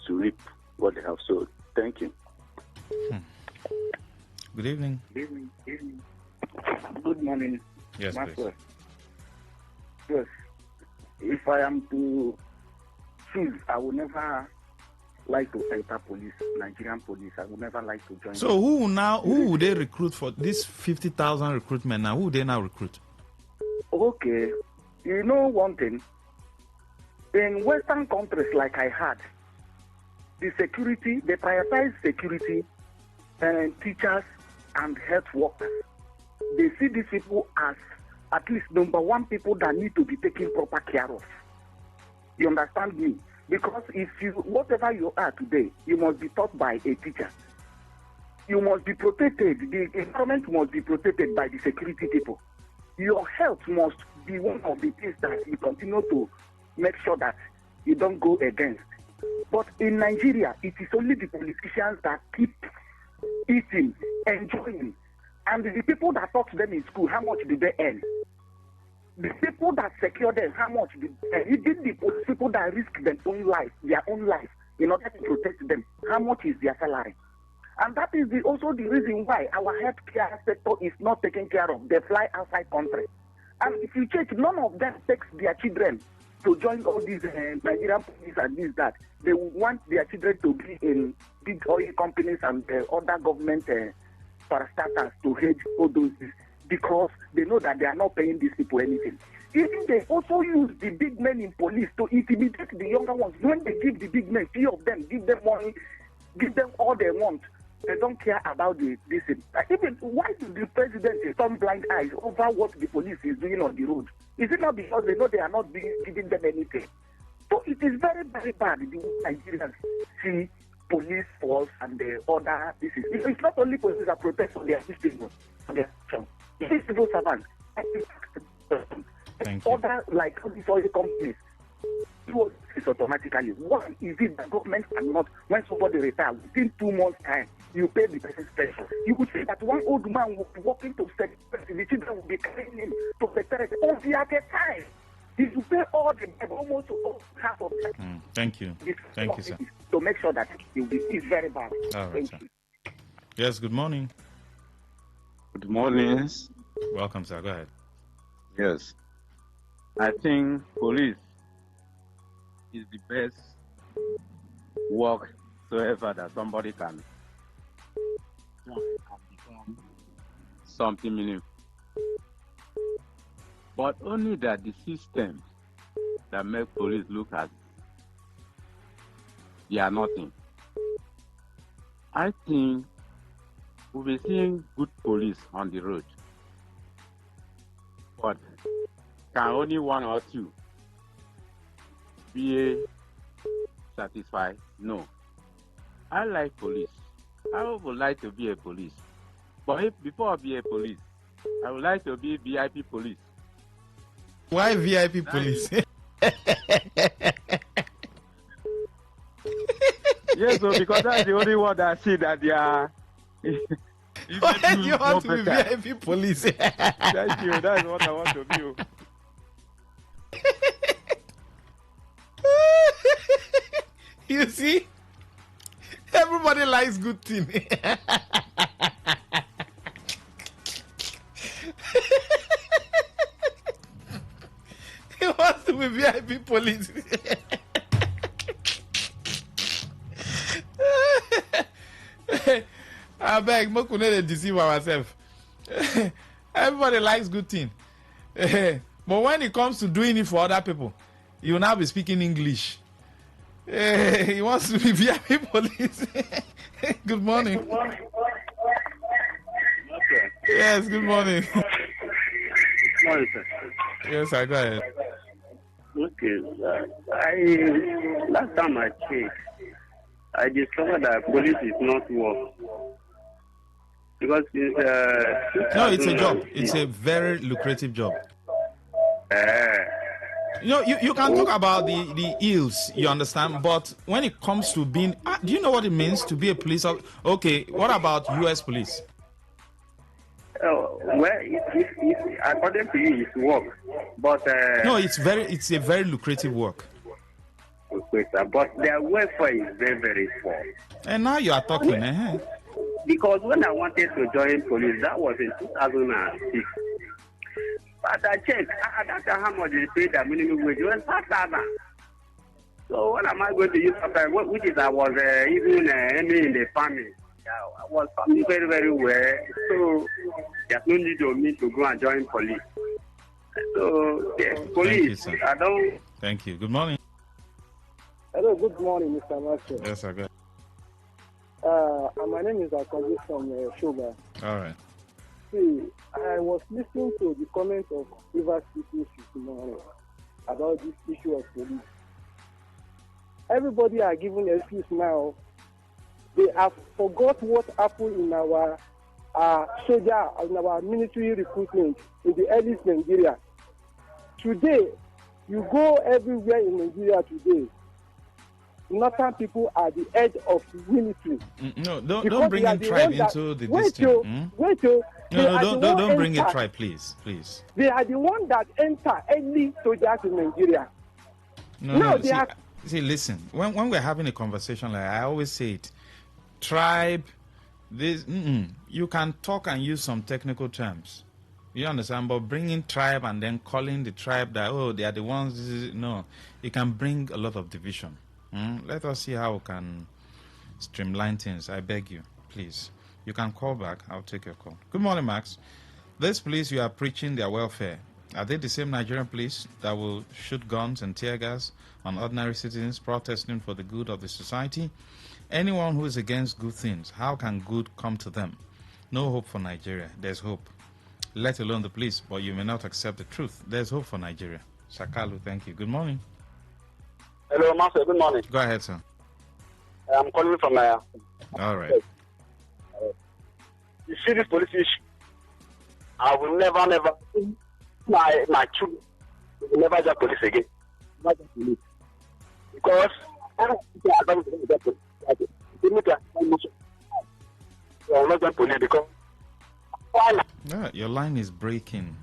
to reap what they have sowed. Thank you. Good evening. Good morning. Yes, Master. Yes. If I am to choose, I will never like to enter police, Nigerian police. I would never like to join. So who would they recruit for this 50,000 recruitment now? Who would they now recruit? Okay. You know one thing? In Western countries like I had, the security, they prioritize security and teachers and health workers. They see these people as at least number one people that need to be taken proper care of. You understand me? Because if you, whatever you are today, you must be taught by a teacher. You must be protected. The environment must be protected by the security people. Your health must be one of the things that you continue to make sure that you don't go against. But in Nigeria, it is only the politicians that keep eating, enjoying. And the people that taught them in school, how much did they earn? The people that secure them, how much did they earn? Even the people that risk their own life in order to protect them, how much is their salary? And that is also the reason why our healthcare sector is not taken care of. They fly outside country. And if you check, none of them takes their children to join all these Nigerian police and this, that. They want their children to be in big oil companies and other government parastatals to hedge all those, because they know that they are not paying these people anything. Even they also use the big men in police to intimidate the younger ones. When they give the big men, few of them, give them money, give them all they want. They don't care about this. Even why do the president turn blind eyes over what the police is doing on the road? Is it not because they know they are not giving them anything? So it is very, very bad the Nigerians see police force and the other. It's not only police that protest for their people, for their action. It is civil servants. Thank you. Other, like all these oil companies, it's automatically. One is it the government cannot, when somebody retires, within 2 months' time, you pay the person's pension. You would say that one old man will be walking to secretary, the children will be carrying him to secretary only at a time. He will pay all the almost half of that. Thank you. Thank you, sir. To make sure that it's very bad. All right, sir. Yes, good morning. Good morning. Welcome, sir. Go ahead. Yes. I think police is the best work whatsoever that somebody can become something meaningful. But only that the system that make police look as they are nothing. I think we'll be seeing good police on the road. But can only one or two be satisfied? No. I like police. I would like to be a police. But before I be a police, I would like to be VIP police. Why VIP police? Yes, so because that's the only one that I see that they are. Why do you want to be VIP police? Thank you. That's what I want to be. You see, everybody likes good thing. He wants to be VIP police. I beg, we couldn't deceive ourselves. Everybody likes good thing. But when it comes to doing it for other people, you will now be speaking English. He wants to be VIP police. Good morning. Good morning. Yes, good morning. Good morning, sir. Yes, I go ahead. Okay, last time I checked, I discovered that police is not work. Because no, it's a job. It's a very lucrative job. You can talk about the ills, you understand, but when it comes to being, do you know what it means to be a police officer? Okay, what about U.S. police? Well, according to you, it's work, but No, it's a very lucrative work. But their welfare is very, very poor. And now you are talking, Because when I wanted to join police, that was in 2006. But I checked, at that time, how much they paid the minimum wage? It was 5,000. So what am I going to use for time? Which is I was even in the family. I was farming very, very well. So there's no need of me to go and join police. So police, Thank you, I don't. Thank you. Good morning. Hello, good morning, Mr. Master. Yes, sir. Good. My name is Akaji from Sugar. All right. See, I was listening to the comment of Rivers people this morning about this issue of police. Everybody are giving excuse now. They have forgot what happened in our soldier, in our military recruitment in the early Nigeria. Today, you go everywhere in Nigeria today. Northern people are the head of the military. No, don't bring in tribe into the distance. Don't bring in tribe, please. They are the one that enter early soldiers in Nigeria. See, listen. When we're having a conversation, like I always say it, tribe. This you can talk and use some technical terms. You understand? But bringing tribe and then calling the tribe that they are the ones. No, it can bring a lot of division. Let us see how we can streamline things. I beg you, please. You can call back. I'll take your call. Good morning, Max. This police you are preaching their welfare. Are they the same Nigerian police that will shoot guns and tear gas on ordinary citizens protesting for the good of the society? Anyone who is against good things, how can good come to them? No hope for Nigeria. There's hope. Let alone the police, but you may not accept the truth. There's hope for Nigeria. Sakalu, thank you. Good morning. Hello, Master. Good morning. Go ahead, sir. I'm calling from. All right. You see this police issue? I will never, my children will never join police again. Never join police. Because I don't think I will not join police because. Yeah, your line is breaking.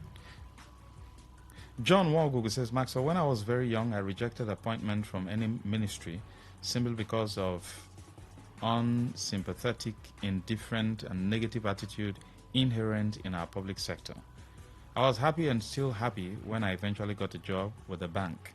John Walgogo says, Maxwell, when I was very young, I rejected appointment from any ministry simply because of unsympathetic, indifferent, and negative attitude inherent in our public sector. I was happy and still happy when I eventually got a job with a bank.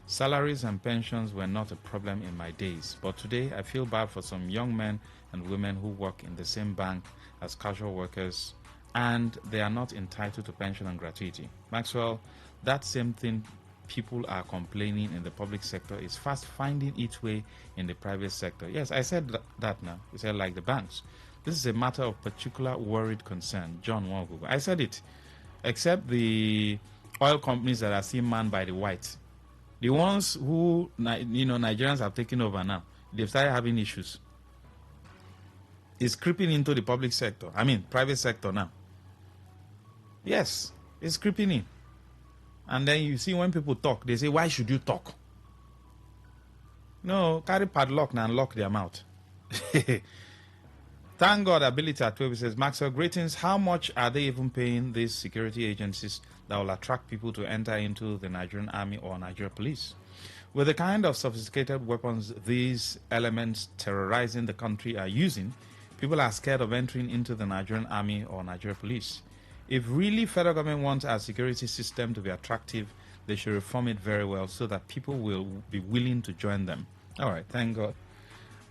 Salaries and pensions were not a problem in my days, but today I feel bad for some young men and women who work in the same bank as casual workers, and they are not entitled to pension and gratuity. Maxwell, that same thing people are complaining in the public sector is fast finding its way in the private sector. Yes, I said that now. I said like the banks. This is a matter of particular worried concern. John Wangugu. I said it. Except the oil companies that are still manned by the whites. The ones who, Nigerians have taken over now, they've started having issues. It's creeping into the public sector. I mean, private sector now. Yes, it's creeping in. And then you see when people talk, they say, why should you talk? No, carry padlock and lock their mouth. Thank God, Ability at 12 says, Maxwell, greetings. How much are they even paying these security agencies that will attract people to enter into the Nigerian army or Nigerian police? With the kind of sophisticated weapons these elements terrorizing the country are using, people are scared of entering into the Nigerian army or Nigerian police. If really federal government wants our security system to be attractive, they should reform it very well so that people will be willing to join them. All right, thank God.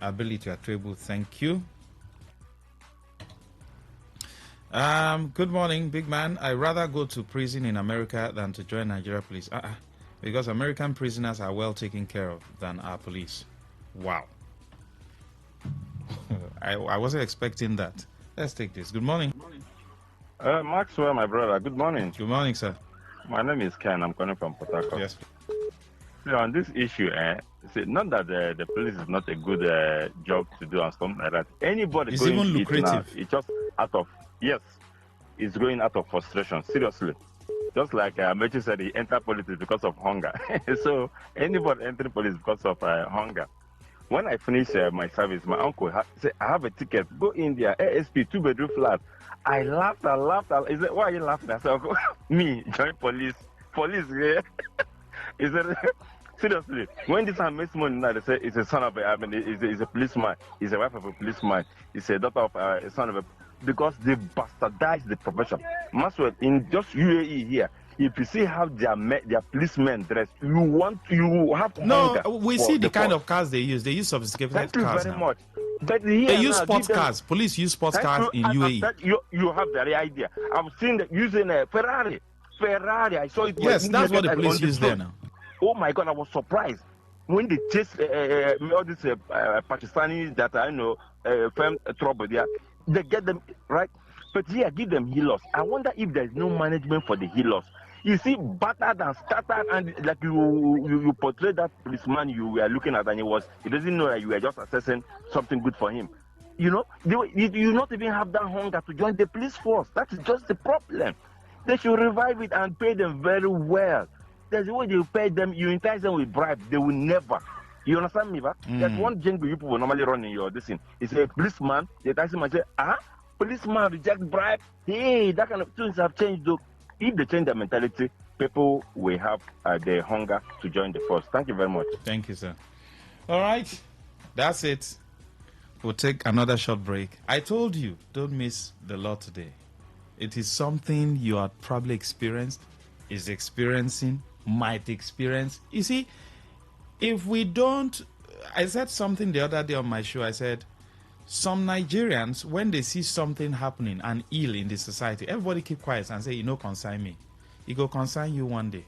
Ability at table, thank you. Good morning, big man. I'd rather go to prison in America than to join Nigeria police. Because American prisoners are well taken care of than our police. Wow. I wasn't expecting that. Let's take this. Good morning. Maxwell, my brother, good morning. Good morning, sir. My name is Ken. I'm calling from Port Harcourt. Yes. See, on this issue, not that the police is not a good job to do and something like that. Anybody it's going even to lucrative. It now, it's just out of, yes, it's going out of frustration, seriously. Just like Mechi said, he entered politics because of hunger. So anybody entering politics because of hunger. When I finished my service, my uncle said, I have a ticket. Go India, ASP, 2-bedroom flat. I laughed. He said, why are you laughing? I said, Uncle, me, join police. Police, yeah. He said, seriously, when this man makes money now, they say he's a son of he's a policeman. He's a wife of a policeman. He's a daughter of a son of a... Because they bastardized the profession. Maswell, in just UAE here, if you see how their policemen dress, you have No, hunger. we for see the kind force. of cars they use. They use sophisticated Thank you cars very now. much. But here They use now, sports give them- cars. Police use sports Thank cars you. in UAE. You have the right idea. I've seen that using a Ferrari. I saw it. Yes, that's what the police on the use there road. now. Oh my God, I was surprised when they chase all these Pakistanis that I know firm trouble there. They get them right, but here give them healers. I wonder if there is no management for the healers. You see, battered and scattered, and like you portray that policeman you were looking at, and he doesn't know that you were just assessing something good for him. You know, you not even have that hunger to join the police force. That is just the problem. They should revive it and pay them very well. There's a way you pay them, you entice them with bribe, they will never. You understand me, ba? There's one jingle you people normally run in your this thing. It's a policeman, they entice him and say, policeman reject bribe. Hey, that kind of things have changed though. If they change their mentality, people will have the hunger to join the force. Thank you very much. Thank you, sir. All right, that's it. We'll take another short break. I told you, don't miss the law today. It is something you have probably experienced, is experiencing, might experience. You see, if we don't, I said something the other day on my show. I said, some Nigerians, when they see something happening and ill in the society, everybody keep quiet and say, you know, concern me. It will concern you one day.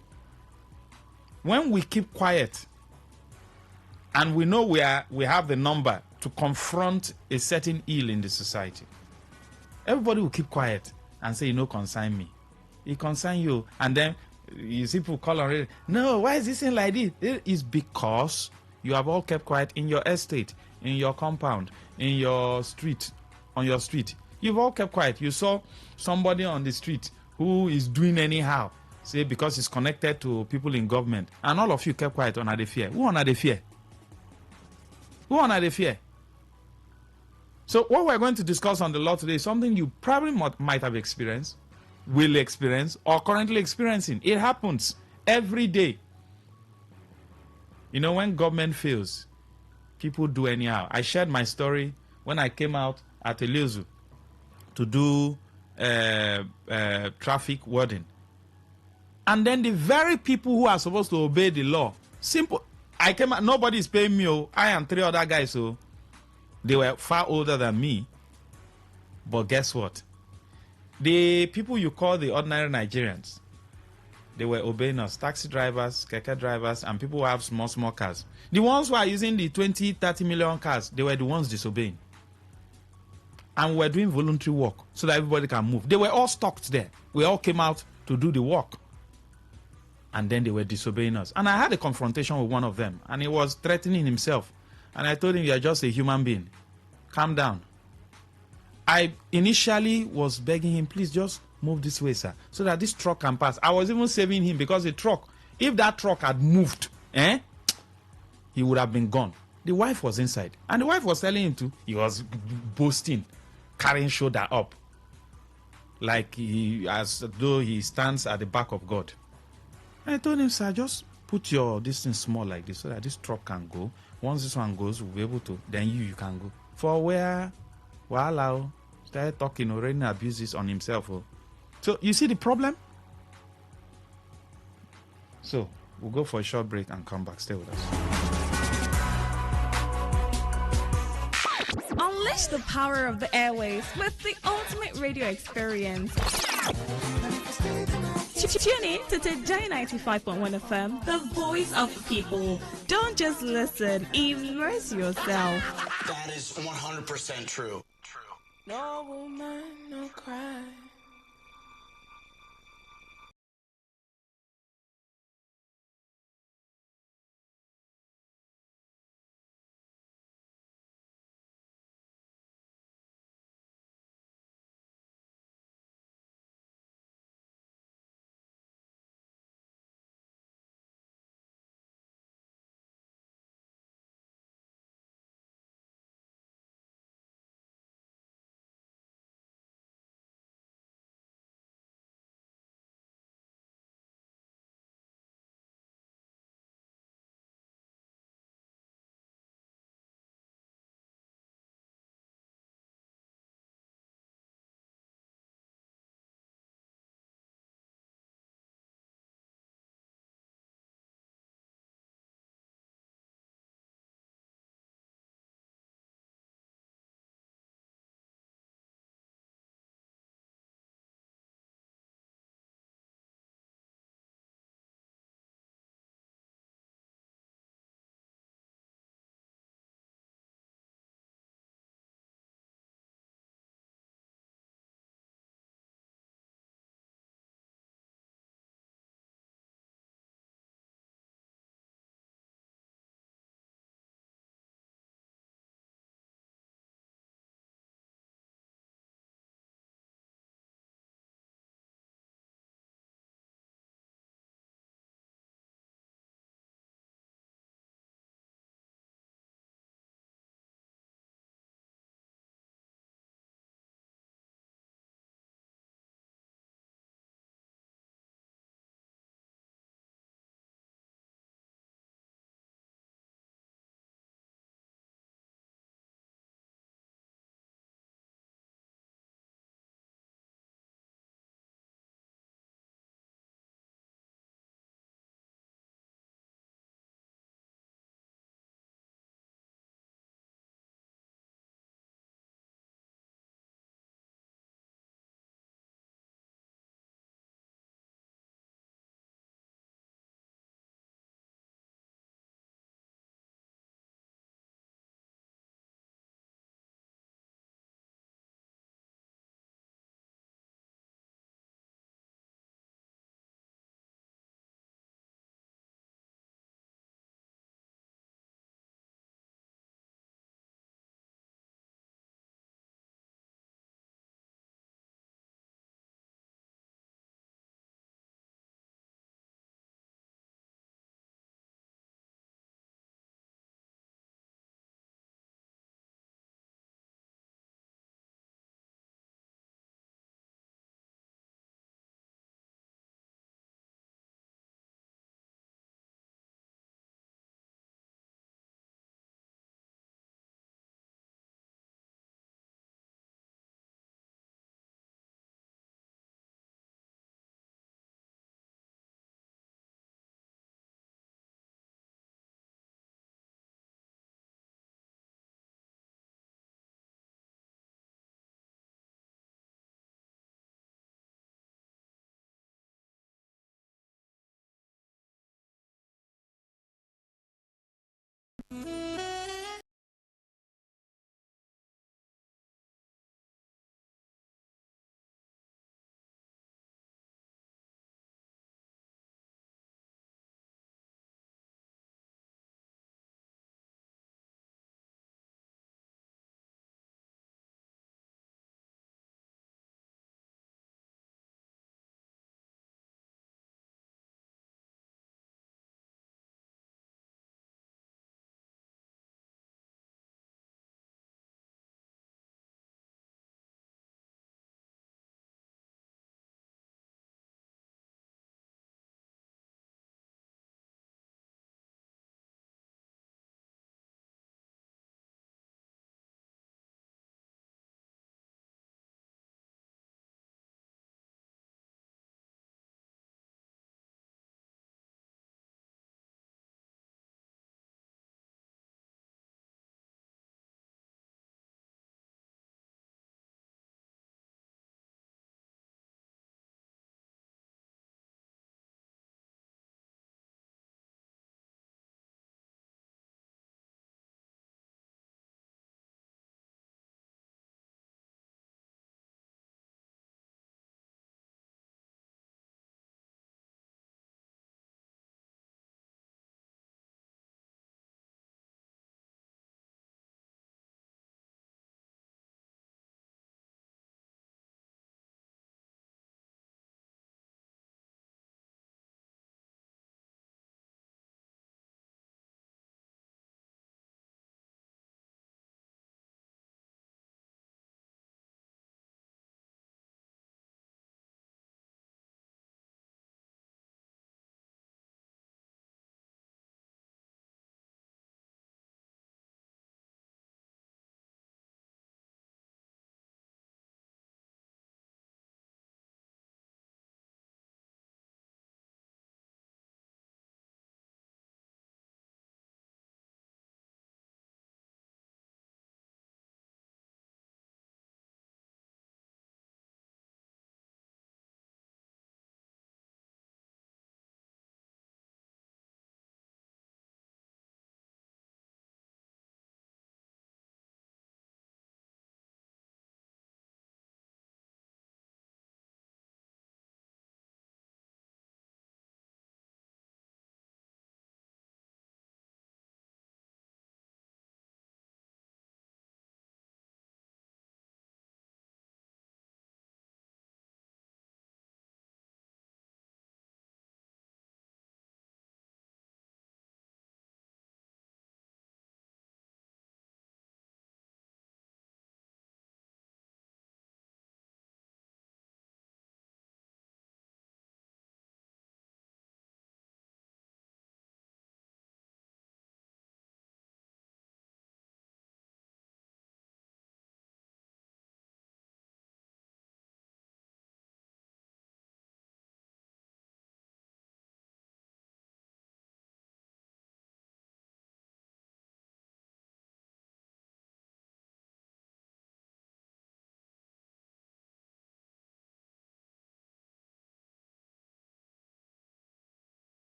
When we keep quiet and we know we have the number to confront a certain ill in the society, everybody will keep quiet and say, you know, concern me. It concern you. And then you see people call on it. No, why is this thing like this? It is because you have all kept quiet in your estate, in your compound, in your street, on your street. You've all kept quiet. You saw somebody on the street who is doing anyhow, say because he's connected to people in government, and all of you kept quiet on the fear. Who on the fear? Who on the fear? So what we're going to discuss on the law today is something you probably might have experienced, will experience, or currently experiencing. It happens every day. You know, when government fails, people do anyhow. I shared my story when I came out at Eliozu to do traffic warding. And then the very people who are supposed to obey the law, simple, I came out, nobody is paying me, I and 3 other guys, so they were far older than me. But guess what? The people you call the ordinary Nigerians, they were obeying us. Taxi drivers, keke drivers, and people who have small cars. The ones who are using the 20, 30 million cars, they were the ones disobeying. And we were doing voluntary work so that everybody can move. They were all stocked there. We all came out to do the work. And then they were disobeying us. And I had a confrontation with one of them. And he was threatening himself. And I told him, you're just a human being. Calm down. I initially was begging him, please just move this way, sir, so that this truck can pass. I was even saving him because the truck, if that truck had moved, he would have been gone. The wife was inside. And the wife was telling him to, he was boasting, carrying shoulder up, like as though he stands at the back of God. And I told him, sir, just put your distance small like this so that this truck can go. Once this one goes, we'll be able to, then you can go. For where, wow, started talking, already abuses on himself. So you see the problem? So we'll go for a short break and come back. Stay with us. Unleash the power of the airwaves with the ultimate radio experience. Tune in to Today95.1 FM, the voice of the people. Don't just listen, immerse yourself. That is 100% true. No woman, no cry.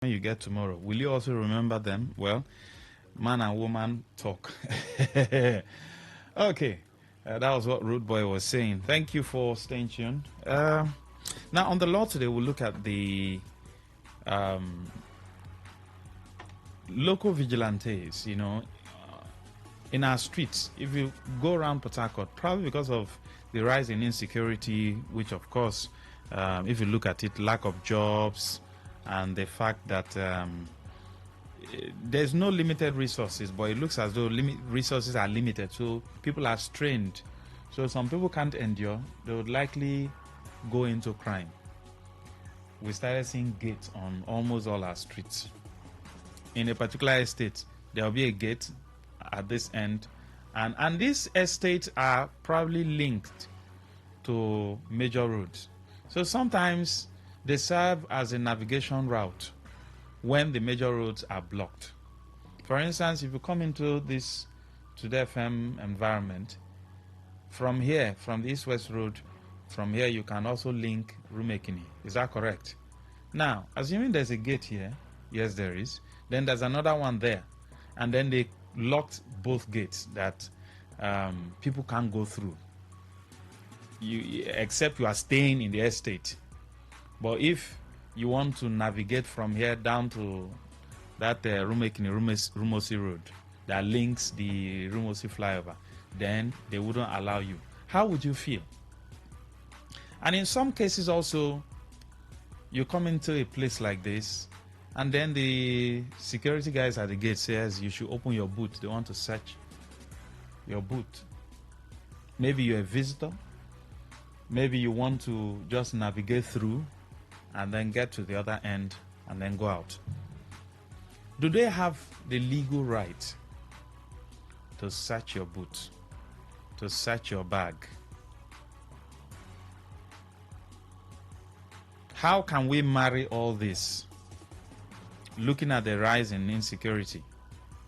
when you get tomorrow, will you also remember them? Well, man and woman talk. Okay, that was what Rude Boy was saying. Thank you for staying tuned. Now, on the law today, we'll look at the local vigilantes, in our streets. If you go around Port Harcourt, probably because of the rise in insecurity, which of course, if you look at it, lack of jobs and the fact that there's no limited resources, but it looks as though resources are limited, so people are strained. So some people can't endure. They would likely go into crime. We started seeing gates on almost all our streets. In a particular estate, there will be a gate at this end, and these estates are probably linked to major roads. So sometimes they serve as a navigation route when the major roads are blocked. For instance, if you come into this Today FM environment, from here, from the East-West Road, from here you can also link Rumekini. Is that correct? Now, assuming there's a gate here, yes there is, then there's another one there, and then they locked both gates that people can't go through, except you are staying in the estate. But if you want to navigate from here down to that Rumosi Road that links the Rumosi flyover, then they wouldn't allow you. How would you feel? And in some cases also, you come into a place like this, and then the security guys at the gate says you should open your boot. They want to search your boot. Maybe you're a visitor. Maybe you want to just navigate through and then get to the other end and then go out. Do they have the legal right to search your boot, to search your bag? How can we marry all this, looking at the rise in insecurity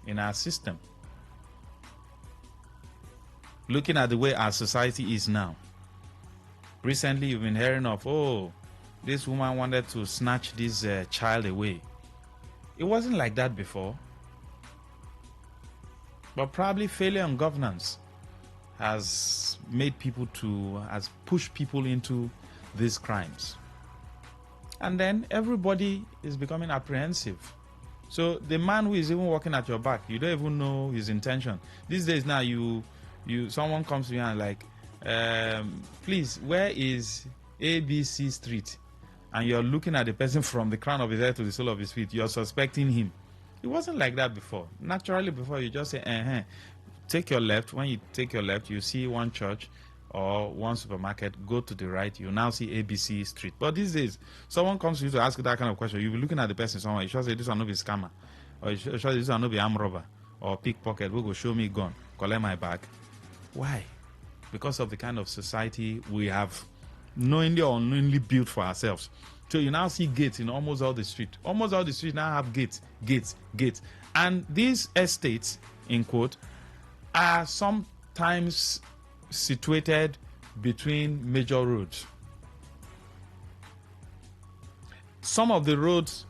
in our system, looking at the way our society is now? Recently, you've been hearing of, oh, this woman wanted to snatch this child away. It wasn't like that before. But probably failure in governance has pushed people into these crimes. And then everybody is becoming apprehensive. So the man who is even walking at your back, you don't even know his intention. These days now, someone comes to you and like, please, where is ABC Street? And you're looking at the person from the crown of his head to the sole of his feet. You're suspecting him. It wasn't like that before. Naturally, before you just say, take your left. When you take your left, you see one church or one supermarket. Go to the right, you now see ABC Street. But these days, someone comes to you to ask you that kind of question. You'll be looking at the person somewhere. You should say, this will not be scammer. Or you should say, this will not be arm robber. Or pickpocket. Who will show me gun, collect my bag. Why? Because of the kind of society we have knowingly or unknowingly built for ourselves. So you now see gates in almost all the street. Almost all the streets now have gates. And these estates, in quote, are sometimes situated between major roads. Some of the roads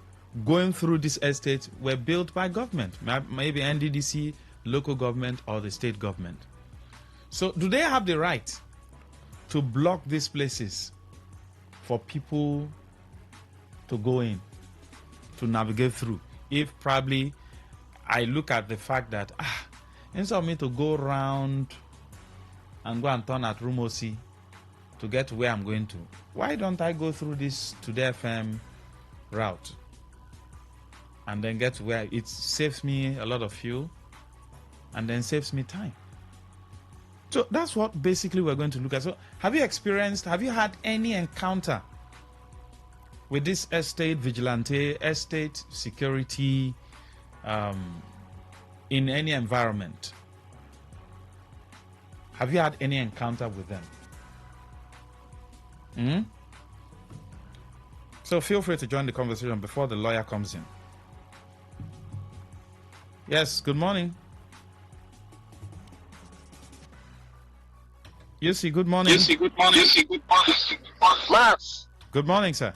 going through this estate were built by government, maybe NDDC, local government, or the state government. So do they have the right to block these places for people to go in, to navigate through? If probably I look at the fact that instead of me to go around and go and turn at Rumosi to get to where I'm going to, why don't I go through this Today FM route and then get to where it saves me a lot of fuel and then saves me time? So that's what basically we're going to look at. So have you had any encounter with this estate vigilante, estate security in any environment? Have you had any encounter with them? So feel free to join the conversation before the lawyer comes in. Yes, good morning. Yussi, good morning. Good morning. Max. Good morning, sir.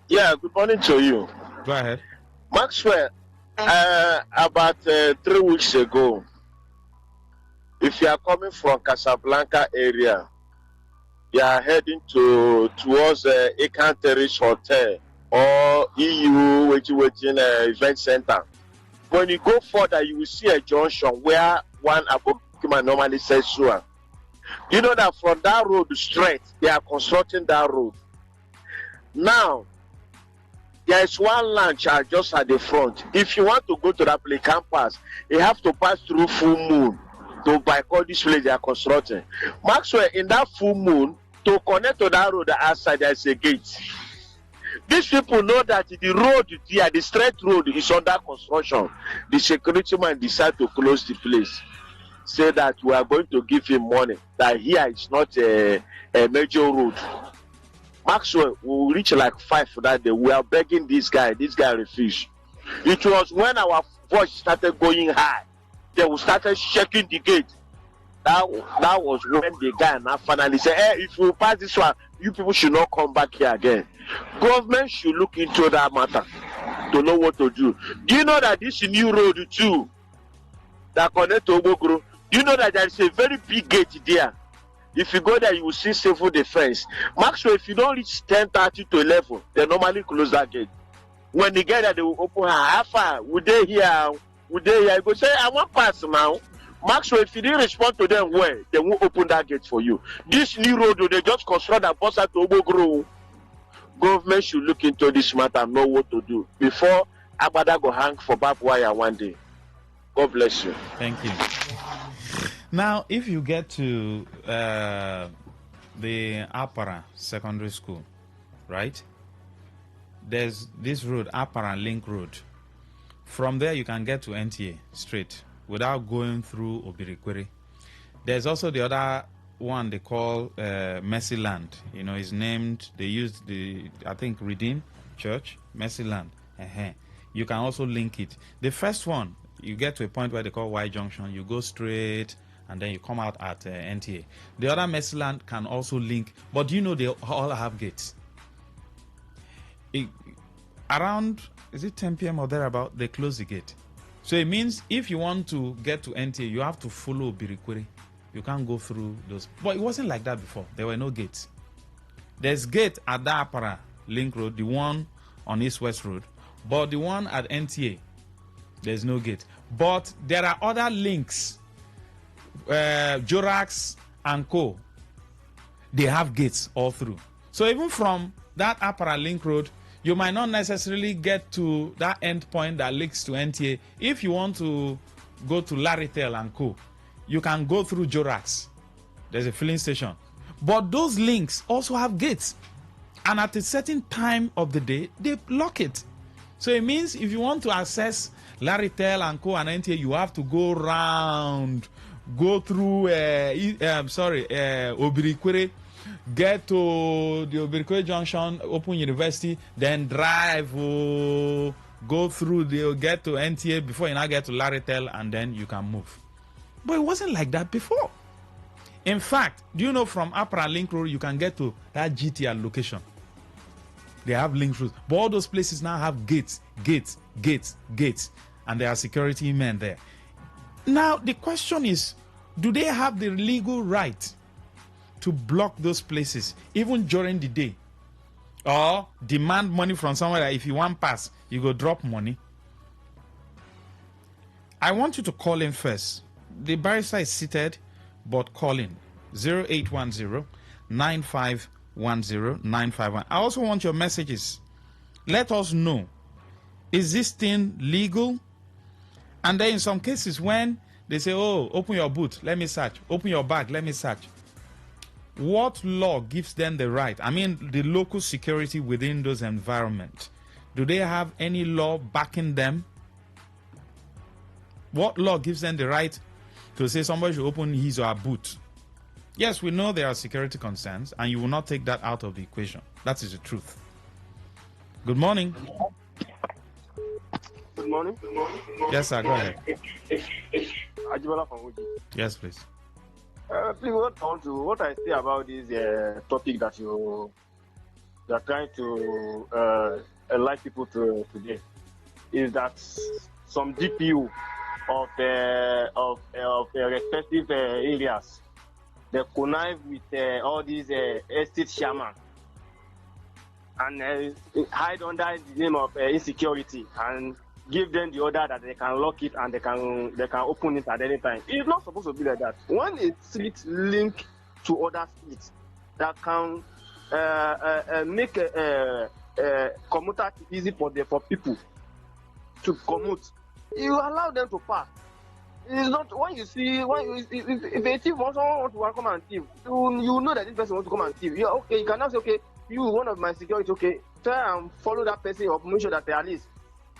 Yeah, good morning to you. Go ahead. Maxwell, about 3 weeks ago, if you are coming from Casablanca area, you are heading towards Akan Terrace Hotel or EU waiting event center. When you go further, you will see a junction where one Abokima normally says Sua. You know that from that road straight, they are constructing that road. Now, there is one launch just at the front. If you want to go to that place campus, you have to pass through Full Moon to bypass this place they are constructing. Maxwell, in that Full Moon, to connect to that road outside, there is a gate. These people know that the road there, the straight road, is under construction. The security man decided to close the place. Say that we are going to give him money. That here is not a major road. Maxwell will reach like 5 for that day. We are begging this guy. This guy refused. It was when our voice started going high. Then we started shaking the gate. That was when the guy now finally said, hey, if you pass this one, you people should not come back here again. Government should look into that matter to know what to do. Do you know that this new road too, that connect to Obogro, do you know that there is a very big gate there? If you go there, you will see civil defense. Maxwell, if you don't reach 10:30 to 11, they normally close that gate. When they get there, they will open. How far? Would they hear? Would they hear? Go say, I want pass now. Maxwell, if you didn't respond to them well, they won't open that gate for you. This new road, they just construct a bus at Obogro. Government should look into this matter and know what to do before Abada go hang for barbed wire one day. God bless you. Thank you. Now, if you get to the Apara Secondary School, right? There's this road, Apara Link Road. From there, you can get to NTA straight without going through Obirikwere. There's also the other one they call Mercy Land. You know, it's named, they used I think, Redeem Church, Mercy Land. You can also link it. The first one, you get to a point where they call Y Junction, you go straight, and then you come out at NTA. The other Mercy Land can also link, but you know they all have gates. Around, is it 10 p.m. or thereabout, they close the gate. So it means if you want to get to NTA, you have to follow Birikwere. You can't go through those. But it wasn't like that before. There were no gates. There's gate at the Apara Link Road, the one on East West Road, but the one at NTA, there's no gate. But there are other links, Jorax and Co. They have gates all through. So even from that Apara Link Road, you might not necessarily get to that end point that links to NTA. If you want to go to Laritel and Co., you can go through Jorax. There's a filling station. But those links also have gates. And at a certain time of the day, they lock it. So it means if you want to access Laritel and Co. and NTA, you have to go round, go through, Obirikwere, get to the Obirikwere Junction, Open University, then drive, go through, get to NTA before you now get to Laritel, and then you can move. But it wasn't like that before. In fact, do you know from Apara Link Road, you can get to that GTR location. They have link roads. But all those places now have gates. And there are security men there. Now, the question is, do they have the legal right to block those places, even during the day? Or demand money from somewhere that if you want pass, you go drop money? I want you to call in first. The barrister is seated, but call in 0810-9510-951. I also want your messages. Let us know, is this thing legal? And then in some cases when they say, oh, open your boot, let me search. Open your bag, let me search. What law gives them the right? I mean, the local security within those environments. Do they have any law backing them? What law gives them the right to say somebody should open his or her boot? Yes, we know there are security concerns, and you will not take that out of the equation. That is the truth. Good morning. Good morning. Yes, sir. Go ahead. Ajibola from Uji. Yes, please. Please, what I say about this topic that you are trying to enlighten people today is that some DPU of respective areas, they connive with all these estate shaman and hide under the name of insecurity and give them the order that they can lock it and they can open it at any time. It's not supposed to be like that. When a street link to other streets that can make a commuter easy for people to commute, you allow them to pass. It's not when you see if a thief wants to come and thief, you know that this person wants to come and thief. Yeah, okay, you can now say, okay, you one of my security, okay, try and follow that person or make sure that at least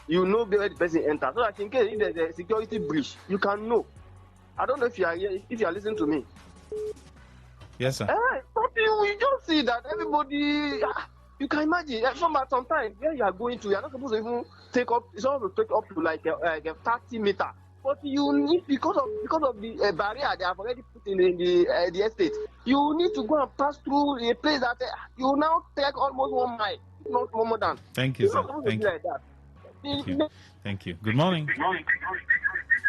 you know where the person enters, so that in case if there's a security breach, you can know. I don't know if you are listening to me. Yes, sir. You just see that everybody. You can imagine sometimes where you are going to, you are not supposed to even take up. It's supposed to take up to like a 30 meter. But you need because of the barrier they have already put in the estate. You need to go and pass through a place that you now take almost 1 mile, not more than. Thank you, sir. Thank you. Like that. Thank you. Thank you. Good morning.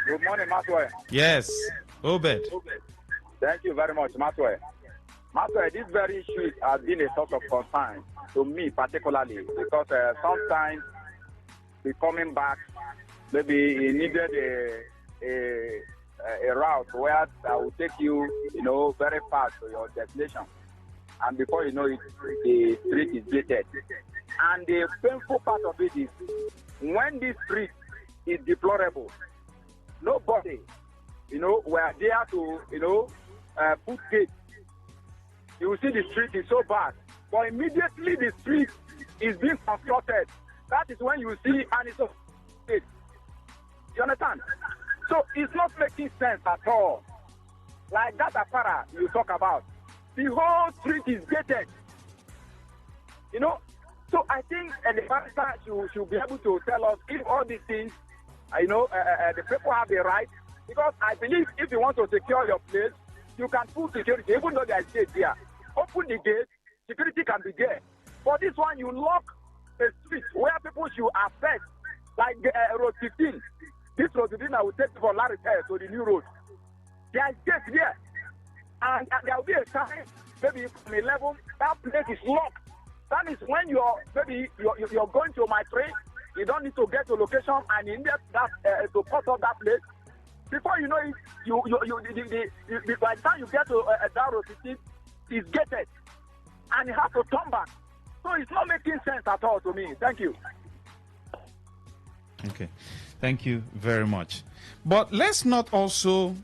Good morning, Maswell. Yes, Obed. Thank you very much, Maswell. Maswell, this very issue has been a source of concern to me particularly because sometimes we coming back, maybe he needed a route where that will take you, very fast to your destination. And before you know it, the street is gated. And the painful part of it is when this street is deplorable, nobody, were there to, put gates. You will see the street is so bad. But immediately the street is being constructed. That is when you see and it's so big. You understand? So it's not making sense at all. Like that Afara you talk about. The whole street is gated. So I think the pastor should be able to tell us if all these things, the people have the right. Because I believe if you want to secure your place, you can put security, even though there is gate there. Open the gate, security can be there. For this one, you lock the street where people should access, like road 15. This road 15 I will take from Larry to the new road. There is gate there. And there will be a time, maybe from 11, that place is locked. That is when you're going to my train, you don't need to get to location and you need that to cut off that place. Before you know it, by the time you get to that road 15, it's gated. And you have to turn back. So it's not making sense at all to me. Thank you. Okay. Thank you very much. But let's not also,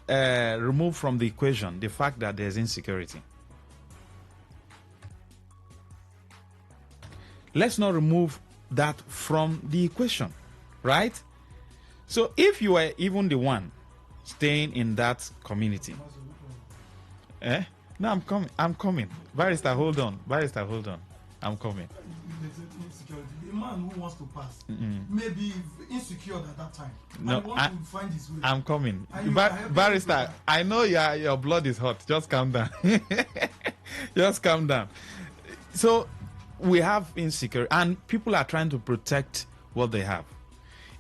remove from the equation the fact that there's insecurity. Let's not remove that from the equation, right? So if you were even the one staying in that community, no, I'm coming. Barrister, hold on. I'm coming. The man who wants to pass may be insecure at that time. No, and wants to find his way. I'm coming. Barrister, I know your blood is hot. Just calm down. Just calm down. So we have insecurity, and people are trying to protect what they have.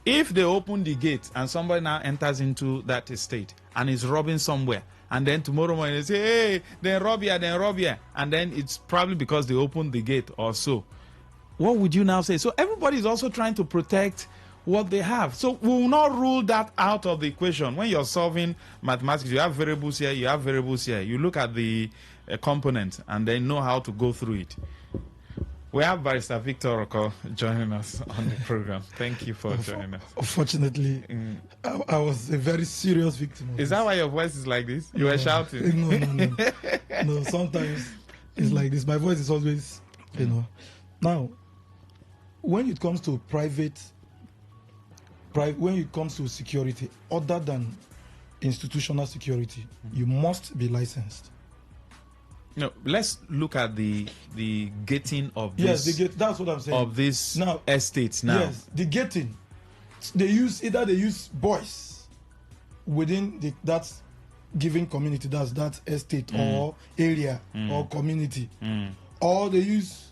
If they open the gate and somebody now enters into that estate and is robbing somewhere, and then tomorrow morning they say, hey, they rob here, and then it's probably because they opened the gate or so. What would you now say? So everybody is also trying to protect what they have. So we will not rule that out of the equation. When you're solving mathematics, you have variables here, you have variables here. You look at the component and then know how to go through it. We have Barrister Victor Oko joining us on the program. Thank you for joining us. Unfortunately, I was a very serious victim. Is that why your voice is like this? You were shouting? No. No, sometimes it's like this. My voice is always, Now, when it comes to when it comes to security, other than institutional security, you must be licensed. No, let's look at the gating of this. Yes, the gate. That's what I'm saying. Of this estates now. Yes, the gating. They use boys within that given community. That's that estate or area or community, or they use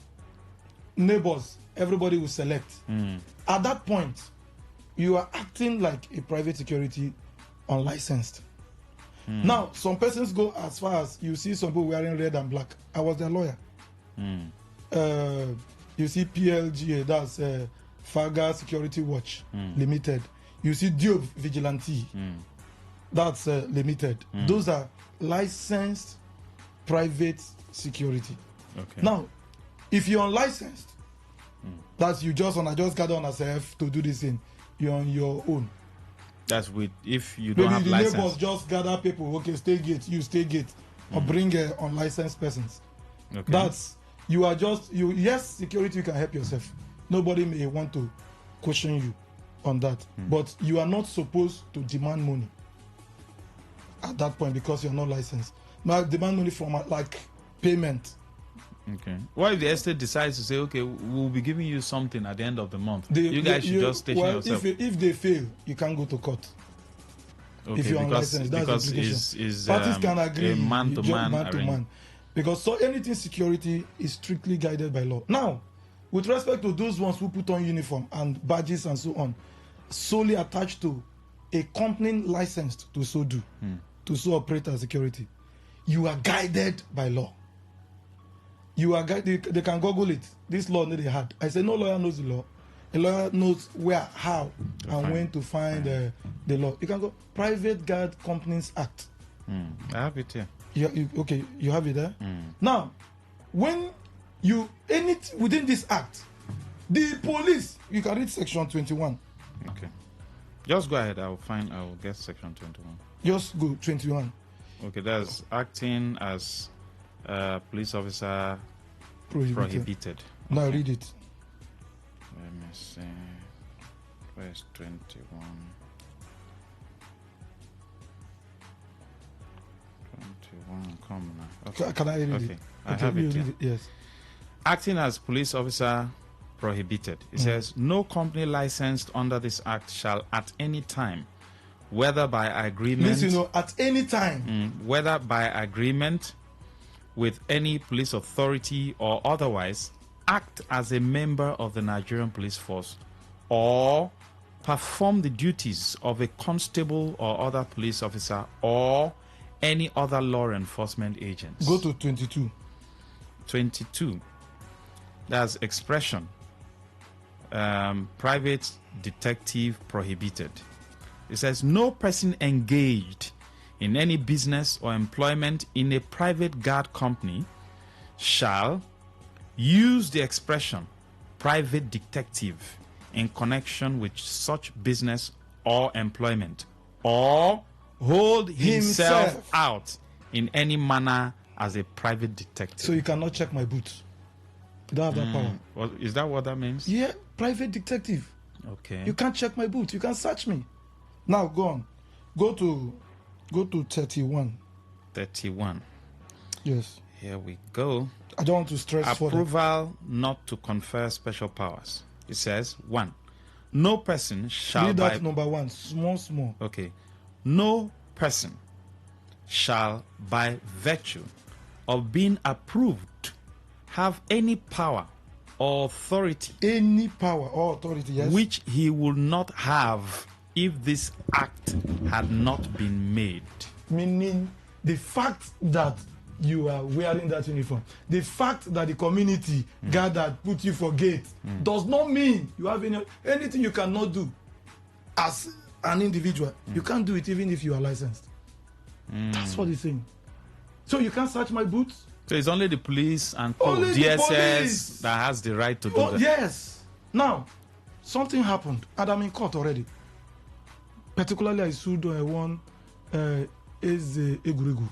neighbors, everybody will select. Mm. At that point, you are acting like a private security unlicensed. Mm. Now, some persons go as far as you see some people wearing red and black. I was their lawyer. Mm. You see PLGA, that's Faga Security Watch Limited. You see Diob Vigilante, that's limited. Those are licensed private security. Okay. Now, if you're unlicensed, that's you just gather on yourself to do this thing. You're on your own. That's with if you don't Maybe have the license. neighbors just gather people. Okay, stay gate, you stay gate, or bring unlicensed persons. Okay. That's you are just you. Yes, security you can help yourself. Nobody may want to question you on that, but you are not supposed to demand money at that point because you're not licensed. Now demand money from like payment. Okay. What if the estate decides to say, okay, we'll be giving you something at the end of the month? You guys should just station yourself. If they fail, you can't go to court. Okay, if you're unlicensed, that's the implication. Parties can agree man to man. Because so anything security is strictly guided by law. Now, with respect to those ones who put on uniform and badges and so on, solely attached to a company licensed to so do, to so operate as security, you are guided by law. You are guided. They can Google it. This law that they had. I say no lawyer knows the law. A lawyer knows where, how, and when to find the law. You can go Private Guard Companies Act. I have it here. Okay, you have it there. Now, when you within this act, the police, you can read section 21. Okay, just go ahead. I'll get section 21. Just go 21. Okay, that's acting as police officer prohibited. Now read it. Let me see. Where's 21? 21, come now. Okay. Can I read it? Okay, I Okay, have you it read here. it, yes. Acting as police officer prohibited. It says, no company licensed under this act shall at any time, whether by agreement... Listen, at any time. Whether by agreement with any police authority or otherwise, act as a member of the Nigerian police force or perform the duties of a constable or other police officer or any other law enforcement agents. Go to 22. 22. That's expression. Private detective prohibited. It says no person engaged in any business or employment in a private guard company shall use the expression private detective in connection with such business or employment, or hold himself out in any manner as a private detective. So you cannot check my boots. You don't have that power. Well, is that what that means? Yeah, private detective. Okay. You can't check my boots. You can search me. Now go on. Go to 31. 31. Yes. Here we go. I don't want to stress further. Approval not to confer special powers. It says, 1. No person shall read that number 1. Small. Okay. No person shall by virtue of being approved have any power or authority. Any power or authority, yes. Which he will not have if this act had not been made. Meaning the fact that you are wearing that uniform, the fact that the community gathered, put you for gate, does not mean you have anything you cannot do as an individual. You can't do it even if you are licensed. That's what he's saying. So you can't search my boots? So it's only the police and Only the DSS police that has the right to do that. Yes. Now, something happened, and I'm in court already. Particularly, I sued one Eze Eguregu.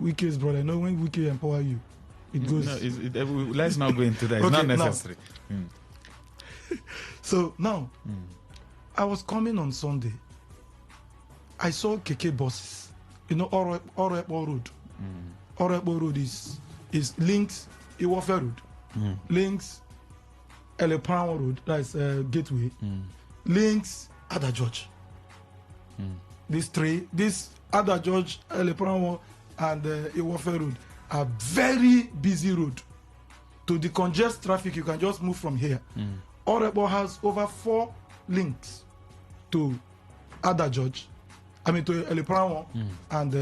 Wike's brother. You know, when Wike empower you, it goes. No, let's not go into that. It's Okay, not necessary. So now, I was coming on Sunday. I saw KK buses. You know, Orepo Road. Orepo Road is links Iwofe Road. Links Elepan Road. That's Gateway. Links Ada George. This Ada George, Elepan and Iwofe Road are very busy road. To decongest traffic, you can just move from here. Orebo has over 4 links to Ada George, to Eleprawo and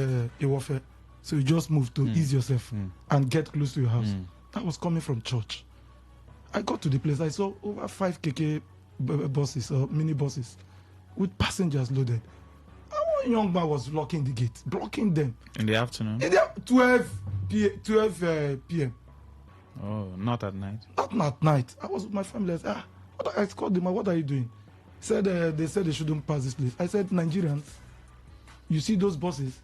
Iwofe. So you just move to ease yourself and get close to your house. That was coming from church. I got to the place, I saw over 5 KK buses or mini buses with passengers loaded. One young man was blocking the gate, blocking them. In the afternoon? In the 12 p.m. Oh, not at night? Not at night. I was with my family. I called them, what are you doing? They said they shouldn't pass this place. I said, Nigerians, you see those buses?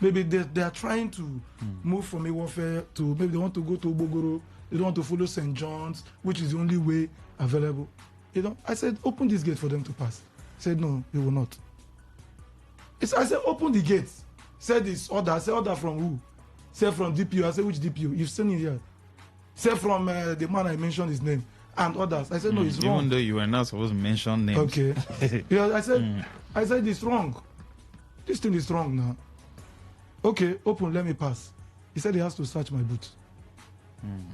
Maybe they are trying to move from Iwofe to, maybe they want to go to Obogoro. They don't want to follow St. John's, which is the only way available. I said, open this gate for them to pass. He said, no, they will not. I said, open the gates. Said this order. I said, order from who? Said from DPO. I said, which DPO? You've seen it here. Said from the man I mentioned his name and others. I said, no, it's wrong. Even though you were not supposed to mention names. Okay. Yeah, I said it's wrong. This thing is wrong now. Okay, open, let me pass. He said he has to search my boot.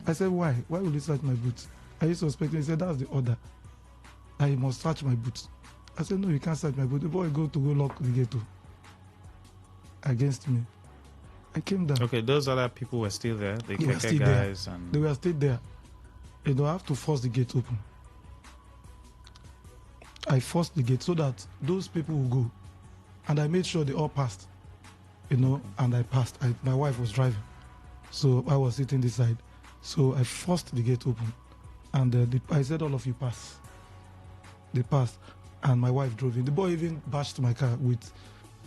I said, why? Why will he search my boot? Are you suspecting? He said, that's the order. I must search my boot. I said, no, you can't search my boot. The boy go lock the gate against me. I came down. Okay, those other people were still there. The KK guys and they were still there. I have to force the gate open. I forced the gate so that those people will go. And I made sure they all passed. And I passed. My wife was driving. So I was sitting this side. So I forced the gate open. And I said, all of you pass. They passed. And my wife drove in. The boy even bashed my car with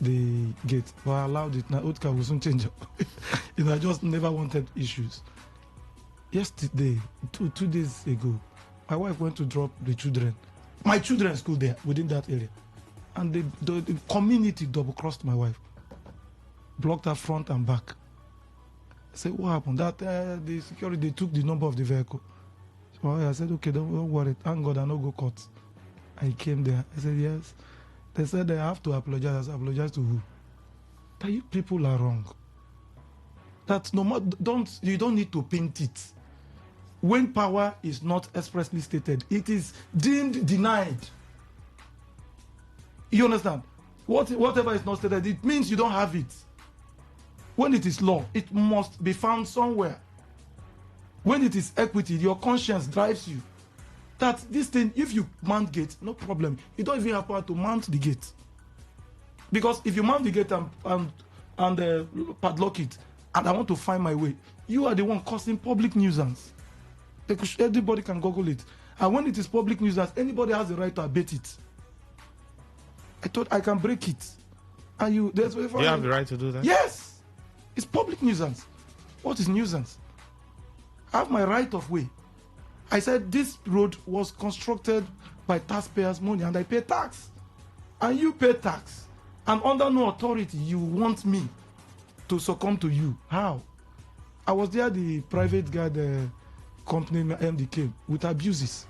the gate. But I allowed it. Now, old car will soon change up. I just never wanted issues. Yesterday, two days ago, my wife went to drop the children. My children school there, within that area. And the community double-crossed my wife. Blocked her front and back. I said, what happened? That the security, they took the number of the vehicle. So I said, okay, don't worry. Thank God I no go court. I came there. I said, yes. They said they have to apologize. I said, apologize to who? That you people are wrong. That no matter, you don't need to paint it. When power is not expressly stated, it is deemed denied. You understand? Whatever is not stated, it means you don't have it. When it is law, it must be found somewhere. When it is equity, your conscience drives you. That this thing, if you mount gate, no problem. You don't even have power to mount the gate. Because if you mount the gate and padlock it, and I want to find my way, you are the one causing public nuisance. Because everybody can Google it. And when it is public nuisance, anybody has the right to abate it. I thought I can break it. And you have the right to do that? Yes! It's public nuisance. What is nuisance? I have my right of way. I said this road was constructed by taxpayers' money and I pay tax. And you pay tax. And under no authority, you want me to succumb to you. How? I was there, the private guy, the company MD came with abuses.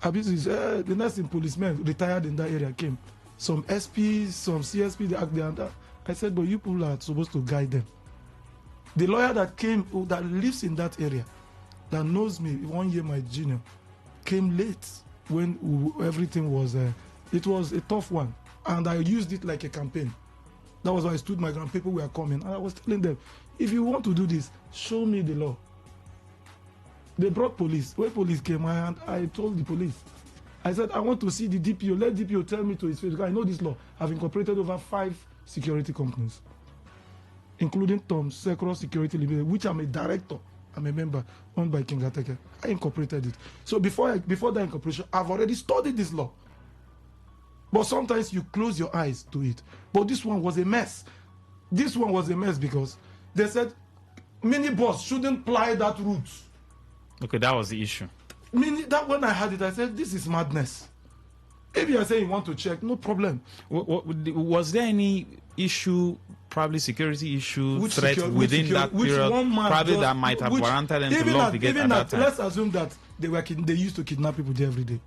The nursing policemen retired in that area came. Some SPs, some CSP, they act there. I said, but you people are supposed to guide them. The lawyer that came, that lives in that area, that knows me, 1 year my junior, came late when everything was, it was a tough one. And I used it like a campaign. That was why I stood my ground. People were coming. And I was telling them, if you want to do this, show me the law. They brought police. When police came, I told the police. I said, I want to see the DPO. Let DPO tell me to his face. I know this law. I've incorporated over 5 security companies, including Tom Secro Security Limited, which I'm a director. I'm a member, owned by King Ateke. I incorporated it. So before that incorporation, I've already studied this law. But sometimes you close your eyes to it. But this one was a mess. This one was a mess because they said minibus shouldn't ply that route. Okay, that was the issue. That when I had it, I said, this is madness. If you are saying you want to check, no problem. Was there any issue, probably security issue, threat within that period, probably that might have warranted them to lock the gate at that time? Let's assume that they used to kidnap people there every day.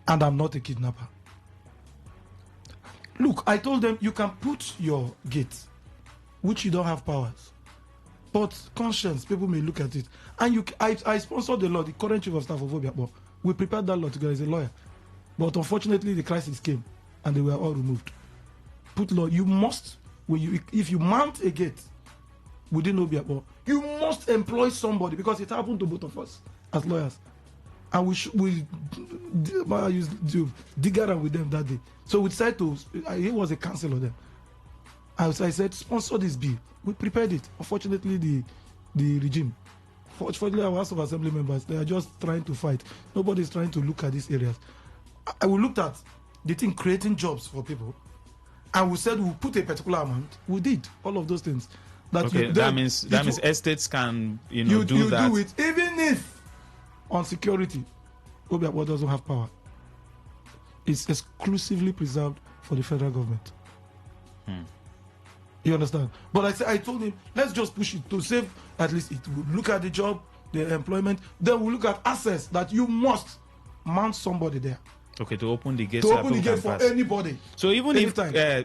And I'm not a kidnapper. Look, I told them, you can put your gate, which you don't have powers. But conscience, people may look at it. And I sponsored the law, the current chief of staff of Obiakpo. We prepared that law together as a lawyer. But unfortunately, the crisis came and they were all removed. Put law, you must, if you mount a gate within Obiakpo, you must employ somebody, because it happened to both of us as lawyers. And we used to dig around with them that day. So we decided to, it was a council of them. And so I said, sponsor this bill. We prepared it. Unfortunately, the regime, fortunately, our House of Assembly members, they are just trying to fight. Nobody's trying to look at these areas. We looked at the thing creating jobs for people, and we said we'll put a particular amount. We did all of those things. That means estates can do that. You do it even if on security, Obiakpo doesn't have power. It's exclusively preserved for the federal government. You understand? But I told him, let's just push it to save, at least it will look at the job, the employment, then we'll look at access, that you must mount somebody there. Okay, to open the gate. To open the gate for anybody. So even if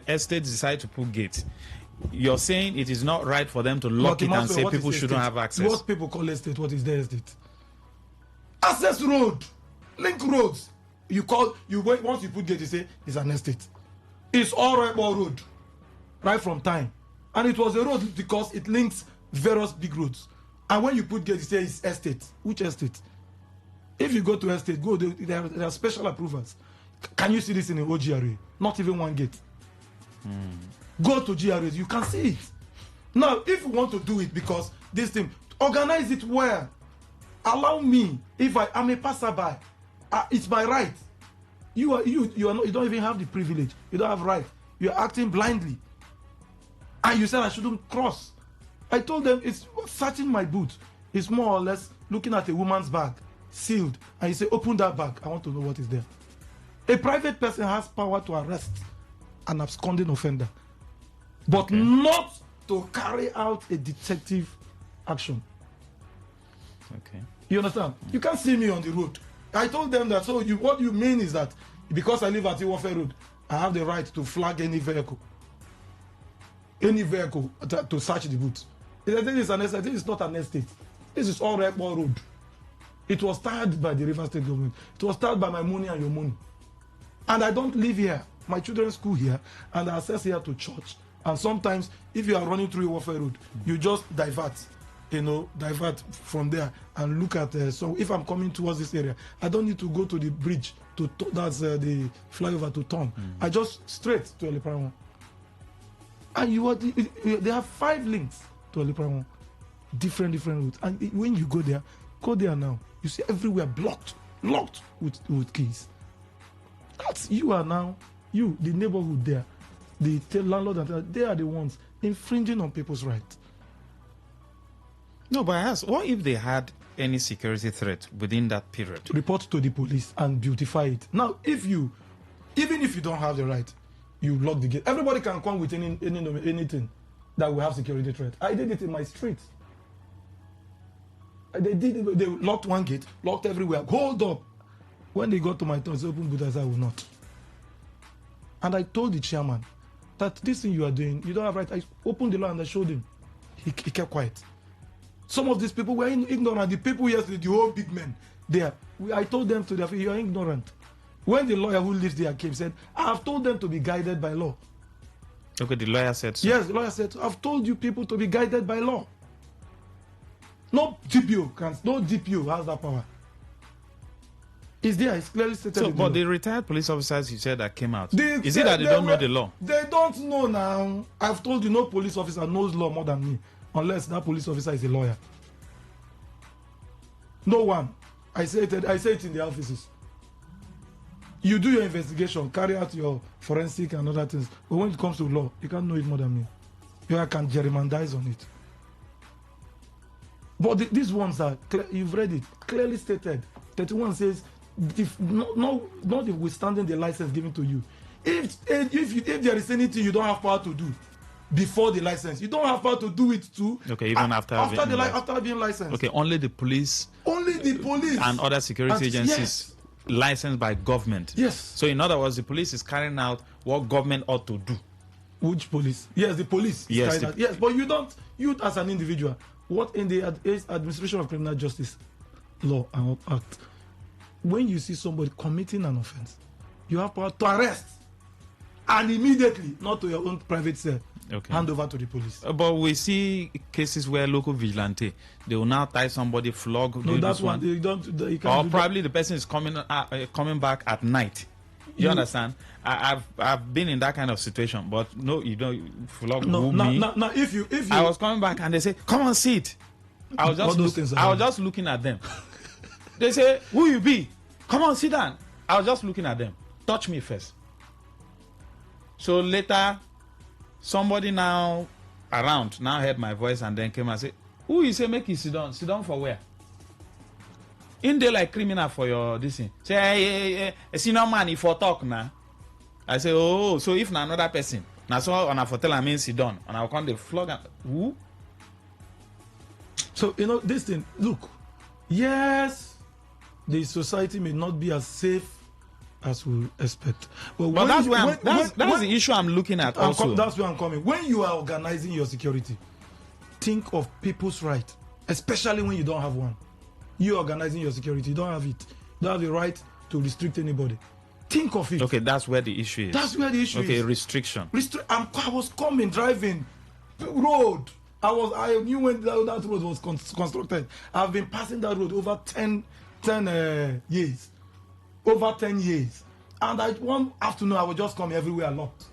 estates decide to put gates, you're saying it is not right for them to lock it and say people shouldn't have access? What people call estate, what is their estate? Access road, link roads. Once you put gate, you say it's an estate. It's all right road. Right from time. And it was a road because it links various big roads. And when you put gate, you say it's estate. Which estate? If you go to estate, there are special approvals. Can you see this in an OGRA? Not even one gate. Go to GRAs, you can see it. Now, if you want to do it because this thing, organize it well. Allow me, if I'm a passerby, it's my right. You don't even have the privilege. You don't have right. You're acting blindly. And you said I shouldn't cross. I told them it's searching my boot. It's more or less looking at a woman's bag, sealed, and you say, open that bag. I want to know what is there. A private person has power to arrest an absconding offender, but not to carry out a detective action. Okay. You understand? You can't see me on the road. I told them that, so what you mean is that because I live at Iwofe Road, I have the right to flag any vehicle to search the boot. I think it's an estate. I think it's not an estate. This is all Rekbo Road. It was started by the River State government. It was started by my money and your money. And I don't live here. My children's school here, and I access here to church. And sometimes, if you are running through Iwofe Road, you just divert from there and look at. So if I'm coming towards this area, I don't need to go to the bridge that's the flyover to turn. I just straight to Eliprawan. And they have 5 links to Eliprawan, different routes. And when you go there now. You see everywhere locked with keys. That's you are now. You, the neighborhood there, the landlord, they are the ones infringing on people's rights. No, but I ask, what if they had any security threat within that period? Report to the police and beautify it. Now, even if you don't have the right, you lock the gate. Everybody can come with anything that will have security threat. I did it in my street. They locked one gate, locked everywhere. Hold up. When they got to my turn, they opened, but I said, I will not. And I told the chairman that this thing you are doing, you don't have right. I opened the law and I showed him. He kept quiet. Some of these people were ignorant. The people yesterday, the whole big men there, I told them to their face, you are ignorant. When the lawyer who lives there came, said, I have told them to be guided by law. Okay, the lawyer said so. Yes, the lawyer said, I've told you people to be guided by law. No DPO has that power. It's there, it's clearly stated. So, but the retired police officers you said that came out, is it that they don't know the law? They don't know now. I've told you no police officer knows law more than me, unless that police officer is a lawyer. No one. I say it in the offices. You do your investigation, carry out your forensic and other things. But when it comes to law, you can't know it more than me. You can gerrymanderize on it. But these ones are, you've read it, clearly stated. 31 says, notwithstanding the license given to you. If there is anything you don't have power to do before the license, you don't have power to do it too. Okay, even after being licensed. Okay, only the police. And other security agencies. Yes. Licensed by government. Yes. So in other words, the police is carrying out what government ought to do. Which police? Yes, the police. Yes, yes, but you as an individual, what in the administration of criminal justice law and act, when you see somebody committing an offense, you have power to arrest and immediately, not to your own private cell, hand over to the police. But we see cases where local vigilante, they will now tie somebody, flog. No, that's one. You can't or probably the person is coming back at night. You understand? I've been in that kind of situation, but no, you don't flog me. No, if you I was coming back and they say, "Come on, sit." I was just looking at them. They say, "Who you be? Come on, sit down." I was just looking at them. Touch me first. So later, somebody now around now heard my voice and then came and said, "Who you say make you sit down? Sit down for where? In there like criminal for your this thing." Say, hey, senior man, if for talk now. I say, oh, so if na another person, now so on a hotel I mean sit down, and I'll come the flog and who? So this thing. Look, yes, the society may not be as safe as we expect, but that's the issue I'm looking at. Also, that's where I'm coming. When you are organizing your security, think of people's right, especially when you don't have one. You organizing your security, you don't have it. You don't have the right to restrict anybody. Think of it. Okay, that's where the issue is. That's where the issue is. Okay, restriction. I was coming, driving, road. I knew when that road was constructed. I've been passing that road over 10 years. Over 10 years. And one afternoon, I was just coming everywhere locked.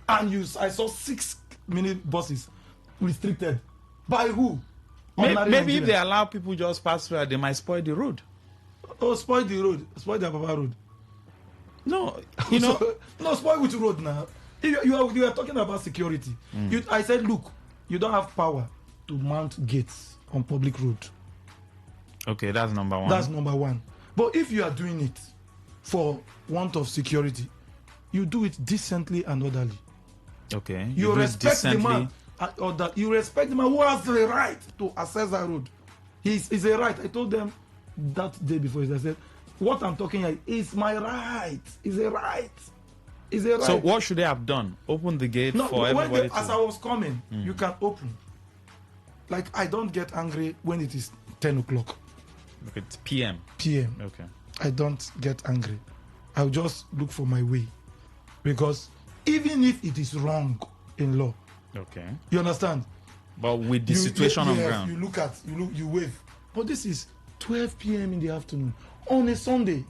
And I saw 6 minute buses restricted. By who? Maybe if they allow people just pass through, they might spoil the road. Oh, spoil the road. Spoil the Papa road. No, no, spoil which road now? You are talking about security. I said, look, you don't have power to mount gates on public road. Okay, that's number one. That's number one. But if you are doing it for want of security, you do it decently and orderly. Okay. You respect the man. Or that you respect the man who has the right to access that road. It's a right. I told them that day before. I said, what I'm talking about is my right. It's a right. It's a right. So what should they have done? Open the gate for everybody as I was coming, you can open. Like, I don't get angry when it is 10 o'clock. Okay, it's PM. PM. Okay. I don't get angry. I'll just look for my way. Because even if it is wrong in law, okay, you understand? But with the situation on ground, you wave. But this is 12 p.m. in the afternoon on a Sunday.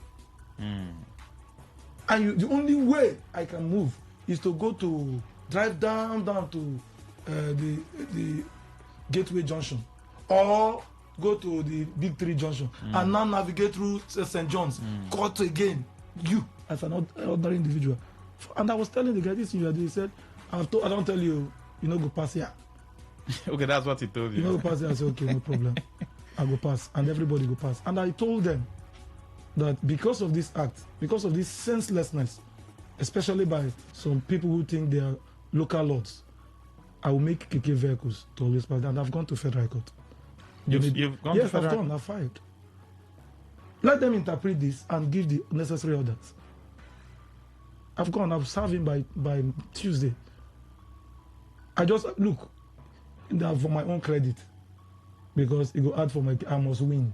And the only way I can move is to drive down to the Gateway Junction, or go to the Big 3 Junction and now navigate through St. John's, cut again. You as an ordinary individual. And I was telling the guy this thing you are doing. He said, I don't tell you. You know, go pass here. Okay, that's what he told you. You know, go pass here. I said, okay, no problem. I go pass, and everybody go pass. And I told them that because of this act, because of this senselessness, especially by some people who think they are local lords, I will make KK vehicles to always pass. And I've gone to federal court. You've gone to federal court? Yes, I've gone. I've filed. Let them interpret this and give the necessary orders. I've gone. I've served him by Tuesday. I just look for my own credit, because it go hard for I must win.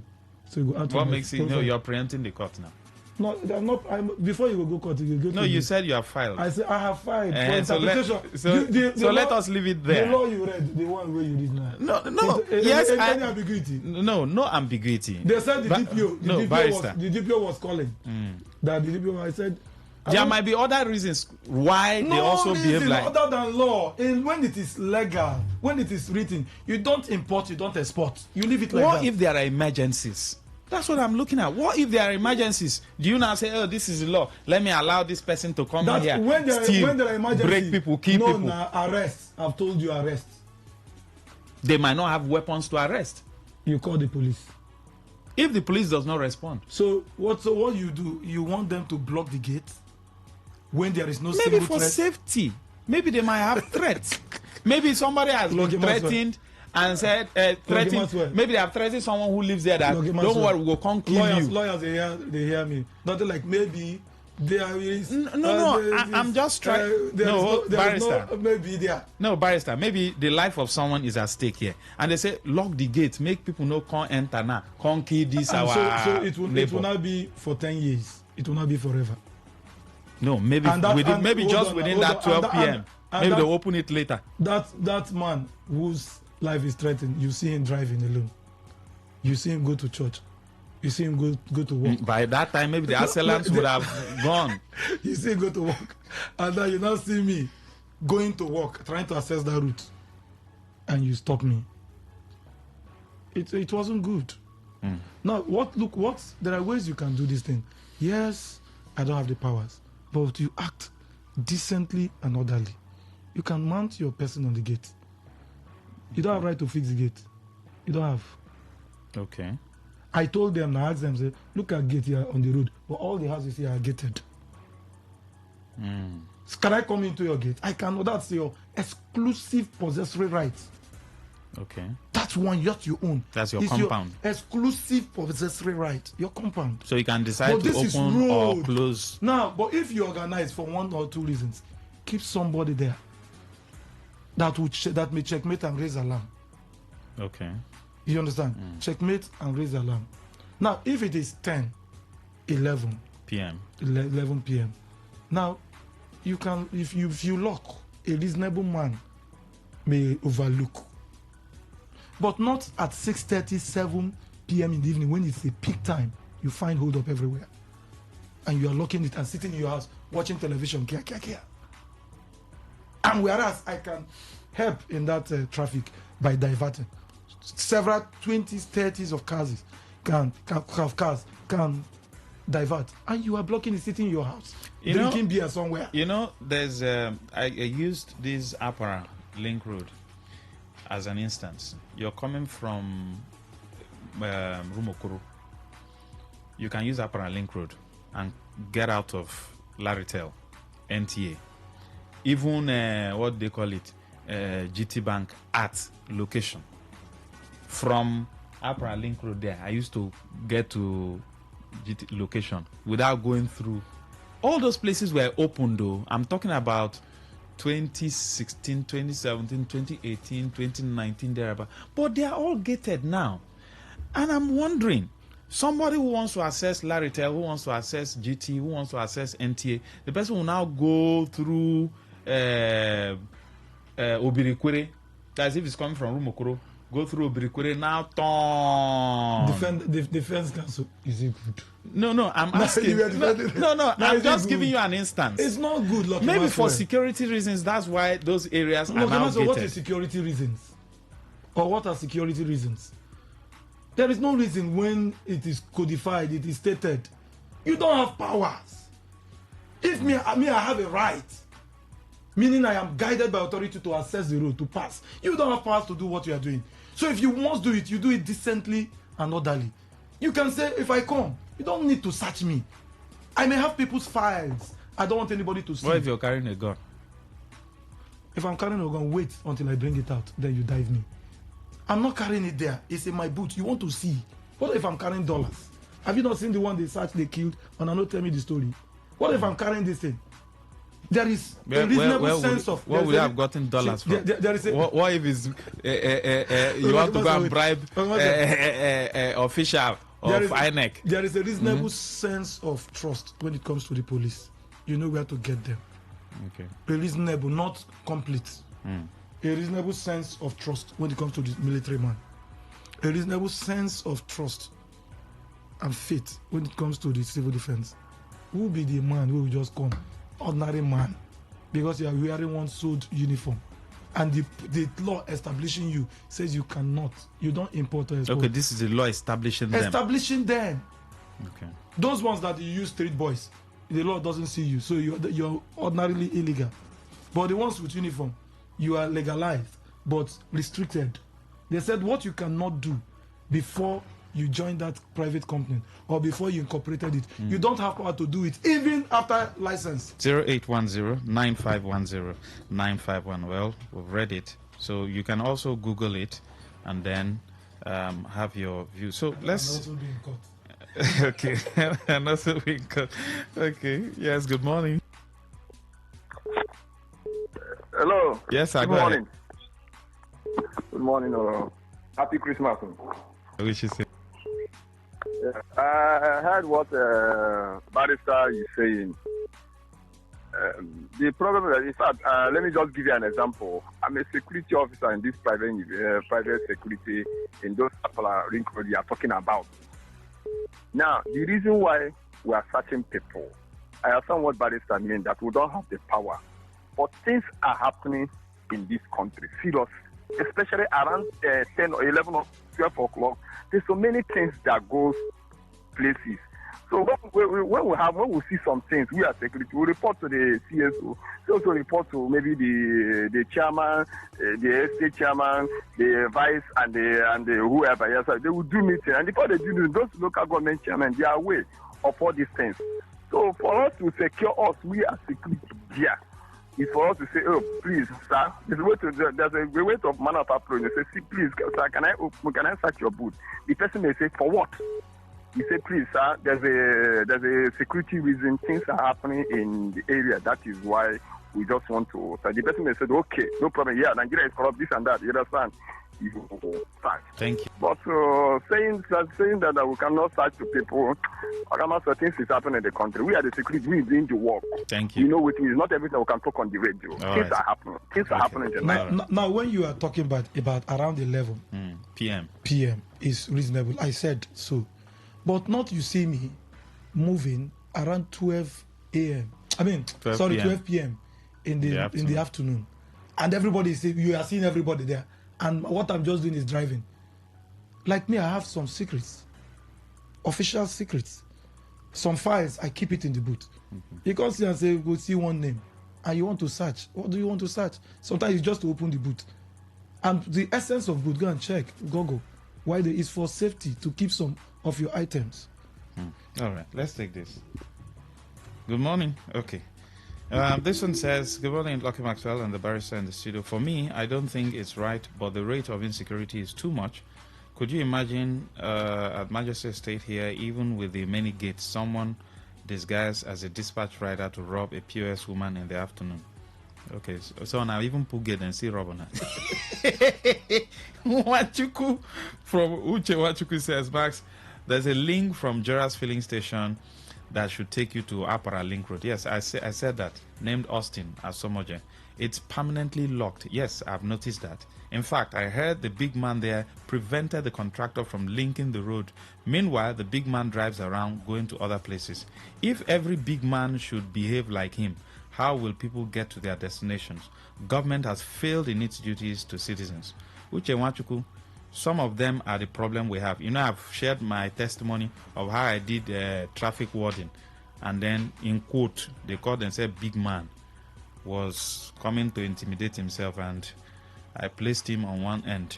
So it go hard. What makes you know you're preempting the court now? No, I'm not. Before you go court, you go. No, you said you have filed. I said I have filed for interpretation. So let us leave it there. The law you read, the one where you read now. No. Yes, any ambiguity? No ambiguity. They said the DPO. The DPO was calling. That the DPO. I said. There might be other reasons why they also behave like. Other than law. When it is legal, when it is written, you don't import, you don't export. You leave it like that. What if there are emergencies? That's what I'm looking at. What if there are emergencies? Do you now say, oh, this is the law, let me allow this person to come in here, when there are emergencies, break people, kill people? No, arrest. I've told you, arrest. They might not have weapons to arrest. You call the police. If the police does not respond. So what you do, you want them to block the gate? When there is no maybe for threat? Safety. Maybe they might have threats. Maybe somebody has been threatened and said threatened. Maybe they have threatened someone who lives there that don't worry, we'll come kill you. Lawyers, they hear me. Nothing like maybe there is I'm just trying. Barrister. Maybe there. No, barrister. Maybe the life of someone is at stake here, and they say lock the gate, make people no can't enter now, can't kill this And our so it will neighbor. not be for 10 years. It will not be forever. No, maybe maybe just within that 12 p.m. Maybe they'll open it later. That man whose life is threatened, you see him driving alone. You see him go to church. You see him go to work. By that time, maybe the assailants would have gone. You see him go to work. And then you now see me going to work, trying to access that route. And you stop me. It wasn't good. Now, there are ways you can do this thing. Yes, I don't have the powers. But you act decently and orderly. You can mount your person on the gate. You don't have right to fix the gate. You don't have. Okay. I told them, I asked them, say, look at gate here on the road, but all the houses here are gated. So can I come into your gate? I cannot. That's your exclusive possessory right. Okay. That's one that you own. That's your It's compound. Your exclusive possessory right. Your compound. So you can decide to open or close. Now, but if you organize for one or two reasons, keep somebody there that may checkmate and raise alarm. Okay. You understand? Checkmate and raise alarm. Now, if it is 10, 11 p.m. 11 p.m. Now, you can, if you lock, a reasonable man may overlook. But not at 6:30, 7 p.m. in the evening when it's a peak time. You find hold up everywhere. And you are locking it and sitting in your house watching television. Kia, kia, kia. And whereas I can help in that traffic by diverting. Several 20s, 30s of cars can divert. And you are blocking it sitting in your house. Drinking beer somewhere. You know, there's I used this Apara Link Road as an instance. You're coming from Rumokuru. You can use Apara Link Road and get out of Laritel, NTA. Even what they call it, GT Bank at location. From Apara Link Road there, I used to get to GT location without going through. All those places were open though. I'm talking about 2016, 2017, 2018, 2019, thereabout. But they are all gated now. And I'm wondering, somebody who wants to access Laritel, who wants to access GT, who wants to access NTA, the person will now go through Obirikwere. That's if it's coming from Rumokoro. Go through Obirikwere now. Defense counsel, is it good? No, I'm asking. No, I'm just giving you an instance. It's not good. Maybe for security reasons, that's why those areas are now gated. What is security reasons? Or what are security reasons? There is no reason when it is codified, it is stated. You don't have powers. If I have a right, meaning I am guided by authority to access the road, to pass. You don't have powers to do what you are doing. So if you must do it, you do it decently and orderly. You can say, if I come, you don't need to search me. I may have people's files. I don't want anybody to see. What if you're carrying a gun? If I'm carrying a gun, wait until I bring it out. Then you dive me. I'm not carrying it there. It's in my boot. You want to see. What if I'm carrying dollars? Have you not seen the one they searched, they killed? And I not tell me the story. What if I'm carrying this thing? There is a reasonable sense of... Where would you have gotten dollars from? There is what if it's... you want to go and bribe official of INEC? There is a reasonable sense of trust when it comes to the police. You know where to get them. Okay. A reasonable, not complete. A reasonable sense of trust when it comes to the military man. A reasonable sense of trust and faith when it comes to the civil defense. Who will be the man who will just come? Ordinary man. Because you are wearing one sold uniform. And the law establishing you says you cannot. You don't import or export. Okay, this is the law establishing them. Establishing them. Okay. Those ones that you use street boys, the law doesn't see you. So you're ordinarily illegal. But the ones with uniform, you are legalized, but restricted. They said what you cannot do before you join that private company or before you incorporated it, you don't have power to do it, even after license. 0810-951-0951. Well, we've read it. So you can also Google it and then have your view. So let's... also be in court. Okay. And also we got, okay. Yes, good morning. Hello. Yes, sir, Good go ahead. morning. Good morning. Happy Christmas. Which is it? I heard what Barrister is saying. The problem is, in fact, let me just give you an example. I'm a security officer in this private security in those ring road you are talking about. Now, the reason why we are searching people, I understand what Barrister means, that we don't have the power. But things are happening in this country, serious, especially around 10 or 11 or 12 o'clock. There's so many things that goes places. So when we see some things, we as security, we report to the CSO. We also report to maybe the chairman, the estate chairman, the vice, and the whoever. Yes, they will do meeting, and before they do, those local government chairmen, they are aware of all these things. So for us to secure us, we as security here, is for us to say, oh, please, sir, there's a way of manner of approach. They say, see, please, sir, can I search your boot? The person may say, for what? He said, please, sir, there's a security reason. Things are happening in the area. That is why we just want to. So the person may say, okay, no problem. Yeah, Nigeria is corrupt, this and that. You understand? You search. Thank you. But saying that we cannot search to people, things is happening in the country. We are the security. We are doing the work. Thank you. You know, with me, it's not everything we can talk on the radio. Things are happening. Things are happening in the night. Now, when you are talking about around 11 p.m. is reasonable. I said so. But not you see me moving around 12 a.m. 12 p.m. in the afternoon. And everybody is you are seeing everybody there. And what I'm just doing is driving. Like me, I have some secrets. Official secrets. Some files, I keep it in the boot. You can't see and say, go see one name. And you want to search. What do you want to search? Sometimes it's just to open the boot. And the essence of boot, go and check. Google. Why there is for safety to keep some of your items. All right, let's take this. Good morning. Okay. This one says, good morning, Lucky Maxwell and the barrister in the studio. For me, I don't think it's right, but the rate of insecurity is too much. Could you imagine at Magistrate State here, even with the many gates, someone disguised as a dispatch rider to rob a POS woman in the afternoon? Okay, so now even put gate and see rob on her. Wachuku from Uche Wachuku says, Max, there's a link from Jera's filling station that should take you to Apara Link Road. Yes, I said that. Named Austin Asomoje. It's permanently locked. Yes, I've noticed that. In fact, I heard the big man there prevented the contractor from linking the road. Meanwhile, the big man drives around going to other places. If every big man should behave like him, how will people get to their destinations? Government has failed in its duties to citizens. Uche Wachuku, some of them are the problem we have. You know, I've shared my testimony of how I did traffic warding. And then in quote, they called and said big man was coming to intimidate himself, and I placed him on one end.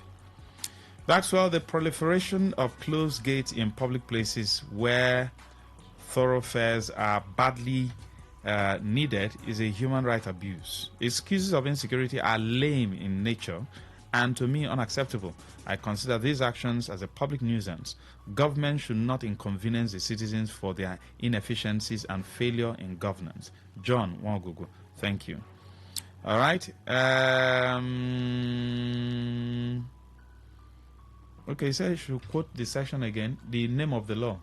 That's why the proliferation of closed gates in public places where thoroughfares are badly needed is a human right abuse. Excuses of insecurity are lame in nature and to me unacceptable. I consider these actions as a public nuisance. Government should not inconvenience the citizens for their inefficiencies and failure in governance. John Wangugu, thank you. All right. Okay, so I should quote the section again. The name of the law.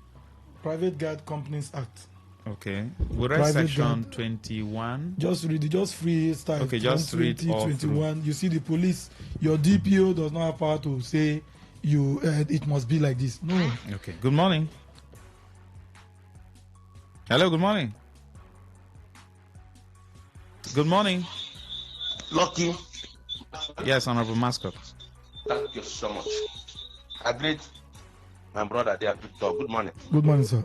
Private Guard Companies Act. Okay. We read section 21. Just read it, just freestyle. Okay, just read all 21. You see the police, your DPO does not have power to say you it must be like this. No. Okay. Good morning. Hello, good morning. Good morning. Lucky. Yes, Honorable Mascot. Thank you so much. I greet my brother there, Victor. Good morning. Good morning, sir.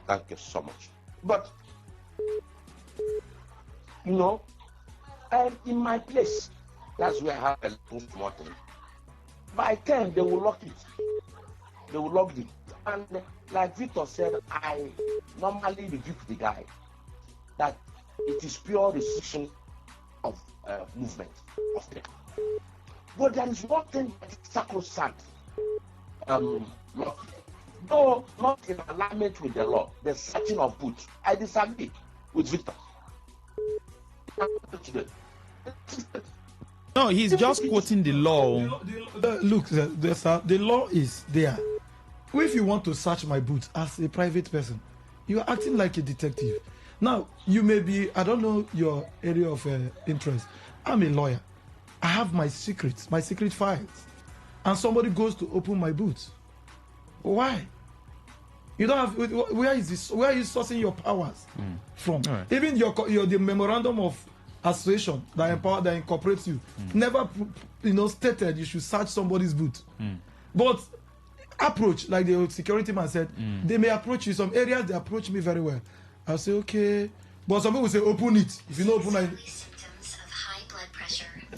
Thank you so much. But, you know, in my place, that's where I have a little more thing. By 10, they will lock it. They will lock it. And like Victor said, I normally rebuke the guy that it is pure restriction of movement of them. But there is one thing that is sacrosanct. though not in alignment with the law, the searching of boots. I disagree with Victor. No, he's just quoting the law. Look, the law is there. If you want to search my boots as a private person, you are acting like a detective. Now, you may be, I don't know your area of interest. I'm a lawyer. I have my secret files. And somebody goes to open my boots. Why? You don't have, where is this? Where are you sourcing your powers from? Right. Even the memorandum of association that incorporates you never stated you should search somebody's boot. But approach, like the security man said, they may approach you. Some areas they approach me very well. I'll say okay, but some people say open it. If you don't open it,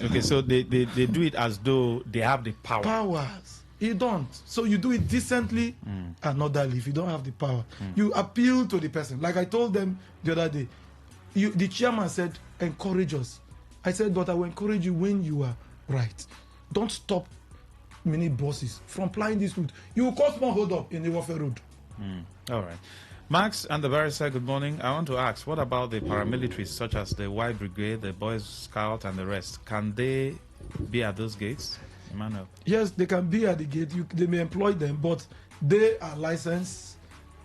okay, so they do it as though they have the power. Powers. You don't. So you do it decently and orderly. If you don't have the power, you appeal to the person. Like I told them the other day, the chairman said, encourage us. I said, but I will encourage you when you are right. Don't stop many bosses from plying this route. You will cause more hold up in the warfare road. All right. Max and the barrister, good morning. I want to ask, what about the paramilitaries such as the Y Brigade, the Boy Scout, and the rest? Can they be at those gates? Emmanuel? Yes, they can be at the gate. They may employ them, but they are licensed.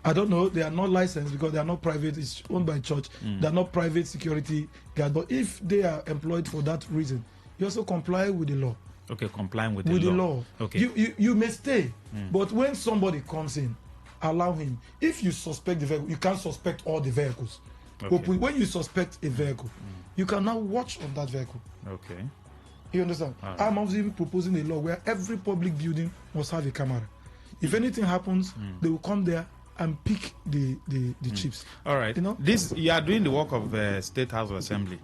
I don't know. They are not licensed because they are not private. It's owned by church. They are not private security guard. But if they are employed for that reason, you also comply with the law. Okay, complying with the law. law. Okay. You may stay, but when somebody comes in, allow him. If you suspect the vehicle, you can't suspect all the vehicles. Okay. When you suspect a vehicle, you can now watch on that vehicle. Okay. You understand? Right. I'm also even proposing a law where every public building must have a camera. If anything happens, they will come there and pick the chips. All right. You know? This, you are doing the work of State House of Assembly.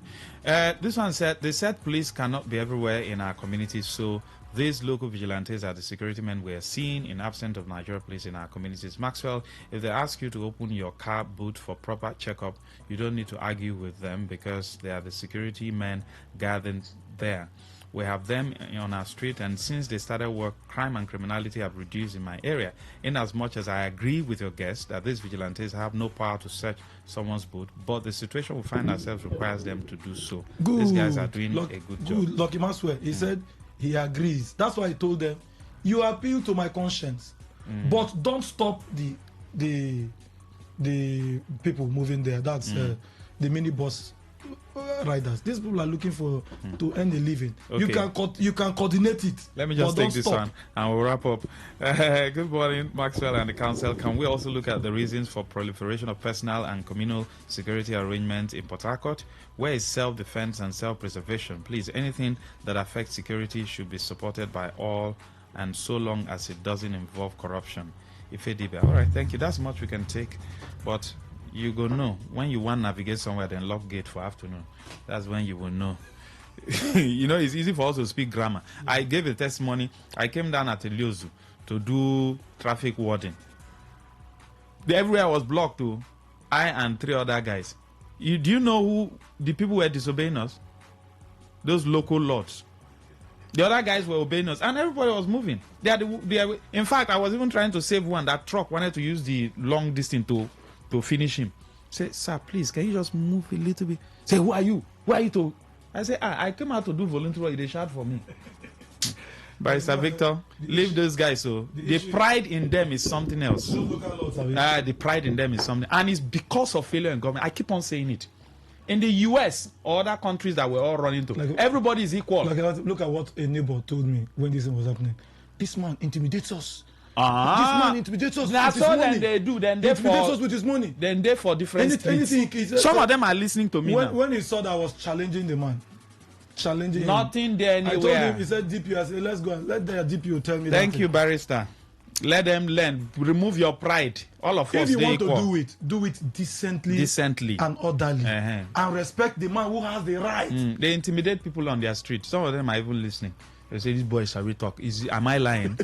This one said, they said police cannot be everywhere in our communities, so these local vigilantes are the security men we are seeing in absence of Nigeria police in our communities. Maxwell, if they ask you to open your car boot for proper checkup, you don't need to argue with them because they are the security men gathered there. We have them on our street, and since they started work, crime and criminality have reduced in my area. In as much as I agree with your guest that these vigilantes have no power to search someone's boot, but the situation we find ourselves requires them to do so. Good. These guys are doing a good job. Good. Lucky Maxwell, he said he agrees. That's why I told them, you appeal to my conscience, but don't stop the people moving there. That's the minibus riders. These people are looking for to earn a living. Okay. You can coordinate it. Let me just take this one and we'll wrap up. Good morning, Maxwell and the council. Can we also look at the reasons for proliferation of personal and communal security arrangements in Port Harcourt? Where is self-defense and self-preservation? Please, anything that affects security should be supported by all, and so long as it doesn't involve corruption. Ifedibe. All right, thank you. That's much we can take, but you go know when you want to navigate somewhere, then lock gate for afternoon. That's when you will know. You know, it's easy for us to speak grammar. I gave a testimony. I came down at Eliozu to do traffic warding. Everywhere was blocked too. I and 3 other guys. Do you know who the people were disobeying us? Those local lords. The other guys were obeying us, and everybody was moving. In fact, I was even trying to save one. That truck wanted to use the long distance to finish him. Say, sir, please, can you just move a little bit? Say, who are you? Who are you to? I say, I came out to do voluntary. They shout for me. Barrister Victor, leave those guys. So the pride in them is something else. The pride in them is something, and it's because of failure in government. I keep on saying it. In the US or other countries that we're all running to, everybody is equal. Look at what a neighbor told me when this thing was happening. This man intimidates us. This man intimidates us with his money. They do. Then they intimidates us with his money. Then they for different streets. Some of them are listening to me now. When he saw that I was challenging the man, nothing there anywhere. I told him, he said DPO. I said, let's go and let their DPO tell me. Thank you, barrister. Let them learn. Remove your pride. All of us. If you want to do it decently and orderly, and respect the man who has the right. They intimidate people on their street. Some of them are even listening. They say, "This boy shall we talk? Am I lying?"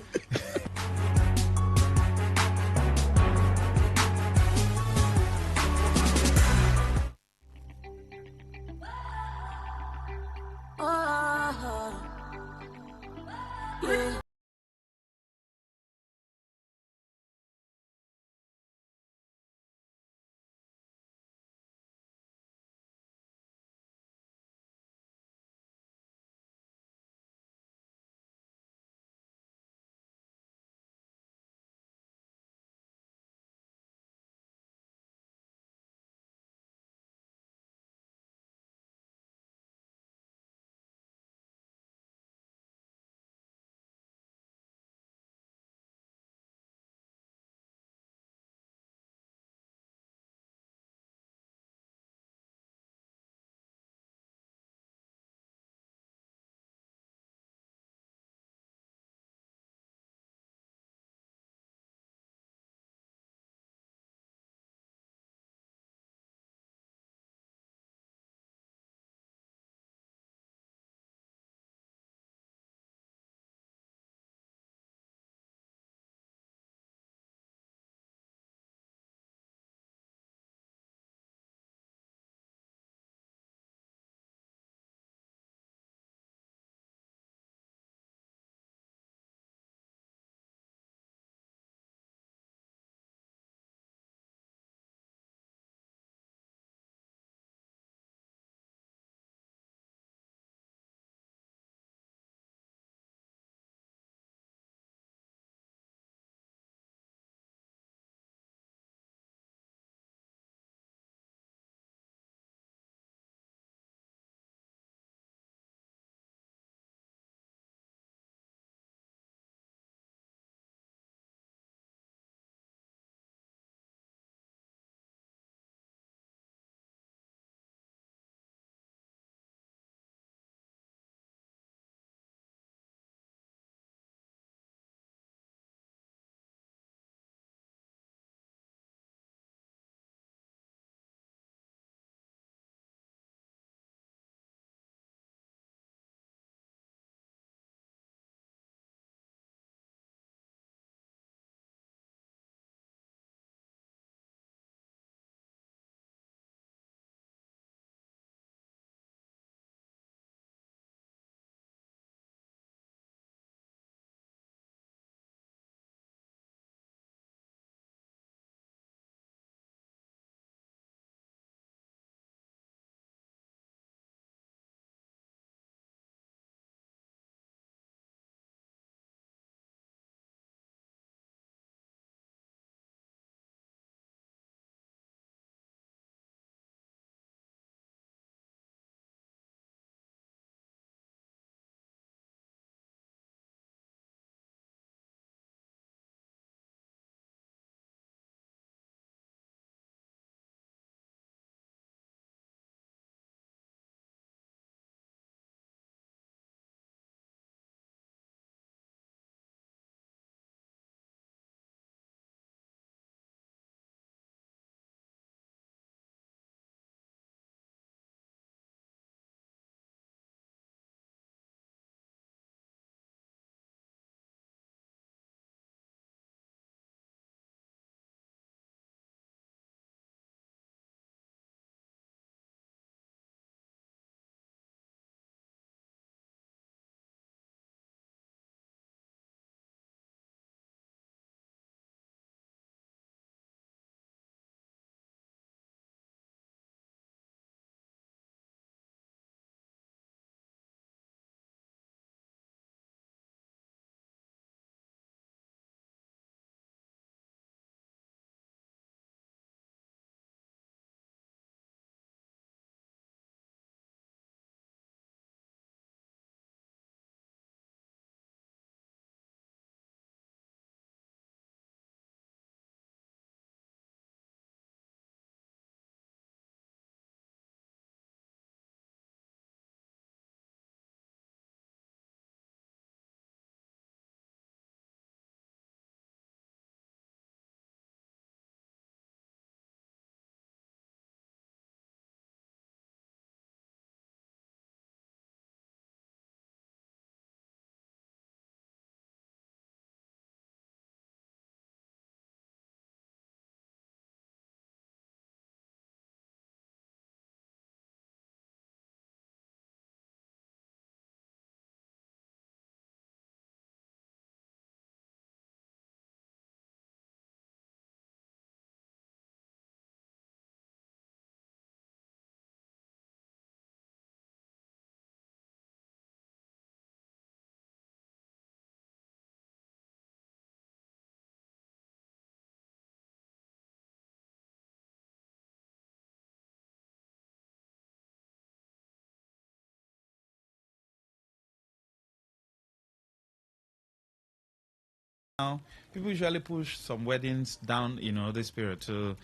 Now, people usually push some weddings down, this period. So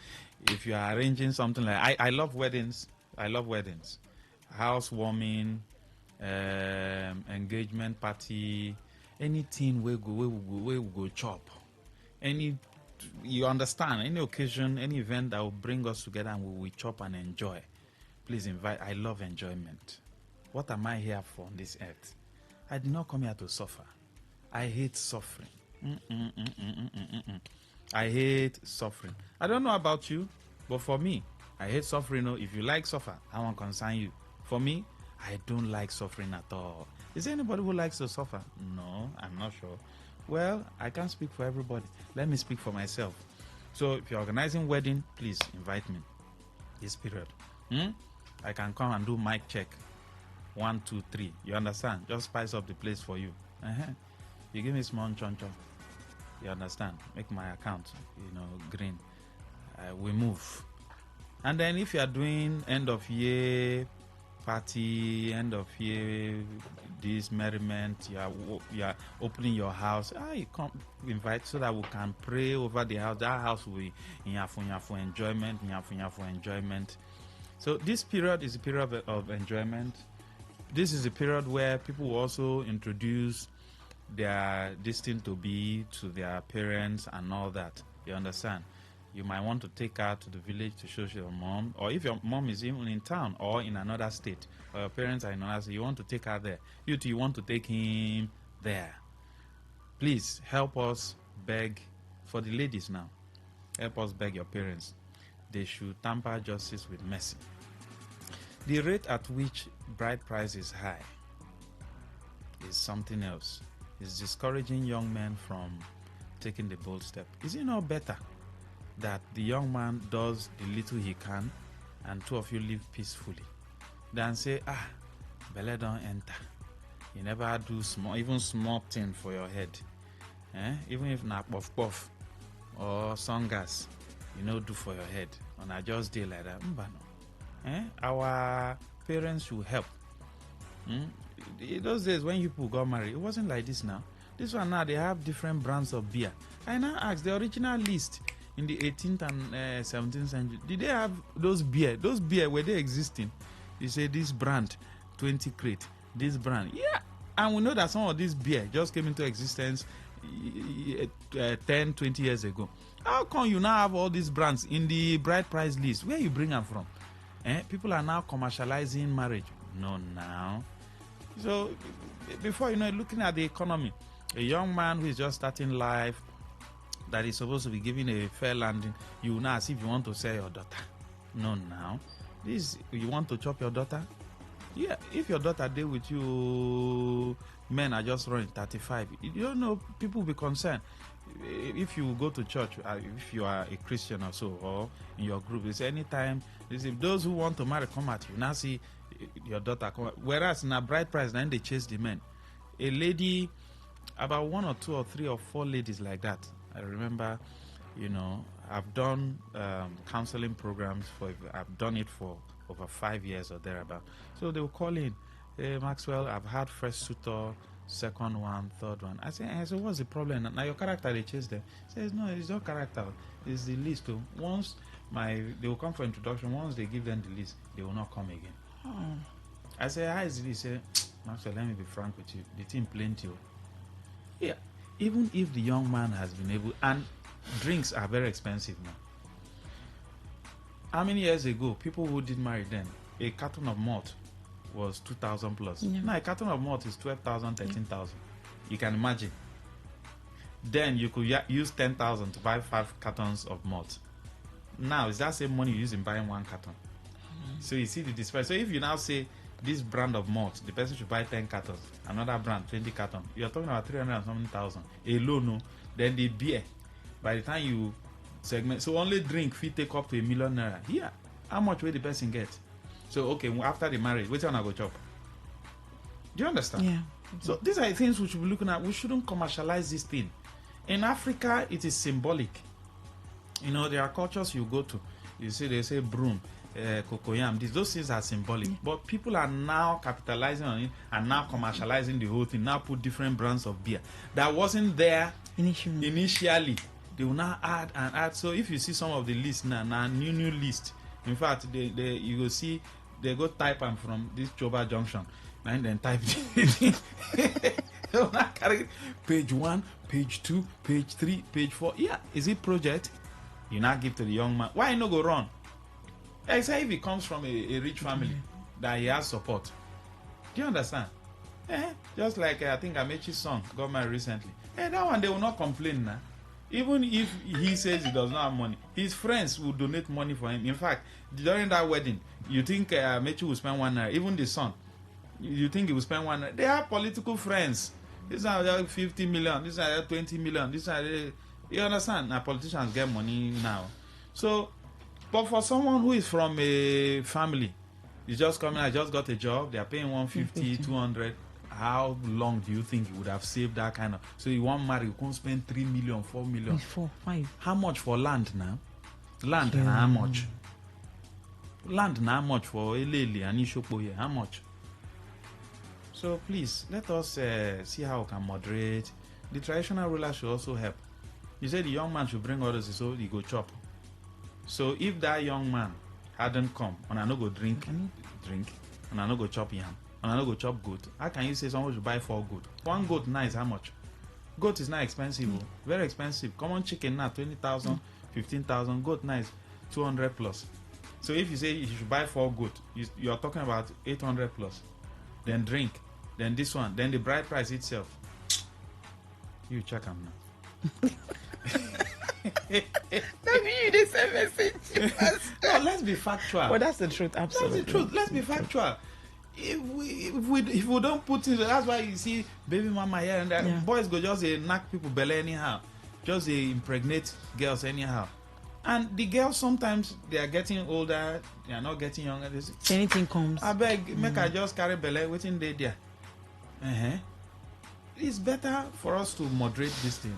if you are arranging something like, I love weddings. I love weddings. Housewarming, engagement party, anything we go chop. You understand, any occasion, any event that will bring us together and we will chop and enjoy. Please invite. I love enjoyment. What am I here for on this earth? I did not come here to suffer. I hate suffering. I hate suffering. I don't know about you, but for me, I hate suffering. If you like suffer, I won't concern you. For me, I don't like suffering at all. Is there anybody who likes to suffer? No, I'm not sure. Well, I can't speak for everybody. Let me speak for myself. So if you're organizing wedding, please invite me this period. I can come and do mic check. 1, 2, 3. You understand? Just spice up the place for you. You give me small choncho. You understand? Make my account, green. We move. And then if you are doing end of year party, end of year this merriment, you are opening your house. You come invite so that we can pray over the house. That house will be for enjoyment. So this period is a period of enjoyment. This is a period where people will also introduce their destined to be to their parents and all that. You understand? You might want to take her to the village to show your mom, or if your mom is even in town or in another state, or your parents are in another state, you want to take her there. You too, you want to take him there. Please help us beg for the ladies now. Help us beg your parents. They should tamper justice with mercy. The rate at which bride price is high is something else. It's discouraging young men from taking the bold step. Is it not better that the young man does the little he can and two of you live peacefully than say, belle don't enter. You never do even small thing for your head. Even if not puff or songas, do for your head. And I just deal like that. Our parents should help. In those days when people got married, it wasn't like this now. This one now, they have different brands of beer. I now ask, the original list in the 18th and 17th century, did they have those beer? Those beer, were they existing? You say this brand, 20 crate, this brand. Yeah. And we know that some of this beer just came into existence 10, 20 years ago. How come you now have all these brands in the bride price list? Where you bring them from? People are now commercializing marriage. No, now. So, before looking at the economy, a young man who is just starting life, that is supposed to be given a fair landing, you now ask if you want to sell your daughter. No, now. You want to chop your daughter? Yeah, if your daughter deal with you, men are just running 35. You don't know, people will be concerned. If you go to church, if you are a Christian or so, or in your group, it's anytime, if those who want to marry come at you, now see your daughter come at. Whereas in a bride price, then they chase the men. A lady, about 1 or 2 or 3 or 4 ladies like that. I remember, I've done counseling programs I've done it for over 5 years or thereabout. So they will call in, hey, Maxwell, I've had first suitor, second one, third one. I say, what's the problem? Now your character, they chase them. He says, no, it's not character. It's the list. Once they will come for introduction. Once they give them the list, they will not come again. I say, how is it? He say, Maxwell, let me be frank with you. The team plenty. Yeah. Even if the young man has been able, and drinks are very expensive now. How many years ago, people who did marry then, a carton of malt was 2,000 plus. Yeah. Now a carton of malt is 12,000, 13,000. You can imagine. Then you could use 10,000 to buy 5 cartons of malt. Now is that same money you use in buying 1 carton? So you see the disparity. So if you now say this brand of malt, the person should buy 10 cartons, another brand 20 cartons, you're talking about 300 and something thousand. Alone, no. Then the beer, by the time you segment, so only drink fee take up to ₦1 million. Here, how much will the person get? So okay, after the marriage, which one I go chop? Do you understand? Yeah. So these are the things we should be looking at. We shouldn't commercialize this thing. In Africa, it is symbolic. There are cultures you go to. You see, they say broom, cocoyam. Those things are symbolic. Yeah. But people are now capitalizing on it and now commercializing the whole thing. Now put different brands of beer that wasn't there Initially, they will now add and add. So if you see some of the lists now new list. In fact, you will see they go type them from this Choba Junction, and then type it. They will not carry page 1, page 2, page 3, page 4. Yeah, is it project? You now give to the young man. Why no go run? Except if he comes from a rich family that he has support. Do you understand? Just like I think Amechi's son got married recently. That one they will not complain now. Even if he says he does not have money, his friends will donate money for him. In fact, during that wedding, you think Amechi will spend 1 naira? Even the son, you think he will spend 1 naira? They are political friends. These are 50 million. These are 20 million. These are you understand? Now politicians get money now. So, but for someone who is from a family, he's just coming. I just got a job. They are paying 150, 200. How long do you think you would have saved that kind of? So you want marry, you can't spend 3 million, 4 million. 4, 5. How much for land now? Land now how much? Land now how much for Elele and Ishopo here? How much? So please let us see how we can moderate. The traditional ruler should also help. You said the young man should bring others so he go chop. So if that young man hadn't come, and I no go drink, and I no go chop yam, and I no go chop goat, how can you say someone should buy 4 goat? 1 goat now is how much? Goat is not expensive, very expensive. Common chicken now 20,000, 15,000. Goat now is 200 plus. So if you say you should buy 4 goat, you are talking about 800 plus. Then drink, then this one, then the bride price itself. You check them now. Let me use this message. No, let's be factual. Well, that's the truth, absolutely. That's the truth. Let's be factual. If we don't put it, that's why you see baby mama here and there. Boys go just knock people belly anyhow, just impregnate girls anyhow. And the girls sometimes they are getting older, they are not getting younger. Anything comes. I beg, make I just carry belly waiting there. It's better for us to moderate this thing,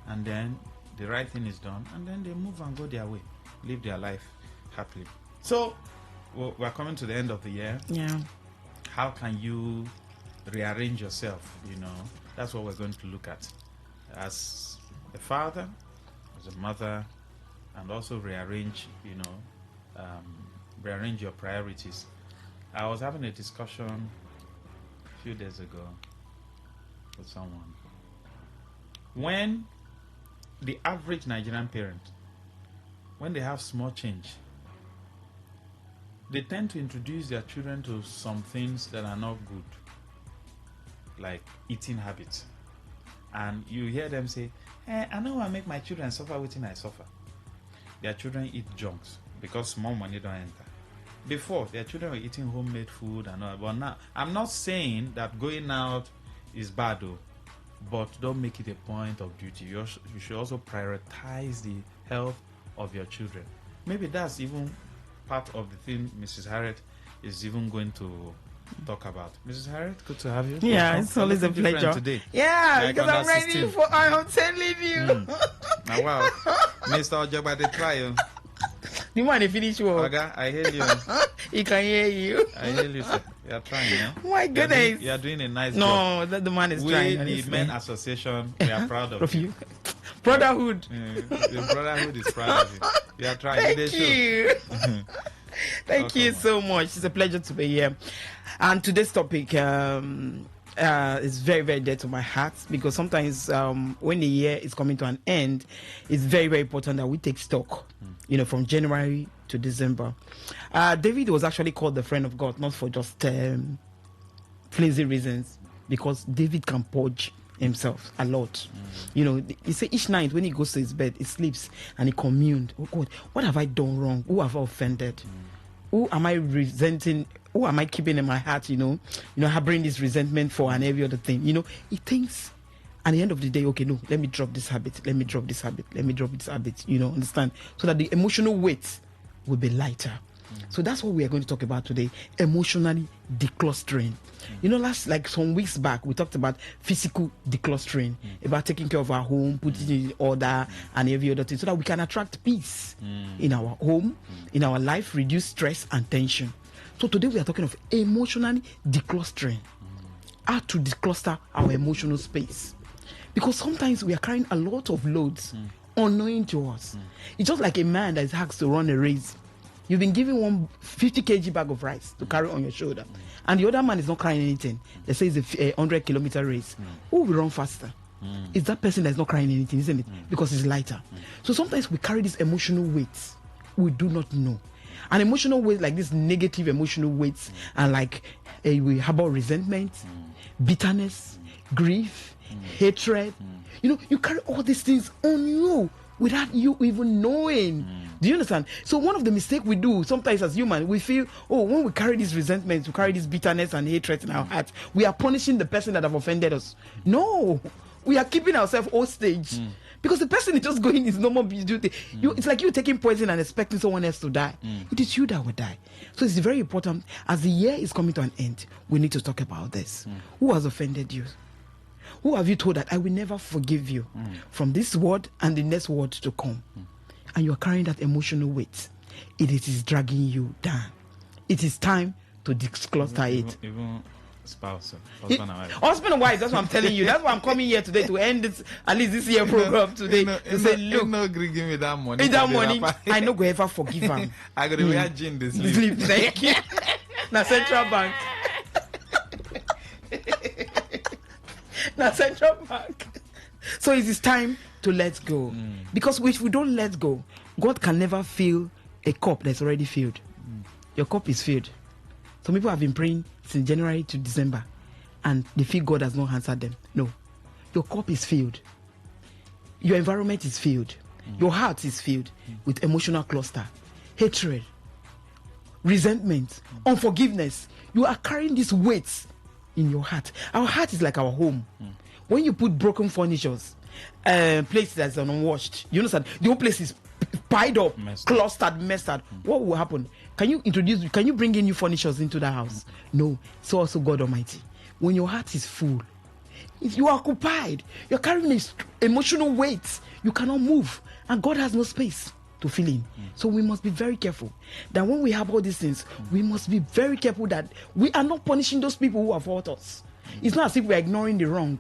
and then the right thing is done, and then they move and go their way, live their life happily. So we're coming to the end of the year. Yeah. How can you rearrange yourself? You know, that's what we're going to look at as a father, as a mother, and also rearrange, rearrange your priorities. I was having a discussion a few days ago with someone. When the average Nigerian parent, when they have small change, they tend to introduce their children to some things that are not good, like eating habits. And you hear them say, I don't want to make my children suffer with I suffer. Their children eat junks because small money don't enter. Before, their children were eating homemade food and all, but now, I'm not saying that going out is bad though, but don't make it a point of duty. You should also prioritize the health of your children. Maybe that's even part of the thing Mrs. Harriet is even going to talk about. Mrs. Harriet, good to have you. Yeah, welcome. it's always a pleasure. Today. Yeah, like because I'm ready 16. for, I'm telling you. Now, wow. Mr. Ojoba, the trial. You want to finish work? Okay, I hear you. He can hear you. I hear you, sir. You're trying, yeah? My goodness. You're doing a nice job. No, the man is we, trying. We, the Men Association, we are proud of you. Brotherhood. The brotherhood is proud of you. You are trying. Thank you. Thank you so much. It's a pleasure to be here. And today's topic is very, very dear to my heart, because sometimes when the year is coming to an end, it's very, very important that we take stock, from January to December. David was actually called the friend of God, not for just flimsy reasons, because David can purge himself a lot. He say each night when he goes to his bed, he sleeps and he communed. Oh God, what have I done wrong? Who have I offended? Who am I resenting? Who am I keeping in my heart? Harboring this resentment for and every other thing. He thinks at the end of the day, okay, no, let me drop this habit. Let me drop this habit. Let me drop this habit. Understand? So that the emotional weight will be lighter. So that's what we are going to talk about today. Emotionally declustering. Like some weeks back, we talked about physical declustering, about taking care of our home, putting it in order, and every other thing, so that we can attract peace in our home, in our life, reduce stress and tension. So today we are talking of emotionally declustering. How to decluster our emotional space. Because sometimes we are carrying a lot of loads unknowing to us. It's just like a man that is asked to run a race. You've been given 150 kg bag of rice to carry on your shoulder, and the other man is not carrying anything. They say it's a 100-kilometer race. Who will run faster? It's that person that's not carrying anything, isn't it? Because it's lighter. So sometimes we carry this emotional weight we do not know. An emotional weight like this, negative emotional weights, and like we harbor resentment, bitterness, grief, hatred. You know, you carry all these things on you without you even knowing. Do you understand? So one of the mistakes we do sometimes as human, we feel, oh, when we carry this resentment, we carry this bitterness and hatred in our heart, we are punishing the person that have offended us. No, we are keeping ourselves hostage. Because the person is just going his normal duty. It's like you taking poison and expecting someone else to die. It is you that will die. So it's very important. As the year is coming to an end, we need to talk about this. Who has offended you? Who have you told that I will never forgive you from this word and the next word to come? And you are carrying that emotional weight. It is dragging you down. It is time to discluster it. Even spouse, husband and wife. Husband and wife, that's what I'm telling you. That's why I'm coming here today to end this, at least this year program today. To say, look, no agree give me that money. That money, I no go ever forgive him. I got to wear gin this sleep. Thank you. Now Central Bank. Now Central Bank. So it is time to let go. Because if we don't let go, God can never fill a cup that's already filled. Your cup is filled. Some people have been praying since January to December and they feel God has not answered them. No. Your cup is filled. Your environment is filled. Your heart is filled with emotional cluster, hatred, resentment, unforgiveness. You are carrying these weights in your heart. Our heart is like our home. When you put broken furnitures, place that's unwashed, you understand? The whole place is piled up, clustered, messed up. What will happen? Can you bring in new furnitures into the house? No. So also God Almighty. When your heart is full, if you are occupied, you're carrying this emotional weight, you cannot move, and God has no space to fill in. So we must be very careful that when we have all these things, we must be very careful that we are not punishing those people who have hurt us. It's not as if we're ignoring the wrong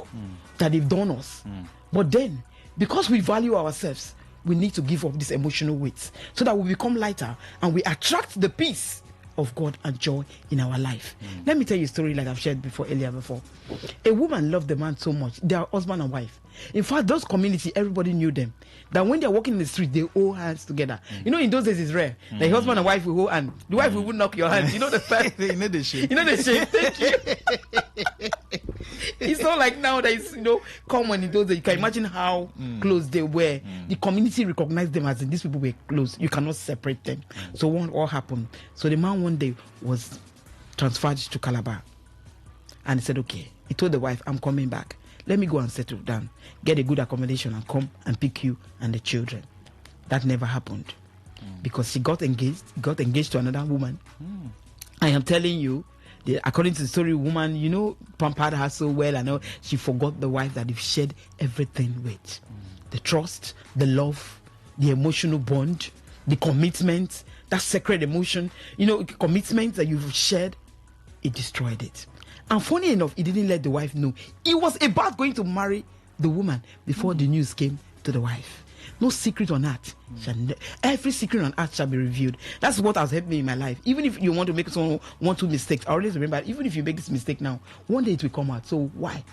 that they've done us. But then, because we value ourselves, we need to give up this emotional weight so that we become lighter and we attract the peace of God and joy in our life. Let me tell you a story like I've shared earlier before. A woman loved the man so much. They are husband and wife. In fact, those community, everybody knew them. That when they're walking in the street, they hold hands together. You know, in those days, it's rare. The husband and wife will hold hands. The wife will knock your hands. You know the fact. You know the shape. You know the shape. Thank you. It's not like now that it's, common in those days. You can imagine how close they were. The community recognized them as these people were close. You cannot separate them. So what happened? So the man one day was transferred to Calabar. And he said, okay. He told the wife, I'm coming back. Let me go and settle down, get a good accommodation and come and pick you and the children. That never happened because she got engaged to another woman. I am telling you, according to the story, woman, pampered her so well. I know she forgot the wife that you've shared everything with. The trust, the love, the emotional bond, the commitment, that sacred emotion, commitment that you've shared, it destroyed it. And funny enough, he didn't let the wife know. He was about going to marry the woman before the news came to the wife. No secret on earth. Every secret on earth shall be revealed. That's what has helped me in my life. Even if you want to make someone one, two mistakes, I always remember, even if you make this mistake now, one day it will come out. So why?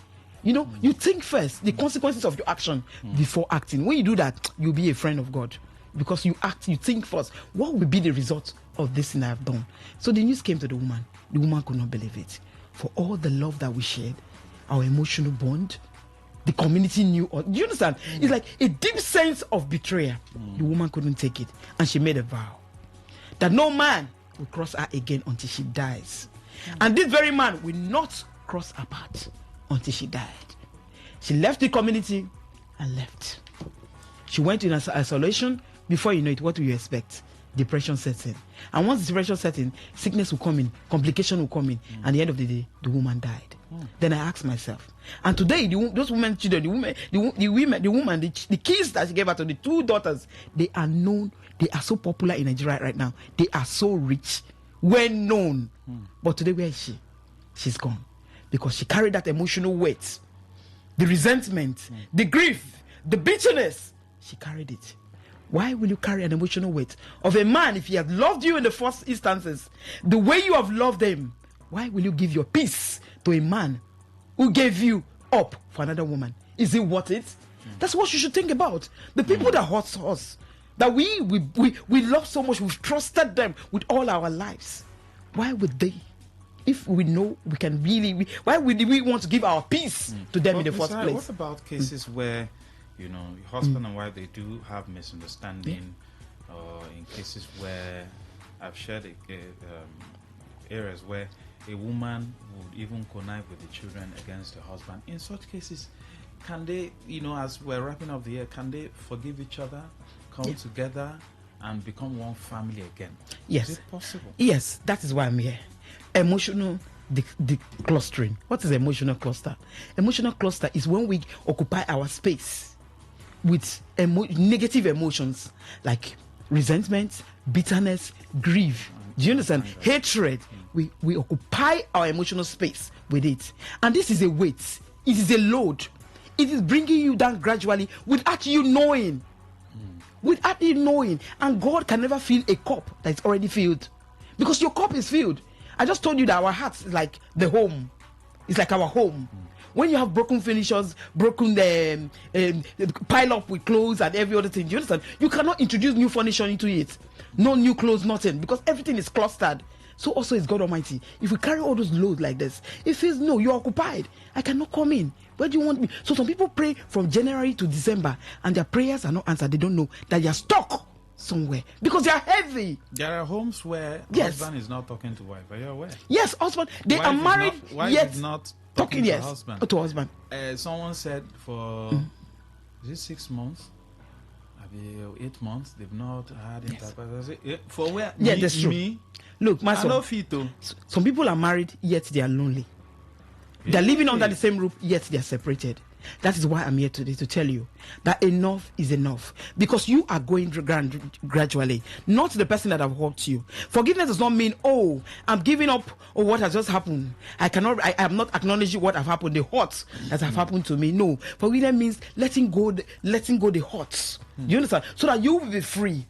You think first, the consequences of your action before acting. When you do that, you'll be a friend of God. Because you act, you think first, what will be the result of this thing I have done? So the news came to the woman. The woman could not believe it. For all the love that we shared, our emotional bond, the community knew. Do you understand? It's like a deep sense of betrayal. The woman couldn't take it. And she made a vow that no man will cross her again until she dies. And this very man will not cross her path until she died. She left the community and left. She went in isolation. Before you know it, what do you expect? Depression sets in. And once depression sets in, sickness will come in, complication will come in. And at the end of the day, the woman died. Then I asked myself, and today, those women, children, the kids that she gave her to the two daughters, they are known, they are so popular in Nigeria right now. They are so rich, well known. But today, where is she? She's gone. Because she carried that emotional weight the resentment, the grief, the bitterness. She carried it. Why will you carry an emotional weight of a man if he had loved you in the first instances, the way you have loved him? Why will you give your peace to a man who gave you up for another woman? Is it worth it? That's what you should think about. The people that hurt us, that we love so much, we've trusted them with all our lives. Why would they? If we know we can really, why would we want to give our peace to them in the first place? What about cases where, husband and wife, they do have misunderstanding, or in cases where I've shared areas where a woman would even connive with the children against the husband. In such cases, can they, as we're wrapping up the year, can they forgive each other, come together, and become one family again? Yes. Is it possible? Yes, that is why I'm here. Emotional clustering. What is emotional cluster? Emotional cluster is when we occupy our space with negative emotions like resentment, bitterness, grief. Do you understand? Hatred. We occupy our emotional space with it. And this is a weight. It is a load. It is bringing you down gradually without you knowing. Without you knowing. And God can never fill a cup that's already filled. Because your cup is filled. I just told you that our heart is like the home. It's like our home. When you have broken finishers, broken pile up with clothes and every other thing, do you understand? You cannot introduce new furniture into it. No new clothes, nothing. Because everything is clustered. So also is God Almighty. If we carry all those loads like this, it feels, no, you're occupied. I cannot come in. Where do you want me? So some people pray from January to December and their prayers are not answered. They don't know that you're stuck somewhere because they are heavy. There are homes where husband is not talking to wife. Are you aware? Yes, husband. They are married wife is not talking to husband. To husband. Someone said for is it 6 months? 8 months. They've not had intercourse. For where? Yeah, that's true. Me? Look, my I son. know Fito. Some people are married yet they are lonely. They're living under the same roof yet they are separated. That is why I'm here today to tell you that enough is enough, because you are going gradually, not the person that have hurt you. Forgiveness does not mean, oh, I'm giving up on what has just happened. I am not acknowledging what have happened, the hurts that have happened to me. No, forgiveness means letting go the hurts. You understand? So that you will be free,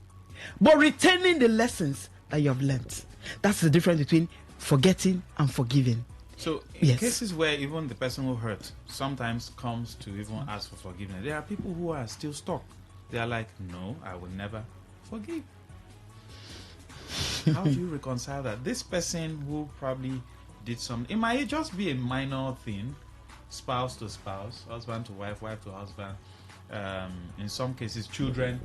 but retaining the lessons that you have learned. That's the difference between forgetting and forgiving. So in cases where even the person who hurt sometimes comes to even ask for forgiveness, there are people who are still stuck. They are like, no, I will never forgive. How do you reconcile that? This person who probably did something, it might just be a minor thing, spouse to spouse, husband to wife, wife to husband, in some cases children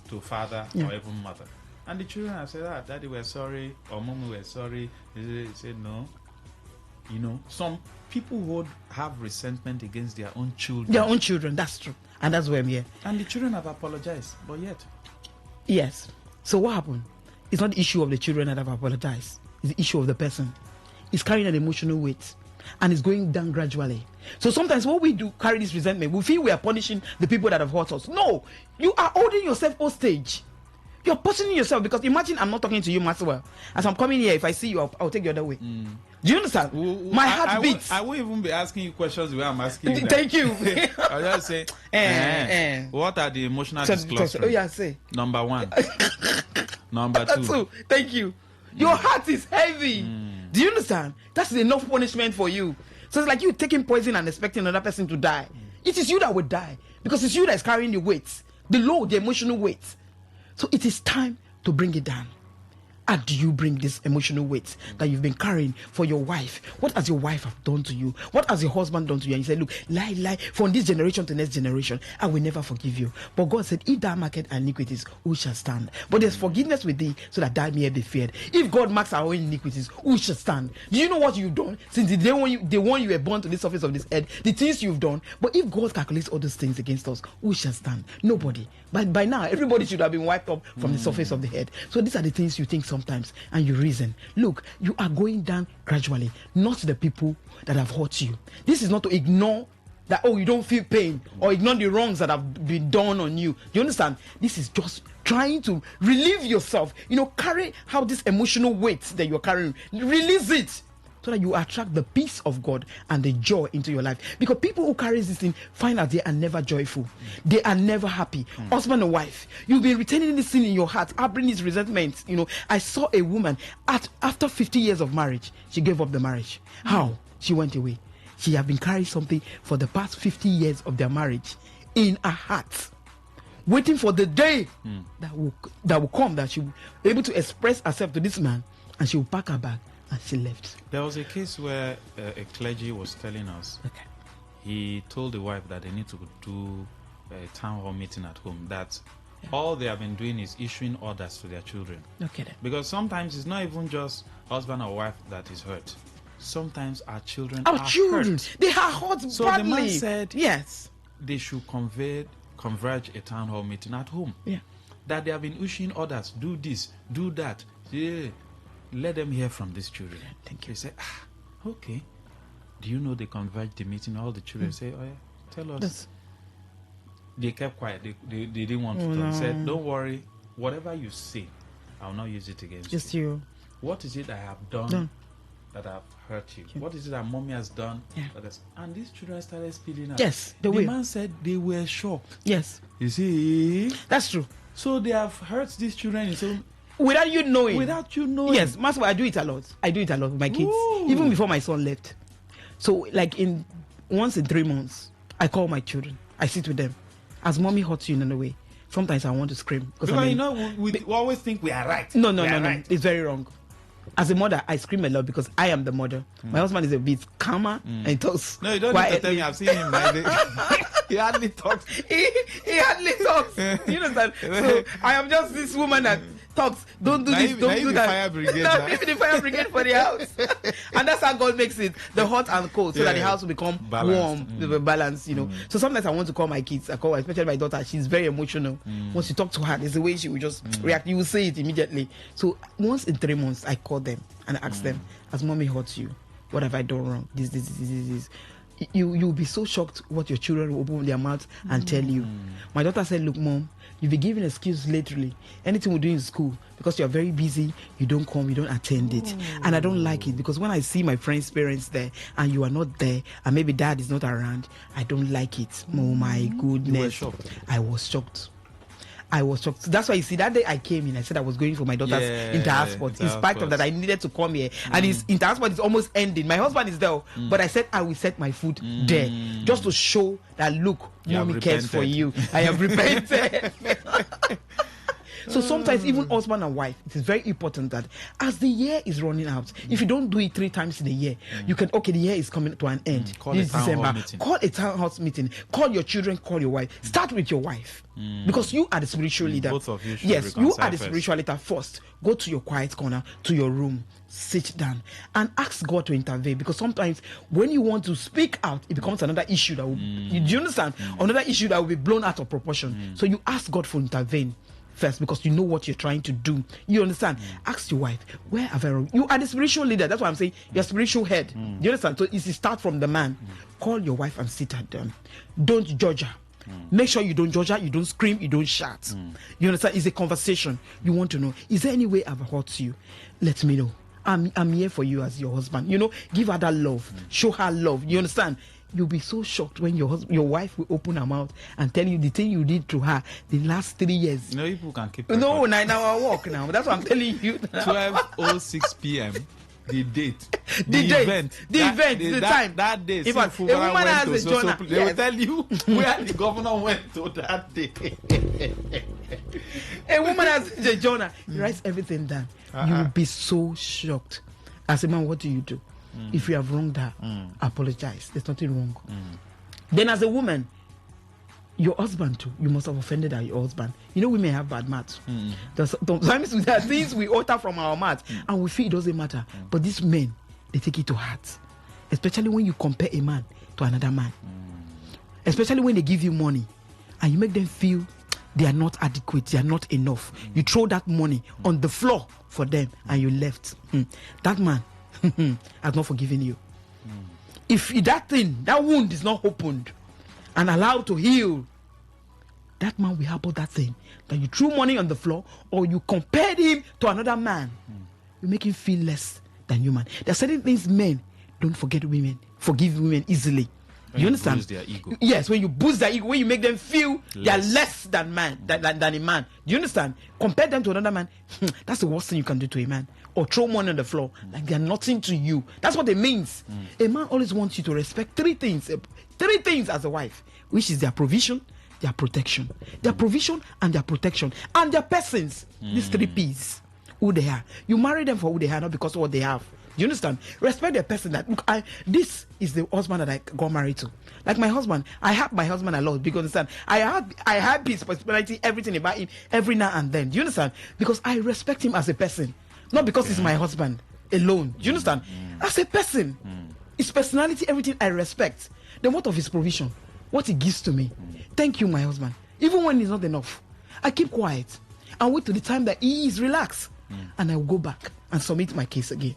to father or even mother. And the children have said, daddy, we're sorry, or mommy, we're sorry. They said no. Some people would have resentment against their own children. Their own children, that's true. And that's why I'm here. And the children have apologized, but yet. Yes. So what happened? It's not the issue of the children that have apologized. It's the issue of the person. It's carrying an emotional weight. And it's going down gradually. So sometimes when we do carry this resentment, we feel we are punishing the people that have hurt us. No! You are holding yourself hostage. You're positioning yourself, because imagine I'm not talking to you, Maxwell. As I'm coming here, if I see you, I'll take the other way. Do you understand? My heart beats. I won't even be asking you questions the way I'm asking you. Thank you. I'll just say, what are the emotional disclosures? Oh, yeah, say. Number 1. Number 2. Thank you. Your heart is heavy. Do you understand? That's enough punishment for you. So it's like you taking poison and expecting another person to die. It is you that will die, because it's you that is carrying the weight, the load, the emotional weight. So it is time to bring it down. How do you bring this emotional weight that you've been carrying for your wife? What has your wife have done to you? What has your husband done to you? And you say, look, lie, from this generation to next generation, I will never forgive you. But God said, if thou markest iniquities, who shall stand? But there's forgiveness with thee, so that thou may be feared. If God marks our own iniquities, who shall stand? Do you know what you've done since the day when you were born to the surface of this earth? The things you've done. But if God calculates all those things against us, who shall stand? Nobody. But by now, everybody should have been wiped up from the surface of the earth. So these are the things you think sometimes, and you reason. Look, you are going down gradually, not the people that have hurt you. This is not to ignore that, you don't feel pain, or ignore the wrongs that have been done on you. You understand? This is just trying to relieve yourself. Carry how this emotional weight that you're carrying, release it. so that you attract the peace of God and the joy into your life. Because people who carry this thing find out they are never joyful. They are never happy. Husband and wife, you'll be retaining this thing in your heart, harboring this resentment. I saw a woman after 50 years of marriage, she gave up the marriage. How? She went away. She had been carrying something for the past 50 years of their marriage in her heart, waiting for the day that will come, that she will be able to express herself to this man, and she will pack her bag and she left. There was a case where a clergy was telling us, he told the wife that they need to do a town hall meeting at home, that all they have been doing is issuing orders to their children. Okay then. Because sometimes it's not even just husband or wife that is hurt. Sometimes our children Our are children, hurt. they are hurt So badly. the man said, yes, they should converge a town hall meeting at home. Yeah. That they have been issuing orders, do this, do that. Yeah. Let them hear from these children. Thank you. They say, okay. Do you know they converged the meeting? All the children say, oh yeah, tell us. That's... They kept quiet. They didn't want to talk. No. They said, don't worry. Whatever you say, I'll not use it against Just you. you. What is it I have done that have hurt you? What is it that mommy has done? And these children started spilling out. Yes, the will. man said they were shocked. Yes. You see? That's true. So they have hurt these children in some... Without you knowing. Without you knowing. Yes, Master, I do it a lot. I do it a lot with my kids. Ooh. Even before my son left. So, like once in 3 months, I call my children. I sit with them. As mommy hurts you in a way, sometimes I want to scream. Because we always think we are right. No. Right. It's very wrong. As a mother, I scream a lot because I am the mother. My husband is a bit calmer and he talks. No, you don't need to tell me. I've seen him. He hardly talks. He hardly talks. You understand? So I am just this woman that talks. Don't do this. Don't do that. Fire brigade, the fire brigade for the house. And that's how God makes it, the hot and cold, so that the house will become balanced. warm, balanced. So sometimes I want to call my kids. I call her, especially my daughter. She's very emotional. Once you talk to her, there's a way she will just react. You will say it immediately. So once in 3 months, I call them and ask them, as mommy hurts you, what have I done wrong? This. You'll be so shocked what your children will open their mouths and tell you. My daughter said, look, mom, you'll be giving excuse lately. Anything we do in school, because you're very busy, you don't come, you don't attend it. And I don't like it, because when I see my friends' parents there and you are not there, and maybe dad is not around, I don't like it. Oh my goodness. You were shocked. I was shocked. That's why you see that day I came in, I said I was going for my daughter's inter-sport. In spite of that, I needed to come here. And his inter-sport is almost ending. My husband is there, but I said I will set my foot there, just to show that, look, mommy cares for you. I have repented. So sometimes even husband and wife, it is very important that as the year is running out, if you don't do it 3 times in a year, you can, the year is coming to an end. This December, call a town hall meeting. Call your children, call your wife. Start with your wife. Because you are the spiritual leader. Both of you should yes, you are the first. spiritual leader first. Go to your quiet corner, to your room, sit down and ask God to intervene. Because sometimes when you want to speak out, it becomes another issue that will, do you understand? Another issue that will be blown out of proportion. So you ask God for intervene first, because you know what you're trying to do. You understand? Ask your wife, where have I wrong? You are the spiritual leader. That's why I'm saying you're spiritual head. You understand? So it's start from the man. Call your wife and sit her down. Don't judge her. Make sure you don't judge her, you don't scream, you don't shout. You understand? It's a conversation. You want to know, is there any way I've hurt you? Let me know. I'm here for you as your husband. Give her that love. Show her love. You understand? You'll be so shocked when your wife will open her mouth and tell you the thing you did to her the last 3 years. People can keep No, 9 hour walk now. That's what I'm telling you. 12:06 p.m. The date, the event, the time. That day, if a woman has a journal, they will tell you where the governor went to that day. A woman has a journal. He writes everything down. You will be so shocked. As a man, what do? If you have wronged her, apologize. There's nothing wrong. Then as a woman, your husband too, you must have offended your husband. Women have bad mouths. Sometimes there are things we utter from our mouth and we feel it doesn't matter. But these men, they take it to heart. Especially when you compare a man to another man. Especially when they give you money and you make them feel they are not adequate, they are not enough. You throw that money on the floor for them and you left. That man has not forgiven you. If that wound is not opened and allowed to heal, that man will harbor that thing that you threw money on the floor or you compared him to another man. You make him feel less than human. There are certain things men don't forgive women easily. When you understand? Boost their ego. Yes, when you boost their ego, when you make them feel they are less than man, than a man. Do you understand? Compare them to another man. That's the worst thing you can do to a man. Or throw money on the floor like they are nothing to you. That's what it means. A man always wants you to respect three things as a wife, which is their provision, their protection, their provision and their protection, and their persons. These 3 P's. Who they are. You marry them for who they are, not because of what they have. Do you understand? Respect the person that look. This is the husband that I got married to. Like my husband, I have my husband a lot because understand. I have his personality, everything about him, every now and then. Do you understand? Because I respect him as a person, not because he's my husband alone. Do you understand? As a person, his personality, everything I respect. Then what of his provision? What he gives to me? Thank you, my husband. Even when it's not enough, I keep quiet and wait till the time that he is relaxed, and I will go back and submit my case again.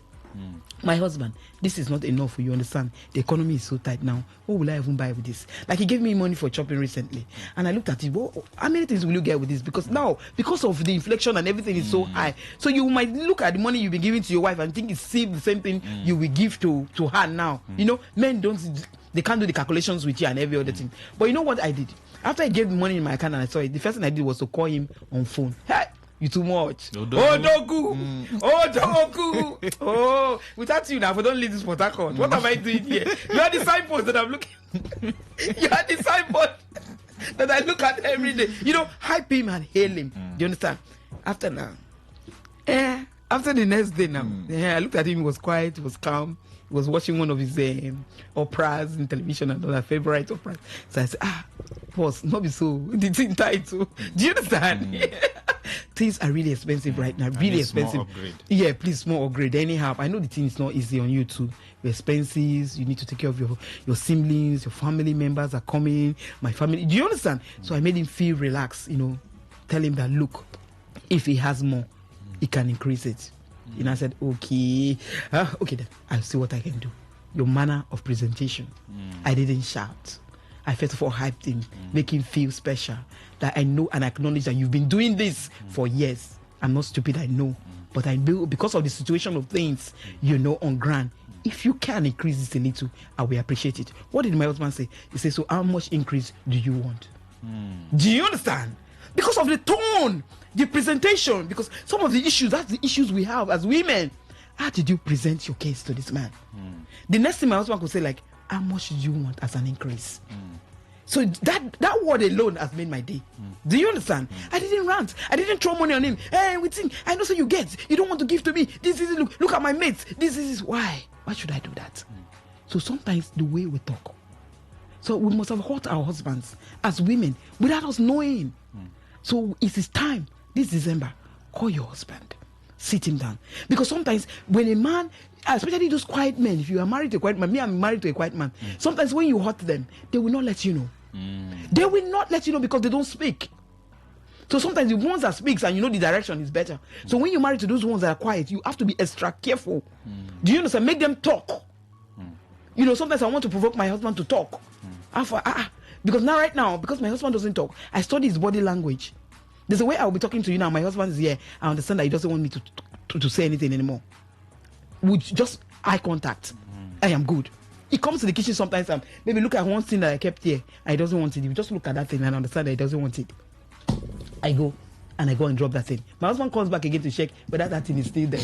My husband, this is not enough for you, understand? The economy is so tight now. What will I even buy with this? Like he gave me money for shopping recently, and I looked at it. Well, how many things will you get with this? Because now, because of the inflation and everything is so high, so you might look at the money you've been giving to your wife and think it's the same thing you will give to her now. You know, men they can't do the calculations with you and every other thing. But you know what I did? After I gave the money in my account and I saw it, the first thing I did was to call him on phone. Hey, you too much. Oh, Dogu. Oh, Dogu. Oh, without you now, if I don't leave this Port Harcourt, what am I doing here? You are the signpost that I'm looking. You are the signpost that I look at every day. You know, hype him and hail him. Do you understand? After the next day now, I looked at him. He was quiet. He was calm. He was watching one of his operas in television and other favorite operas. So I said, boss, not be so. The thing tight too. Do you understand? Things are really expensive right now. Really expensive. Yeah, please, small upgrade. Anyhow, I know the thing is not easy on you too. Your expenses, you need to take care of your siblings, your family members are coming, my family. Do you understand? So I made him feel relaxed, you know, tell him that, look, if he has more, he can increase it. And I said, okay, okay then, I'll see what I can do. Your manner of presentation. I didn't shout. I first of all hyped him, make him feel special. That I know and acknowledge that you've been doing this for years. I'm not stupid, I know. But I know because of the situation of things, you know, on ground, if you can increase this a little, I will appreciate it. What did my husband say? He said, so how much increase do you want? Do you understand? Because of the tone, the presentation, because some of the issues, that's the issues we have as women. How did you present your case to this man? The next thing my husband could say, like, how much do you want as an increase? So that word alone has made my day. Do you understand? I didn't rant. I didn't throw money on him. Hey, we think, I know so you get. You don't want to give to me. This is, look at my mates. This is why. Why should I do that? So sometimes the way we talk. So we must have hurt our husbands as women without us knowing. So it is time, this December, call your husband. Sit him down. Because sometimes when a man, especially those quiet men, if you are married to a quiet man, me, I'm married to a quiet man. Sometimes when you hurt them, they will not let you know. They will not let you know because they don't speak. So sometimes the ones that speaks and you know the direction is better. So when you're married to those ones that are quiet, you have to be extra careful. Do you understand? Make them talk. You know, sometimes I want to provoke my husband to talk. Because right now, because my husband doesn't talk, I study his body language. There's a way I will be talking to you now. My husband is here. I understand that he doesn't want me to say anything anymore. With just eye contact, I am good. He comes to the kitchen sometimes and maybe look at one thing that I kept here and he doesn't want it. He just look at that thing and understand that he doesn't want it. I go and drop that thing. My husband comes back again to check whether that thing is still there.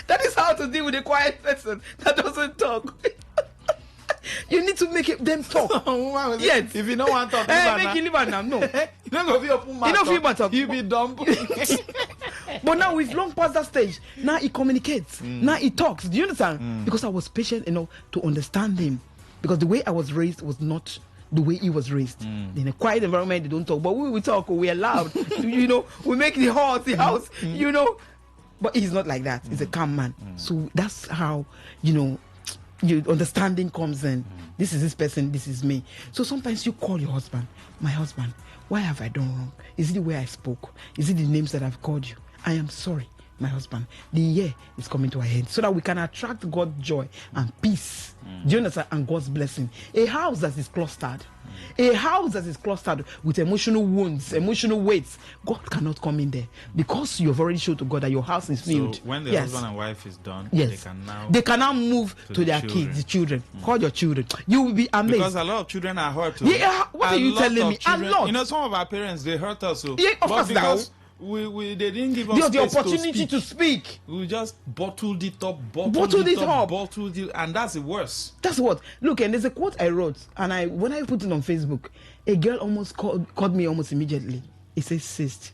That is how to deal with a quiet person that doesn't talk. You need to make them talk. Yes. If you don't want to talk, make you leave now. No. You don't go be open mouth. You don't feel you be dumb. But now we've long past that stage. Now he communicates. Now he talks. Do you understand? Because I was patient enough to understand him. Because the way I was raised was not the way he was raised. In a quiet environment, they don't talk. But we talk. We are loud. You know, we make the house. You know. But he's not like that. He's a calm man. So that's how, you know, your understanding comes in. This is this person, this is me. So sometimes you call your husband, my husband, why have I done wrong? Is it the way I spoke? Is it the names that I've called you? I am sorry. my husband, the year is coming to an end, so that we can attract God's joy and peace. Do you understand? And God's blessing. A house that is clustered, with emotional wounds, emotional weights, God cannot come in there, because you've already showed to God that your house is filled. So when the husband and wife is done, yes, they can now move to their kids, the children. Call your children. You will be amazed. Because a lot of children are hurt. Yeah, what are you telling me? Children, a lot. You know, some of our parents, they hurt us. So. Yeah, of course now. They didn't give us the opportunity to speak. We just bottled it up, and that's the worst. That's what. Look, and there's a quote I wrote, and when I put it on Facebook, a girl almost called me almost immediately. It says, "Sis,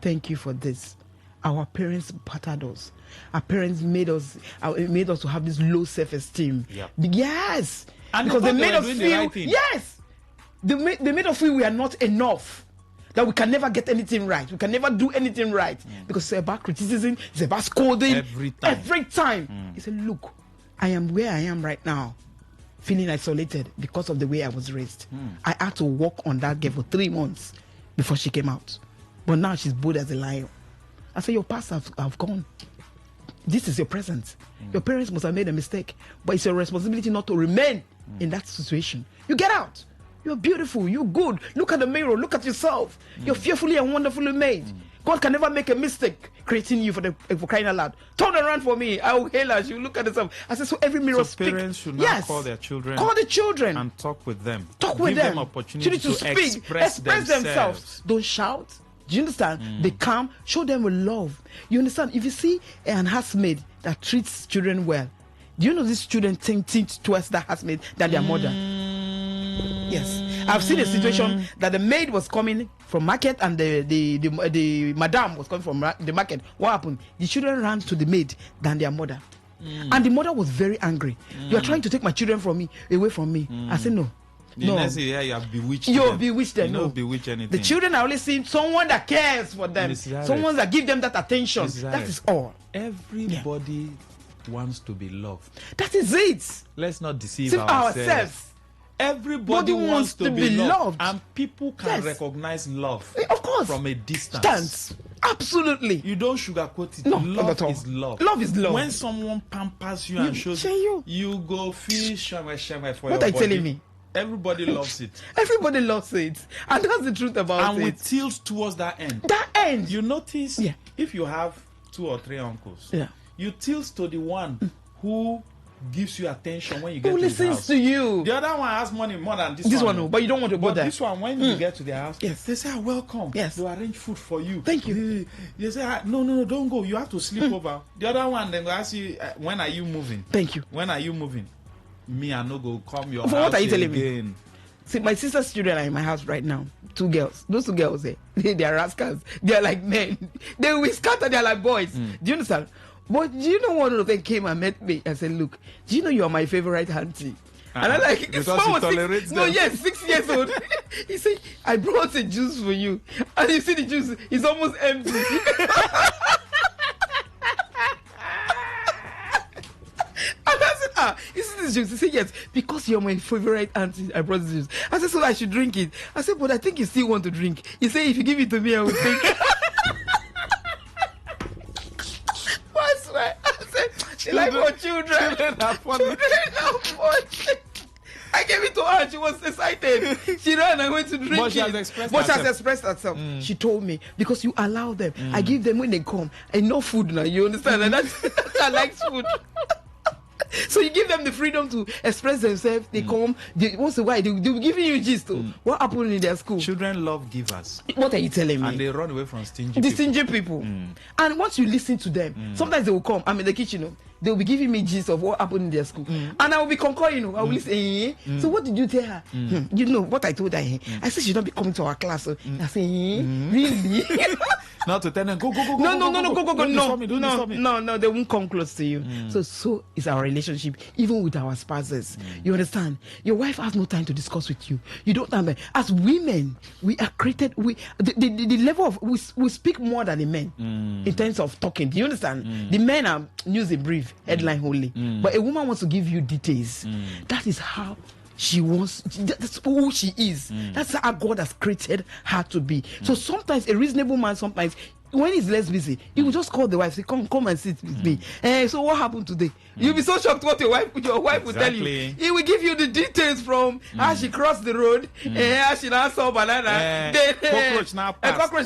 thank you for this. Our parents battered us. Our parents made us to have this low self-esteem." Yep. Yes, and because they made us feel the right thing. Yes, they made us feel we are not enough. That we can never get anything right. We can never do anything right. Because it's about criticism, it's about scolding. Every time. He said, look, I am where I am right now, feeling isolated because of the way I was raised. I had to work on that girl for 3 months before she came out. But now she's bold as a lion. I said, your past have gone. This is your present. Your parents must have made a mistake. But it's your responsibility not to remain in that situation. You get out. You're beautiful. You're good. Look at the mirror. Look at yourself. You're fearfully and wonderfully made. God can never make a mistake creating you for crying out loud. Turn around for me. I will hail her. She will look at herself. I said, so every mirror speaks. Parents should now call their children. Call the children. And talk with them. Give them opportunity to speak. Express themselves. Don't shout. Do you understand? They calm. Show them with love. You understand? If you see an housemaid that treats children well, do you know these children think towards that housemaid than their mother? Yes, I've seen a situation that the maid was coming from market and the madam was coming from the market. What happened? The children ran to the maid than their mother, and the mother was very angry. You are trying to take my children from me, away from me. I said no. You have bewitched you them. Bewitched them. You don't bewitch anything. The children are only seeing someone that cares for them, someone that gives them that attention. That is all. Everybody wants to be loved. That is it. Let's not deceive ourselves. Everybody wants to be loved, and people can recognize love, of course, from a distance. Absolutely. You don't sugarcoat it. No, love is love. Love is love. When someone pampers you and shows you go feel shame for what your are you telling me? Everybody loves it. Everybody loves it, and that's the truth about it. And we tilt towards that end. That end. You notice, if you have 2 or 3 uncles, you tilt to the one who gives you attention when you get to his house. Who listens to you? The other one has money more than this one. This one, but you don't want to go there. This one, when you get to their house, they say, welcome. Yes. They arrange food for you. Thank you. They say, no, don't go. You have to sleep over. The other one, then they ask you, when are you moving? Thank you. When are you moving? Me, I no go come your house. What are you telling me? See, my sister's children are in my house right now. 2 girls. Those 2 girls, they are rascals. They are like men. They will scatter. They are like boys. Do you understand? But do you know one of them came and met me and said, look, do you know you are my favorite auntie? And I'm like, because he tolerates them. No, yes, 6 years old. He said, I brought a juice for you. And you see the juice, it's almost empty. And I said, is this juice? He said, yes, because you're my favorite auntie, I brought this juice. I said, so I should drink it. I said, but I think you still want to drink. He said, if you give it to me, I will drink. Like for children. Children are fun. I gave it to her. She was excited. She ran and went to drink but she has expressed herself. She told me, because you allow them. I give them when they come. Enough food now. You understand? And that's I like food. So you give them the freedom to express themselves. They come. Once in a while, they'll be giving you gist. What happened in their school? Children love givers. What are you telling me? And they run away from stingy people. And once you listen to them, sometimes they will come. I'm in the kitchen. They'll be giving me gist of what happened in their school. And I will be concurring. I will listen. So what did you tell her? You know what I told her? I said she don't be coming to our class. I said, really? Not to tell them, go. No, they won't come close to you. So is our relationship, even with our spouses. You understand? Your wife has no time to discuss with you. You don't have. As women, we are created. The level of we speak more than the men in terms of talking. Do you understand? The men are news and brief, headline only. But a woman wants to give you details. That is how she wants. That's who she is. That's how God has created her to be. So sometimes a reasonable man, sometimes when he's less busy, he will just call the wife, say, come and sit with me. So what happened today? You'll be so shocked what your wife will tell you. He will give you the details from how she crossed the road, how she now saw banana, cockroach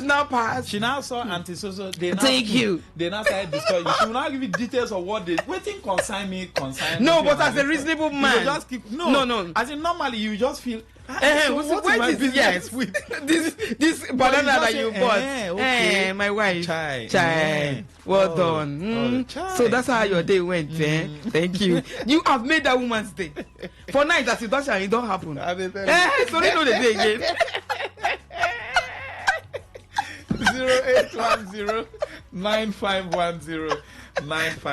now passed. She now saw Auntie Soso. Thank you. They now started discussing. She will now give you details of what they waiting consign me. No, but as a reasonable man, you just keep no. As in normally you just feel. So what is this? Yes, with this banana that you bought. My wife. Chai. Well done. So that's how your day went. Thank you. You have made that woman's day. For night, as you touch her, it don't happen. So they know the day again. 0810-951-0951.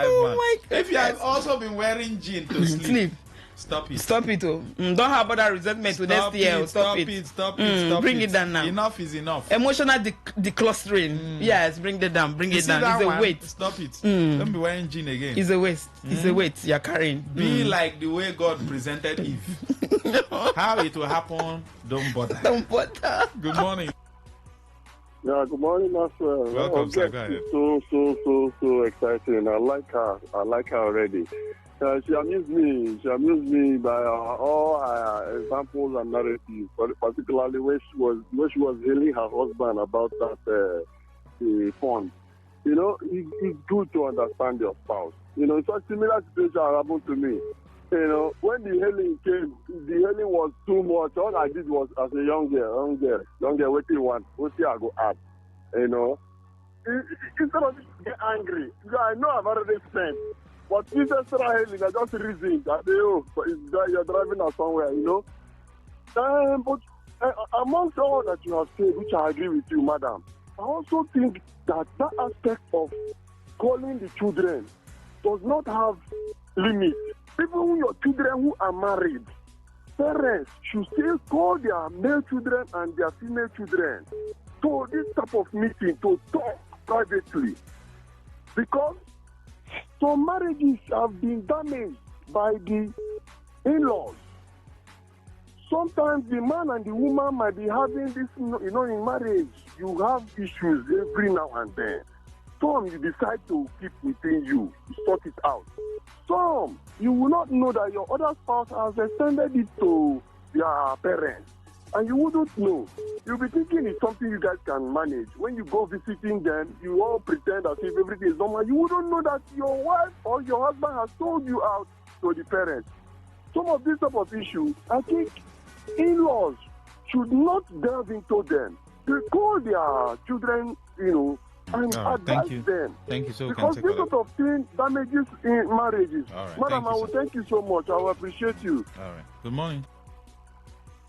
Oh my God. If you have also been wearing jean to sleep. Stop it. Stop it. Don't have other resentment with next year. Stop it. Bring it down now. Enough is enough. Emotional declustering. Yes, bring it down. Bring it down. It's a weight. Stop it. Don't be wearing jean again. It's a waste. It's a weight you're carrying. Be like the way God presented Eve. How it will happen, don't bother. Don't bother. Good morning. Yeah, good morning, Maxwell. Welcome, sir. Go ahead. So exciting. I like her already. She amused me by all her examples and narratives, particularly when she was hailing her husband about that fund. You know, it's good to understand your spouse. You know, such similar situation happened to me. You know, when the hailing came, the hailing was too much. All I did was, as a young girl, what do you want? What do I go at? You know, instead of get angry, because I know I've already spent. But if I start hailing, I just reason that you're driving us somewhere, you know. But amongst all that you have said, which I agree with you, madam, I also think that aspect of calling the children does not have limits. Even your children who are married, parents should still call their male children and their female children to this type of meeting to talk privately. Because some marriages have been damaged by the in-laws. Sometimes the man and the woman might be having this, you know, in marriage, you have issues every now and then. Some you decide to keep within you, sort it out. Some, you will not know that your other spouse has extended it to their parents. And you wouldn't know. You'll be thinking it's something you guys can manage. When you go visiting them, you all pretend as if everything is normal. You wouldn't know that your wife or your husband has sold you out to the parents. Some of these type of issues, I think in-laws should not delve into them. They call their children, you know, and advise them. Thank you. So because this sort of thing damages in marriages. All right. Madam, I will thank you so much. I will appreciate you. All right. Good morning.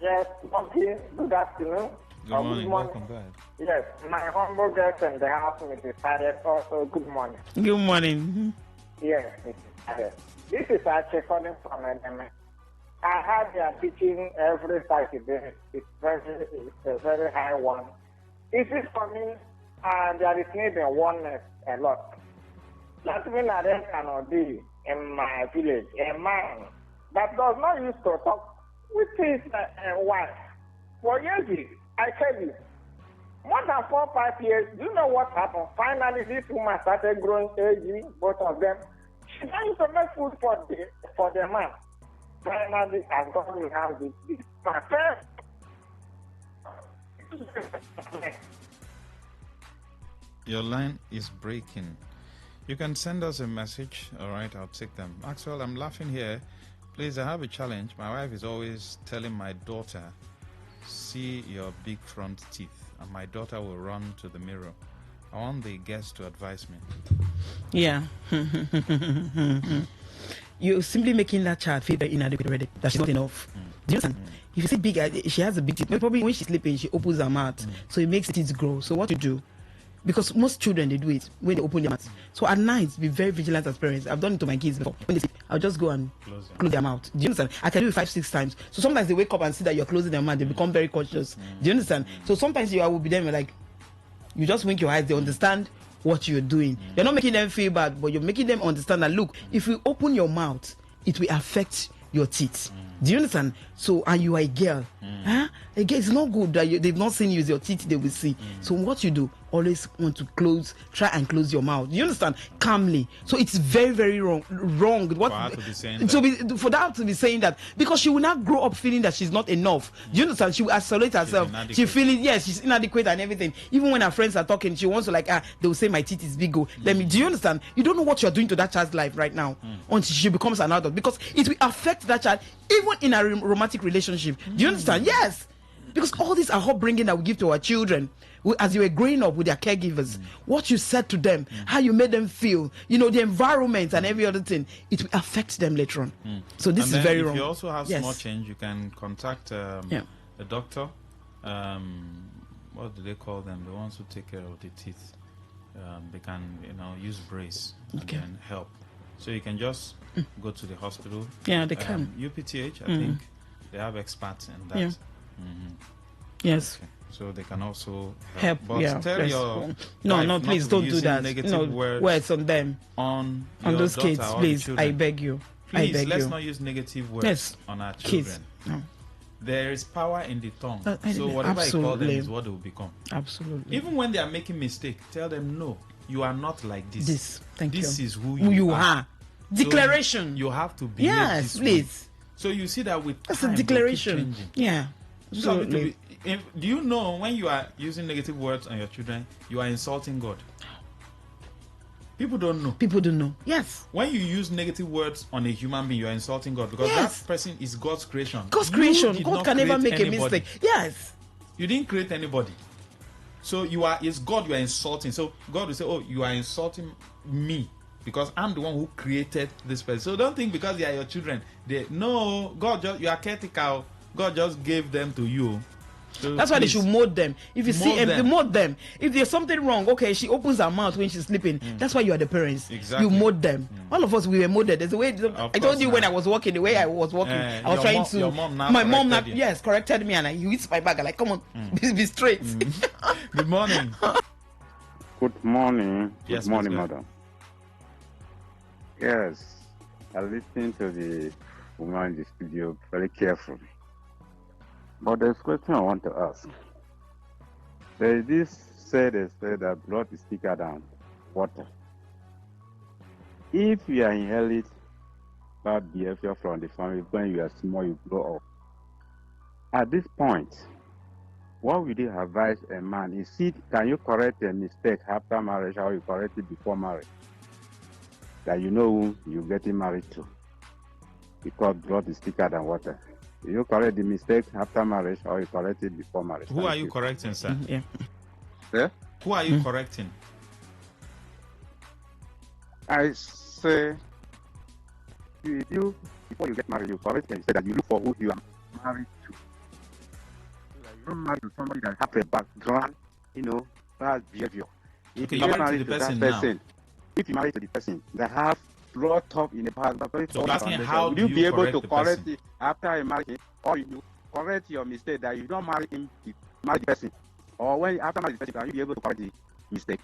Yes, okay. Good afternoon. Good morning. Welcome. Go ahead. Yes, my humble guest and the housemate is Harriet. Also, good morning. Good morning. Yes, Mrs. Harriet. This is actually calling from Edema. I have their teaching every Saturday. It's a very high one. This is for me, and there is need in oneness a lot. That means there cannot be in my village a man that does not used to talk with his wife. For years, I tell you, more than 4 or 5 years, do you know what happened? Finally, this woman started growing aging, both of them. She used to make food for the man. Finally, as God will have this my first. Your line is breaking. You can send us a message. All right, I'll take them. Maxwell, I'm laughing here. Please, I have a challenge. My wife is always telling my daughter, see your big front teeth. And my daughter will run to the mirror. I want the guest to advise me. Yeah. You're simply making that child feel very inadequate already. That she's not enough. Do you understand? If you say big, she has a big teeth. Probably when she's sleeping, she opens her mouth. So it makes the teeth grow. So what you do? Because most children, they do it when they open their mouth. So at night, be very vigilant as parents. I've done it to my kids before. When they sleep, I'll just go and close their mouth. Do you understand? I can do it 5-6 times. So sometimes they wake up and see that you're closing their mouth. They become very cautious. Do you understand? So sometimes I will be there like, you just wink your eyes. They understand what you're doing. You're not making them feel bad, but you're making them understand that, look, if you open your mouth, it will affect your teeth. Do you understand? So, and you are a girl. Huh? A girl, it's not good that they've not seen you, it's your teeth they will see. So what you do, always want to try and close your mouth. Do you understand? Calmly. So it's very, very wrong. What, for her to be saying that. For that to be saying that, because she will not grow up feeling that she's not enough. Do you understand? She will isolate herself. She feeling, yes, she's inadequate and everything. Even when her friends are talking, she wants to they will say my teeth is big. Let me. Do you understand? You don't know what you're doing to that child's life right now until she becomes an adult, because it will affect that child even in a romantic relationship. Do you understand? Yes, because all these are upbringing that we give to our children as you were growing up with their caregivers. What you said to them, how you made them feel, the environment and every other thing, it will affect them later on. So this is very wrong. If you also have small change, you can contact a doctor. What do they call them? The ones who take care of the teeth. They can use brace and then help. So you can just go to the hospital. Yeah, they can. UPTH, I think they have experts in that. Yeah. Yes. Okay. So they can also help. But tell your no, please don't do that. Negative words on them. On those kids, please. I beg you. Please, let's not use negative words on our children. Kids. No. There is power in the tongue. So whatever you call them is what they will become. Absolutely. Even when they are making mistakes, tell them no. You are not like this. This is who you are. Declaration. So you have to be. Yes, please. So you see that with that's time, a declaration. Yeah. Do you know when you are using negative words on your children, you are insulting God? People don't know. People don't know. Yes. When you use negative words on a human being, you are insulting God, because that person is God's creation. God's creation. God can never make a mistake. Yes. You didn't create anybody. So it's God you are insulting. So God will say, oh, you are insulting me because I'm the one who created this person. So don't think because they are your children. God, you are caretaker. God just gave them to you. So that's why they should mold them. If you see them, mold them. If there's something wrong, okay, she opens her mouth when she's sleeping. That's why you are the parents. Exactly. You mold them. All of us, we were molded. There's a way. I told you when I was walking, the way I was walking, I was trying to. My mom corrected me, and he hits my back. I'm like, come on, be straight. Good morning. Good morning. Yes, good morning, madam. Yes, I listened to the woman in the studio very carefully. But there's a question I want to ask. There is this they say that blood is thicker than water. If you are inherit bad behavior from the family when you are small, you grow up. At this point, what would you advise a man? Can you correct a mistake after marriage, or you correct it before marriage? That you know who you're getting married to. Because blood is thicker than water. You correct the mistake after marriage, or you correct it before marriage? Who are you correcting, sir? Yeah? Who are you correcting? I say, before you get married, you correct and say that you look for who you are married to. So that you don't marry to somebody that has a background, bad behavior. If you get married to that person, if you marry to the person that have brought up in the past, so asking how will you be able to correct it after you marry him, or you correct your mistake that you don't marry him, you marry the person, or when after marry the person, can you be able to correct the mistake,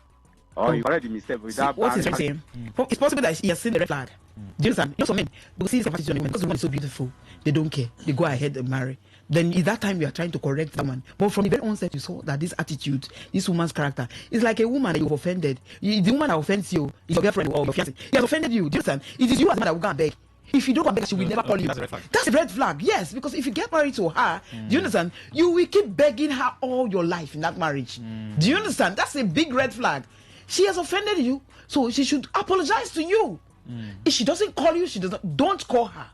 or you correct the mistake without? What is saying? It's possible that he has seen the red flag. Do you understand? Some men will see some attitude because the woman is so beautiful, they don't care. They go ahead and marry. Then at that time you are trying to correct the woman, but from the very onset you saw that this attitude, this woman's character, is like a woman that you've offended. The woman that offends you is your girlfriend or your fiancé. He has offended you. Do you understand? It is you as a man that will go and beg. If you don't go and beg, she will never call you. That's a red flag. Yes, because if you get married to her, do you understand? You will keep begging her all your life in that marriage. Do you understand? That's a big red flag. She has offended you, so she should apologize to you. If she doesn't call you, don't call her.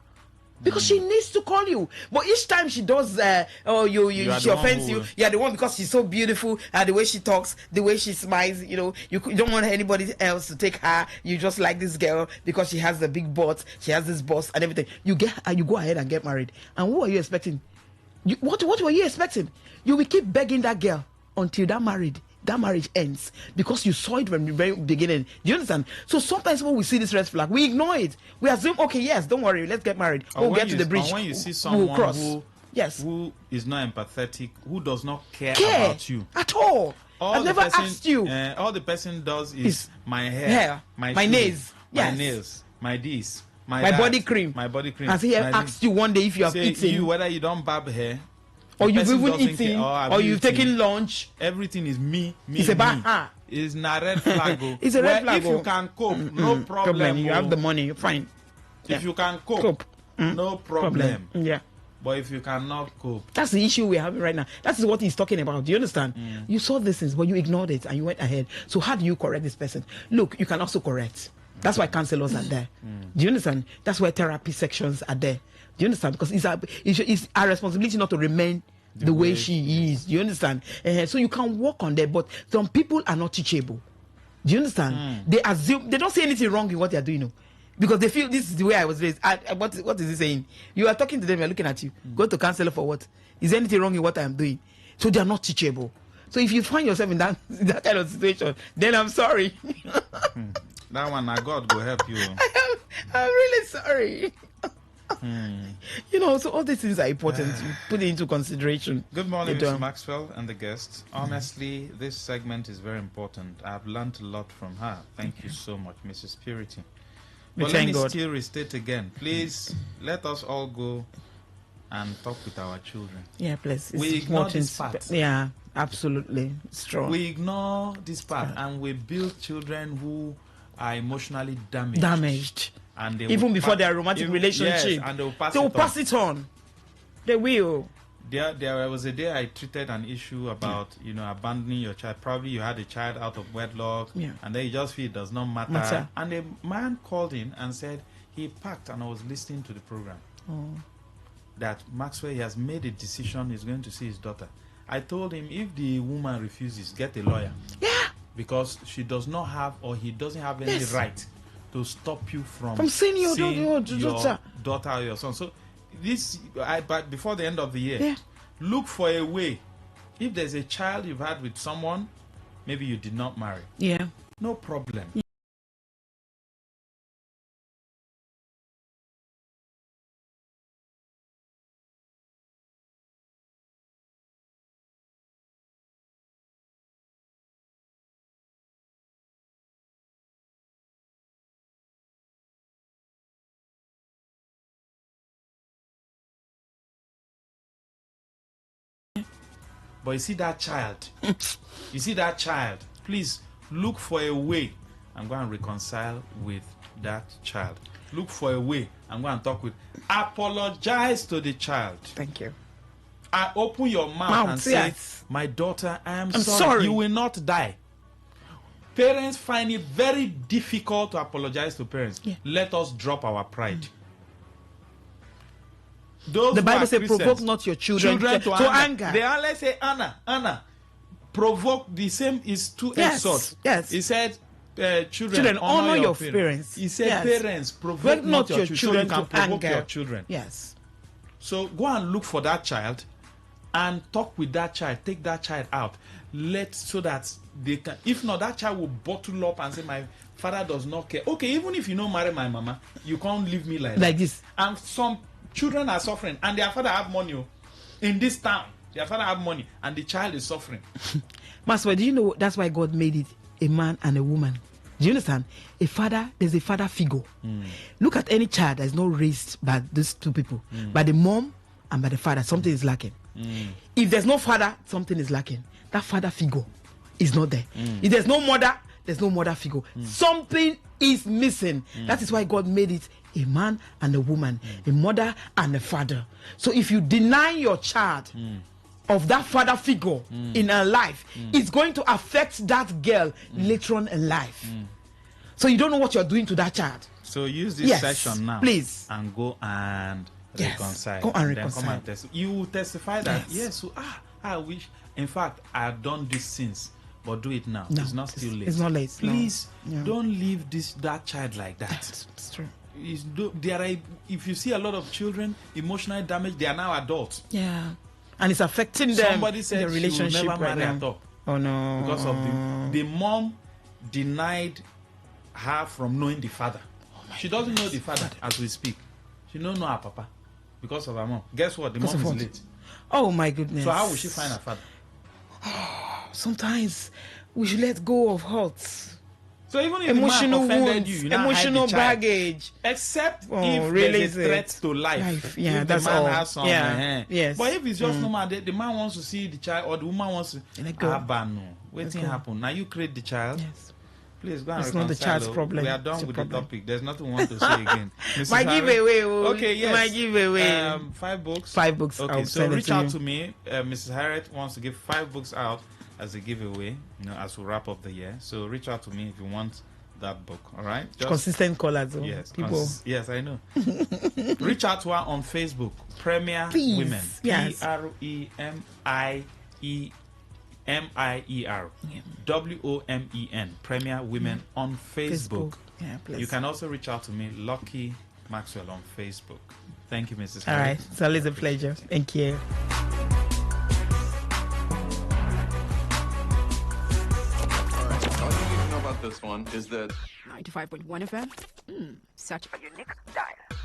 Because she needs to call you. But each time she does, she offends you. You are the one because she's so beautiful. The way she talks, the way she smiles, you don't want anybody else to take her. You just like this girl because she has the big butt, she has this boss and everything. You go ahead and get married. And who are you expecting? What were you expecting? You will keep begging that girl until that marriage ends because you saw it from the very beginning. Do you understand? So sometimes when we see this red flag, we ignore it. We assume, okay, yes, don't worry, let's get married. We'll get to the bridge. Or when you see someone who is not empathetic, who does not care about you at all, I've never asked you. All the person does is my hair, my nails, my nails, my this, My body cream. My body cream. Has he asked you one day if you have eaten? You, whether you don't barb hair, or you've even eaten, or you've taken lunch. Everything is me. It's a bad. It's not red flag. It's a red flag. If you can cope, no problem. You have the money, you're fine. If you can cope. No problem. Yeah. But if you cannot cope, that's the issue we're having right now. That is what he's talking about. Do you understand? You saw these things, but you ignored it and you went ahead. So how do you correct this person? Look, you can also correct. That's why counselors are there. Do you understand? That's why therapy sections are there. Do you understand? Because it's our responsibility not to remain the way she is. Do you understand? So you can work on that, but some people are not teachable. Do you understand? They assume, they don't see anything wrong in what they're doing. No. Because they feel this is the way I was raised. What is he saying? You are talking to them, you're looking at you. Go to counselor for what? Is there anything wrong in what I'm doing? So they are not teachable. So if you find yourself in that kind of situation, then I'm sorry. That one, now God will help you. I'm really sorry. You know, so all these things are important. You put it into consideration. Good morning, Mr. Maxwell and the guests. Honestly, this segment is very important. I've learned a lot from her. Thank you so much, Mrs. Purity. But let me still restate again. Please, let us all go and talk with our children. Yeah, please. We ignore this part. Yeah, absolutely. Strong. We ignore this part and we build children who are emotionally damaged. And they even before their romantic relationship. Yes, and they will pass it on. They will. There was a day I treated an issue about, abandoning your child. Probably you had a child out of wedlock, and then you just feel it does not matter. And a man called in and said he packed, and I was listening to the program, that Maxwell, he has made a decision, he's going to see his daughter. I told him, if the woman refuses, get a lawyer. Yeah. Because she does not have, or he doesn't have any right to stop you from seeing your daughter or your son. So but before the end of the year, look for a way. If there's a child you've had with someone, maybe you did not marry. Yeah. No problem. But you see that child, please look for a way and go and reconcile with that child. Look for a way and go and talk with. Apologize to the child. Thank you. Open your mouth and say, my daughter, I'm sorry. You will not die. Parents find it very difficult to apologize to parents. Let us drop our pride. The Bible says, provoke not your children to anger. They only say, Anna, provoke. The same is two-edged sword. Yes. He said, children honor your parents. He said, parents, provoke not your children so you can provoke your children. Yes. So go and look for that child and talk with that child. Take that child out. So that they can. If not, that child will bottle up and say, my father does not care. Okay, even if you don't marry my mama, you can't leave me like this. And some children are suffering and their father have money in this town. Their father have money and the child is suffering. Master, do you know that's why God made it a man and a woman? Do you understand? There's a father figure. Look at any child that is not raised by these two people, by the mom and by the father. Something is lacking. If there's no father, something is lacking. That father figure is not there. If there's no mother, there's no mother figure. Something is missing. That is why God made it a man and a woman, a mother and a father. So if you deny your child of that father figure in her life, it's going to affect that girl later on in life. So you don't know what you're doing to that child. So use this session now, please, and go and reconcile. Go and reconcile. Then come and you will testify that I wish. In fact, I have done these sins, but do it now. No, it's not still late. It's not late. Please don't leave that child like that. It's true. If you see a lot of children emotionally damaged, they are now adults. Yeah, and it's affecting them. Somebody said the relationship she will never marry at all. Oh no! Because of the mom denied her from knowing the father. She doesn't know the father as we speak. She don't know her papa because of her mom. Guess what? The mom is late. Oh my goodness! So how will she find her father? Sometimes we should let go of hurts. So even if emotional the man offended wounds, you, you now emotional hide the child. baggage. Except Oh, if really there's a threat to life. Yeah, if the that's man all. has some, Yes. But if it's just normal, the man wants to see the child or the woman wants to. Let go. No. Waiting happen. Now you create the child. Yes. Please go and It's not the child's problem. We are done It's with your the problem. topic. There's nothing we want to say again. Mrs. My Harris? giveaway. Okay, yes. My giveaway. 5 books. 5 books. Okay, I'll so send reach it to out you. to me. Mrs. Harriet wants to give 5 books out as a giveaway, as we wrap up the year. So reach out to me if you want that book. All right. Consistent callers. Yes. People. Yes, I know. Reach out to her on Facebook. Premier Please. Women. Yes. PREMIER. WOMEN. Premier Women on Facebook. Yeah, please. You can also reach out to me, Lucky Maxwell, on Facebook. Thank you, Mrs. All Harriet. right. It's always a pleasure. Thank you. All you need to know about this one is that 95.1 FM. Such a unique dial.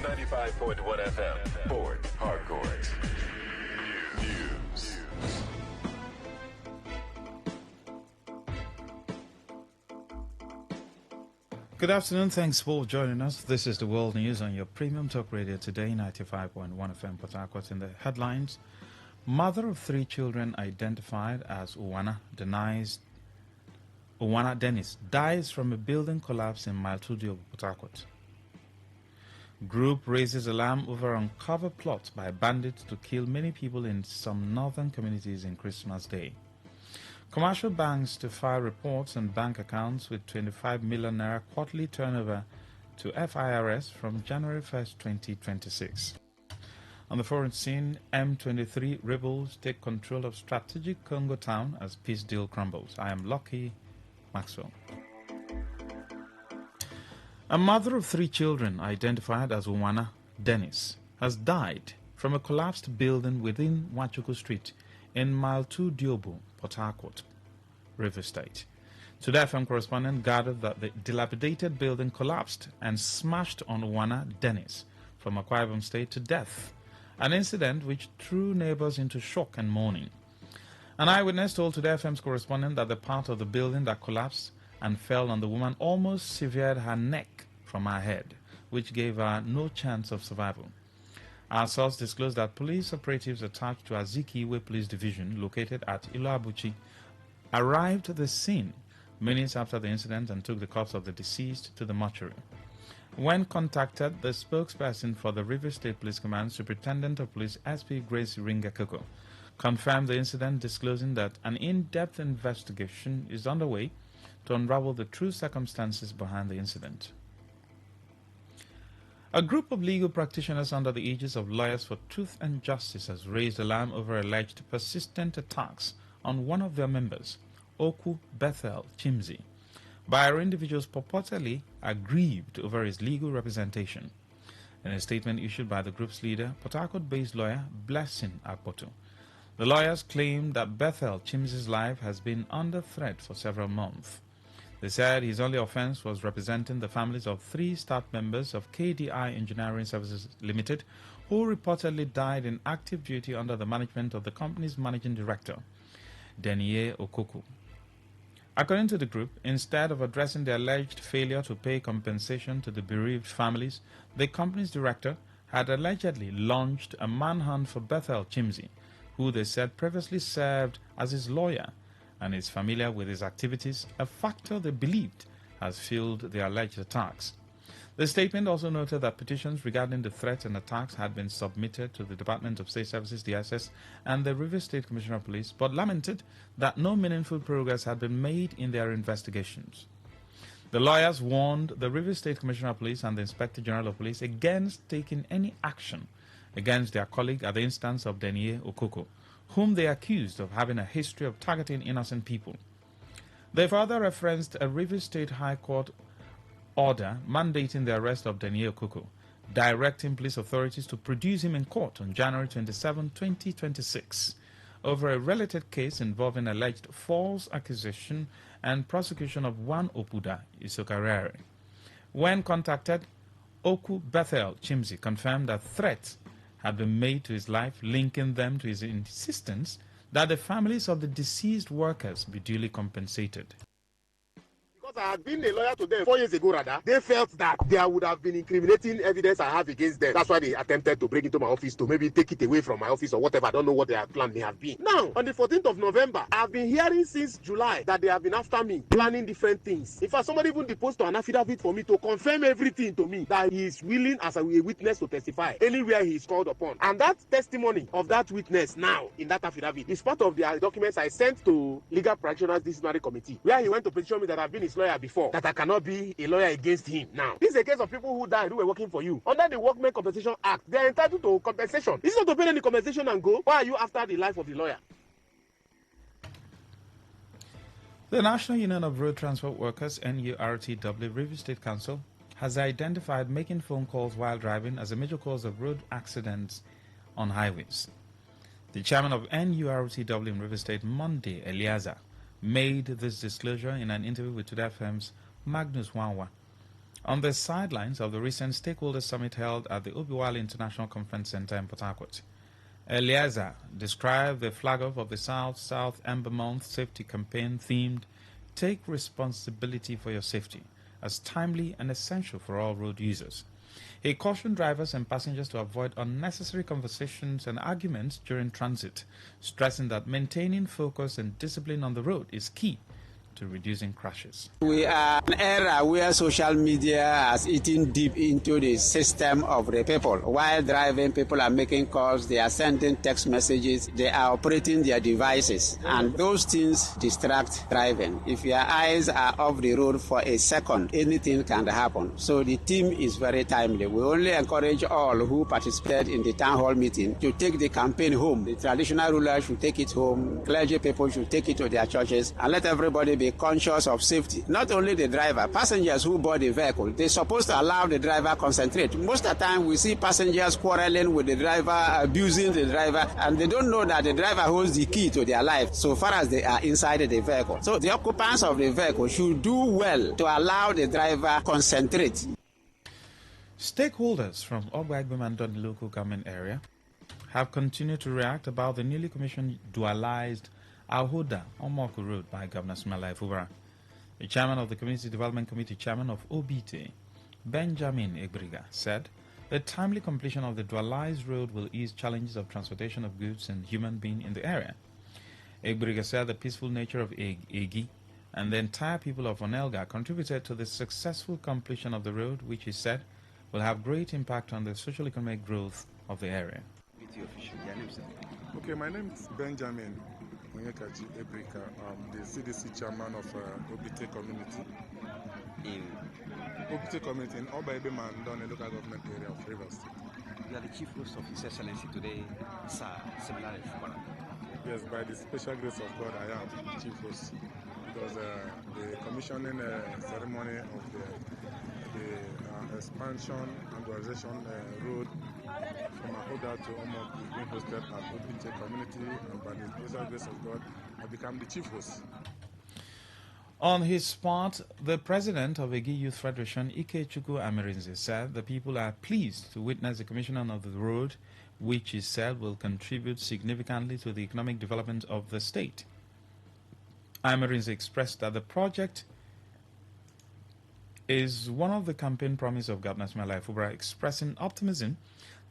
95.1 FM, Fort Harcourt. News. Good afternoon. Thanks for joining us. This is the World News on your premium talk radio today, 95.1 FM Port Harcourt. In the headlines, mother of 3 children identified as Uwana Dennis dies from a building collapse in Mile 2 of Port Harcourt. Group raises alarm over uncovered plot by bandits to kill many people in some northern communities in Christmas Day. Commercial banks to file reports on bank accounts with 25 million naira quarterly turnover to FIRS from January 1st, 2026. On the foreign scene, M23 rebels take control of strategic Congo town as peace deal crumbles. I am Lucky Maxwell. A mother of 3 children, identified as Uwana Dennis, has died from a collapsed building within Wachuku Street in Mile 2 Diobu, Port Harcourt, River State. Today, FM correspondent gathered that the dilapidated building collapsed and smashed on Uwana Dennis from Akwa Ibom State to death, an incident which threw neighbors into shock and mourning. An eyewitness told Today FM's correspondent that the part of the building that collapsed and fell on the woman almost severed her neck from her head, which gave her no chance of survival. Our source disclosed that police operatives attached to Azikiwe Police Division, located at Iloabuchi, arrived at the scene minutes after the incident and took the corpse of the deceased to the mortuary. When contacted, the spokesperson for the River State Police Command, Superintendent of Police SP Grace Ringa Koko, confirmed the incident, disclosing that an in-depth investigation is underway to unravel the true circumstances behind the incident. A group of legal practitioners under the aegis of Lawyers for Truth and Justice has raised alarm over alleged persistent attacks on one of their members, Oku Bethel Chimzi, by individuals purportedly aggrieved over his legal representation. In a statement issued by the group's leader, Port Harcourt-based lawyer Blessing Akpoto, the lawyers claimed that Bethel Chimzi's life has been under threat for several months. They said his only offense was representing the families of 3 staff members of KDI Engineering Services Limited, who reportedly died in active duty under the management of the company's managing director, Deniye Okoku. According to the group, instead of addressing the alleged failure to pay compensation to the bereaved families, the company's director had allegedly launched a manhunt for Bethel Chimzi, who they said previously served as his lawyer and is familiar with his activities, a factor they believed has fueled the alleged attacks. The statement also noted that petitions regarding the threats and attacks had been submitted to the Department of State Services, DSS, and the River State Commissioner of Police, but lamented that no meaningful progress had been made in their investigations. The lawyers warned the River State Commissioner of Police and the Inspector General of Police against taking any action against their colleague at the instance of Deniye Okoko, whom they accused of having a history of targeting innocent people. They further referenced a River State High Court order mandating the arrest of Deniye Okoko, directing police authorities to produce him in court on January 27, 2026, over a related case involving alleged false accusation and prosecution of one Opuda Isokarere. When contacted, Oku Bethel Chimzi confirmed that threats had been made to his life, linking them to his insistence that the families of the deceased workers be duly compensated. Because I had been a lawyer to them 4 years ago, rather, they felt that there would have been incriminating evidence I have against them. That's why they attempted to break into my office to maybe take it away from my office or whatever. I don't know what their plan may have been. Now, on the 14th of November, I've been hearing since July that they have been after me, planning different things. In fact, somebody even deposed to an affidavit for me to confirm everything to me, that he is willing as a witness to testify anywhere he is called upon. And that testimony of that witness now in that affidavit is part of the documents I sent to Legal Practitioners Disciplinary Committee, where he went to petition me that I've been his lawyer before, that I cannot be a lawyer against him. Now, this is a case of people who died who were working for you. Under the Workmen Compensation Act, they are entitled to compensation. This is not to pay any compensation and go. Why are you after the life of the lawyer? The National Union of Road Transport Workers, NURTW, River State Council, has identified making phone calls while driving as a major cause of road accidents on highways. The chairman of NURTW in River State, Monday Eliaza, made this disclosure in an interview with Today FM's Magnus Wawa On the sidelines of the recent stakeholder summit held at the Obiwale International Conference Center in Port Harcourt, Eliezer described the flag-off of the South-South Amber Month safety campaign themed "Take Responsibility for Your Safety" as timely and essential for all road users. He cautioned drivers and passengers to avoid unnecessary conversations and arguments during transit, stressing that maintaining focus and discipline on the road is key to reducing crashes. We are an era where social media has eaten deep into the system of the people. While driving, people are making calls, they are sending text messages, they are operating their devices, and those things distract driving. If your eyes are off the road for a second, anything can happen. So the team is very timely. We only encourage all who participated in the town hall meeting to take the campaign home. The traditional rulers should take it home, clergy people should take it to their churches, and let everybody be conscious of safety. Not only the driver, passengers who board the vehicle, they're supposed to allow the driver concentrate. Most of the time we see passengers quarreling with the driver, abusing the driver, and they don't know that the driver holds the key to their life so far as they are inside the vehicle. So the occupants of the vehicle should do well to allow the driver concentrate. Stakeholders from Ogbagbem and Dundee local government area have continued to react about the newly commissioned dualized Ahoda Omoko Road by Governor Smalai Fubara. The chairman of the Community Development Committee, chairman of OBT, Benjamin Ebriga, said the timely completion of the dualized road will ease challenges of transportation of goods and human beings in the area. Ebriga said the peaceful nature of Egi and the entire people of Onelga contributed to the successful completion of the road, which he said will have great impact on the social-economic growth of the area. Okay, my name is Benjamin Onyekaji Ebrika. I'm the CDC chairman of OBT community. In OBT community in Obaibem and Donnell local government area of Rivers State. You are the chief host of His Excellency today, Sir Similar. Yes, by the special grace of God, I am chief host because the commissioning ceremony of the expansion and dualization road from Ahoda to Omok is being hosted at OBT community, and by the special grace of God, I become the chief host. On his part, the president of Egi Youth Federation, Ikechukwu Amirinze, said the people are pleased to witness the commissioning of the road, which he said will contribute significantly to the economic development of the state. Amirinze expressed that the project is one of the campaign promises of Governor Smalai Fubara, expressing optimism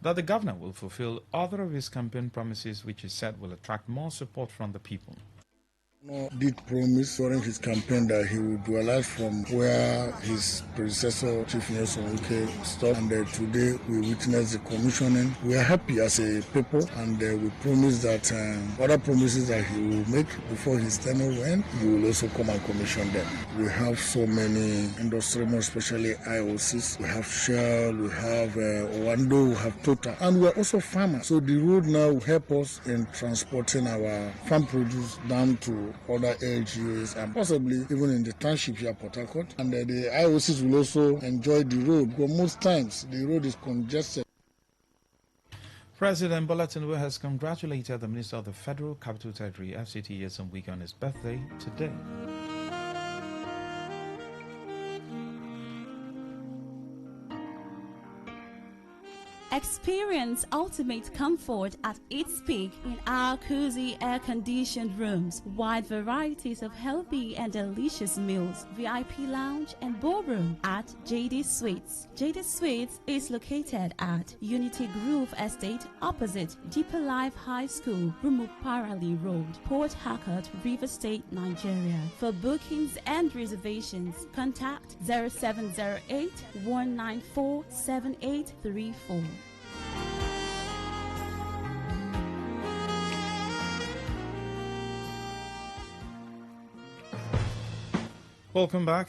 that the governor will fulfill other of his campaign promises, which he said will attract more support from the people. Did promise during his campaign that he would dualize from where his predecessor, Chief Nelson Wike, stopped, and today we witnessed the commissioning. We are happy as a people, and we promise that other promises that he will make before his tenure ends, he will also come and commission them. We have so many industry, more especially IOCs. We have Shell, we have Owando, we have Total, and we are also farmers. So the road now will help us in transporting our farm produce down to other LGAs and possibly even in the township here at Port Harcourt. And the IOCs will also enjoy the road, because most times the road is congested. President Bola Tinubu has congratulated the Minister of the Federal Capital Territory, FCT, Nyesom Wike on his birthday today. Experience ultimate comfort at its peak in our cozy air-conditioned rooms. Wide varieties of healthy and delicious meals, VIP lounge and ballroom at JD Suites. JD Suites is located at Unity Grove Estate opposite Deeper Life High School, Rumuparali Road, Port Harcourt, River State, Nigeria. For bookings and reservations, contact 0708 194 7834. Welcome back.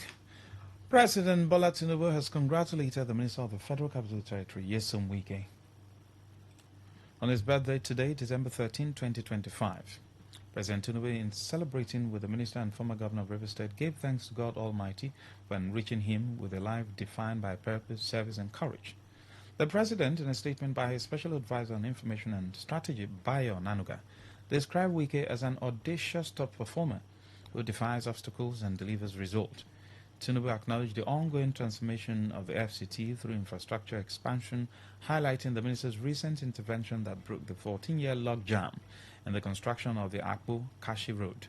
President Bola Tinubu has congratulated the Minister of the Federal Capital Territory, Nyesom Wike, on his birthday today, December 13, 2025. President Tinubu, in celebrating with the Minister and former Governor of River State, gave thanks to God Almighty for enriching him with a life defined by purpose, service, and courage. The President, in a statement by his Special Advisor on Information and Strategy, Bayo Nanuga, described Wike as an audacious top performer who defies obstacles and delivers results. Tinubu acknowledged the ongoing transformation of the FCT through infrastructure expansion, highlighting the minister's recent intervention that broke the 14-year logjam in the construction of the Akpu-Kashi Road.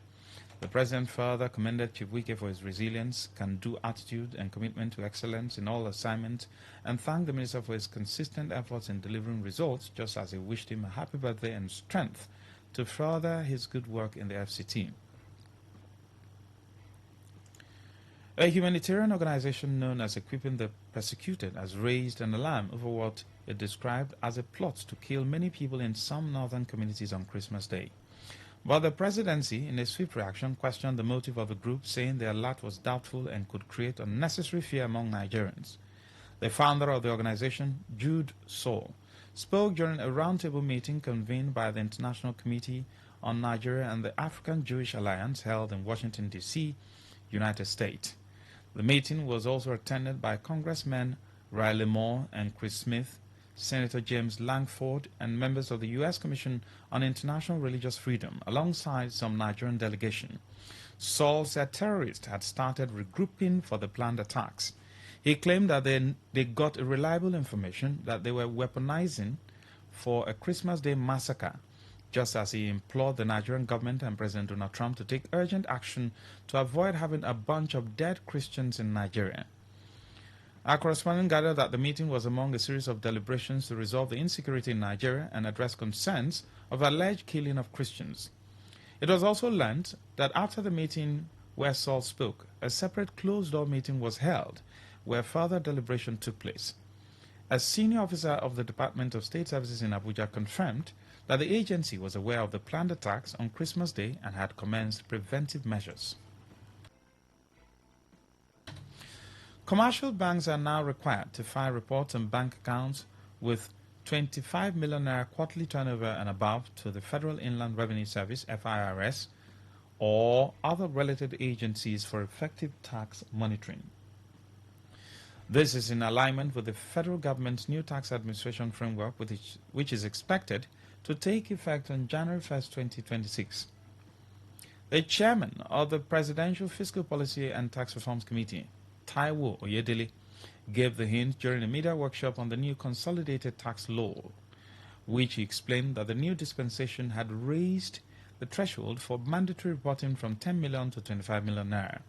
The president further commended Chief Wike for his resilience, can-do attitude and commitment to excellence in all assignments, and thanked the minister for his consistent efforts in delivering results, just as he wished him a happy birthday and strength to further his good work in the FCT. A humanitarian organization known as Equipping the Persecuted has raised an alarm over what it described as a plot to kill many people in some northern communities on Christmas Day. But the presidency, in a swift reaction, questioned the motive of the group, saying the alert was doubtful and could create unnecessary fear among Nigerians. The founder of the organization, Jude Saul, spoke during a roundtable meeting convened by the International Committee on Nigeria and the African Jewish Alliance held in Washington, D.C., United States. The meeting was also attended by Congressmen Riley Moore and Chris Smith, Senator James Langford, and members of the U.S. Commission on International Religious Freedom, alongside some Nigerian delegation. Saul said terrorists had started regrouping for the planned attacks. He claimed that they got reliable information that they were weaponizing for a Christmas Day massacre, just as he implored the Nigerian government and President Donald Trump to take urgent action to avoid having a bunch of dead Christians in Nigeria. Our correspondent gathered that the meeting was among a series of deliberations to resolve the insecurity in Nigeria and address concerns of alleged killing of Christians. It was also learned that after the meeting where Saul spoke, a separate closed-door meeting was held where further deliberation took place. A senior officer of the Department of State Services in Abuja confirmed that the agency was aware of the planned attacks on Christmas Day and had commenced preventive measures. Commercial banks are now required to file reports on bank accounts with 25 million naira quarterly turnover and above to the Federal Inland Revenue Service, FIRS, or other related agencies for effective tax monitoring. This is in alignment with the federal government's new tax administration framework, which is expected to take effect on January 1st, 2026. The chairman of the Presidential Fiscal Policy and Tax Reforms Committee, Taiwo Oyedele, gave the hint during a media workshop on the new consolidated tax law, which he explained that the new dispensation had raised the threshold for mandatory reporting from 10 million to 25 million naira.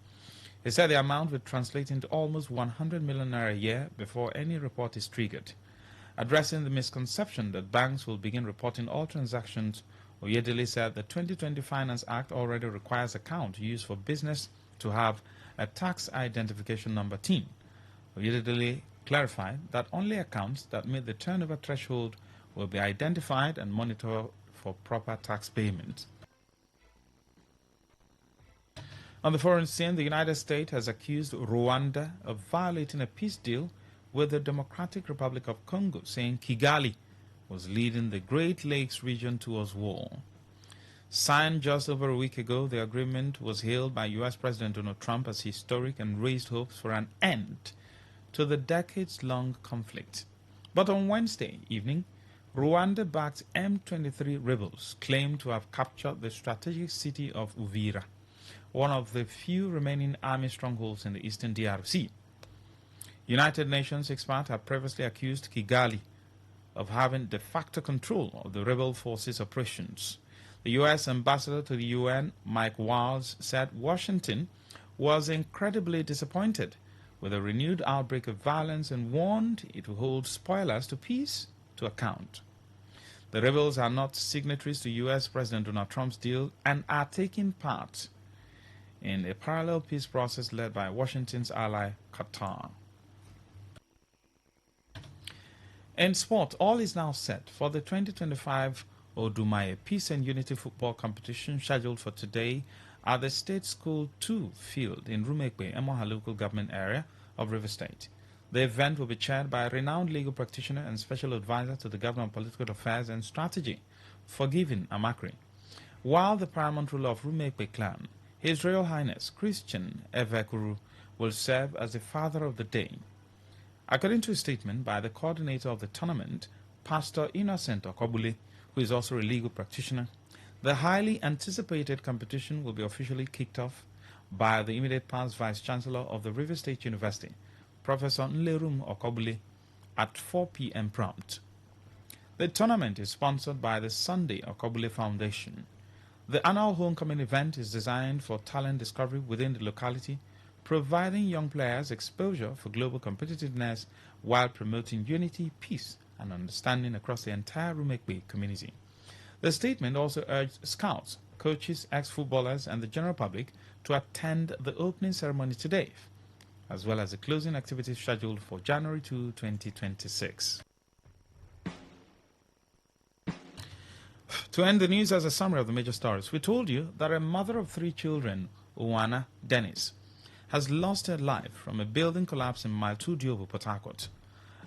He said the amount would translate into almost 100 million naira a year before any report is triggered. Addressing the misconception that banks will begin reporting all transactions, Oyedele said the 2020 Finance Act already requires account used for business to have a tax identification number TIN. Oyedele clarified that only accounts that meet the turnover threshold will be identified and monitored for proper tax payment. On the foreign scene, the United States has accused Rwanda of violating a peace deal with the Democratic Republic of Congo, saying Kigali was leading the Great Lakes region towards war. Signed just over a week ago, the agreement was hailed by U.S. President Donald Trump as historic and raised hopes for an end to the decades-long conflict. But on Wednesday evening, Rwanda-backed M23 rebels claimed to have captured the strategic city of Uvira, one of the few remaining army strongholds in the eastern DRC. United Nations experts have previously accused Kigali of having de facto control of the rebel forces' operations. The U.S. ambassador to the UN, Mike Waltz, said Washington was incredibly disappointed with a renewed outbreak of violence and warned it will hold spoilers to peace to account. The rebels are not signatories to U.S. President Donald Trump's deal and are taking part in a parallel peace process led by Washington's ally, Qatar. In sport, all is now set for the 2025 Odumaye Peace and Unity Football Competition scheduled for today at the State School 2 field in Rumekbe, Emoha local government area of River State. The event will be chaired by a renowned legal practitioner and special advisor to the Governor of Political Affairs and Strategy, Forgiving Amakri, while the paramount ruler of Rumekbe clan, His Royal Highness Christian Evekuru, will serve as the father of the day. According to a statement by the coordinator of the tournament, Pastor Innocent Okobule, who is also a legal practitioner, the highly anticipated competition will be officially kicked off by the immediate past Vice Chancellor of the River State University, Professor Nlerum Okobule, at 4 p.m. prompt. The tournament is sponsored by the Sunday Okobule Foundation. The annual homecoming event is designed for talent discovery within the locality, providing young players exposure for global competitiveness while promoting unity, peace, and understanding across the entire Rumekbe community. The statement also urged scouts, coaches, ex-footballers, and the general public to attend the opening ceremony today, as well as the closing activities scheduled for January 2, 2026. To end the news as a summary of the major stories, we told you that a mother of 3 children, Owana Dennis, has lost her life from a building collapse in Mile 2 Diobu, Port Harcourt.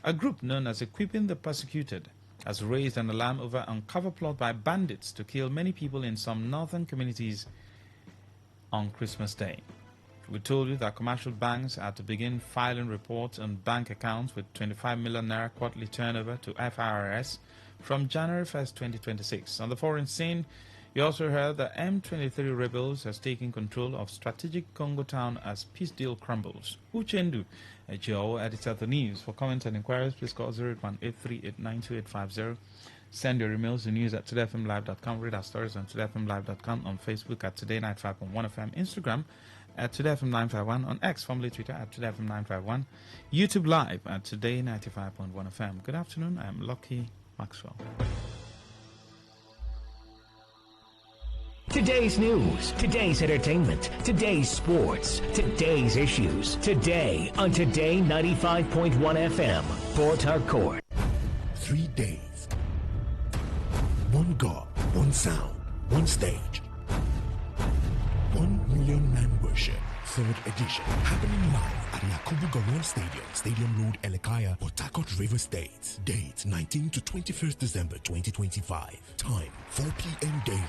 A group known as Equipping the Persecuted has raised an alarm over an uncovered plot by bandits to kill many people in some northern communities on Christmas Day. We told you that commercial banks are to begin filing reports on bank accounts with 25 million naira quarterly turnover to FIRS from January 1st, 2026. On the foreign scene, you also heard that M23 rebels has taken control of strategic Congo town as peace deal crumbles. Uchendu, Joe, editor of the news. For comments and inquiries, please call 08183892850. Send your emails to news at todayfmlive.com. Read our stories on todayfmlive.com, on Facebook at Today95.1fm, Instagram at TodayFM951, on X, formerly Twitter, at TodayFM951, YouTube Live at Today95.1fm. Good afternoon. I am Lucky Maxwell. Today's news, today's entertainment, today's sports, today's issues. Today on Today 95.1 FM, Port Harcourt. 3 days. One God, one sound, one stage. 1 million man worship. 3rd edition. Happening live at Yakubu Gowon Stadium, Stadium Road, Elekaya, Port Harcourt, River State. Date 19 to 21st December 2025. Time 4 p.m. daily.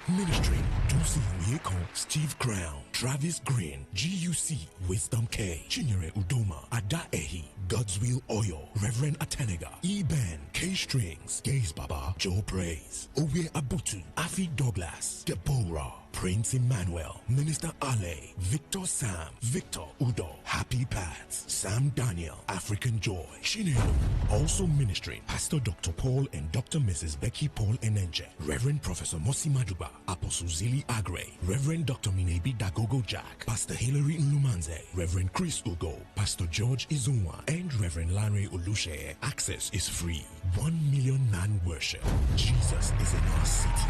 Ministry, Dusi Uyeko, Steve Crown, Travis Green, GUC, Wisdom K, Chinyere Udoma, Ada Ehi, God's Will Oil, Reverend Atenega, E-Ben, K Strings, Gaze Baba, Joe Praise, Owe Abutu, Afi Douglas, Deborah, Prince Emmanuel, Minister Ale, Victor Sam, Victor Udo, Happy Pats, Sam Daniel, African Joy, Shinelu. Also ministering, Pastor Dr. Paul and Dr. Mrs. Becky Paul Enenche, Reverend Professor Mosi Maduba, Apostle Zili Agre, Reverend Dr. Minebi Dagogo Jack, Pastor Hilary Nlumanze, Reverend Chris Ugo, Pastor George Izunwa, and Reverend Lanre Olushe. Access is free. 1 million man worship. Jesus is in our city.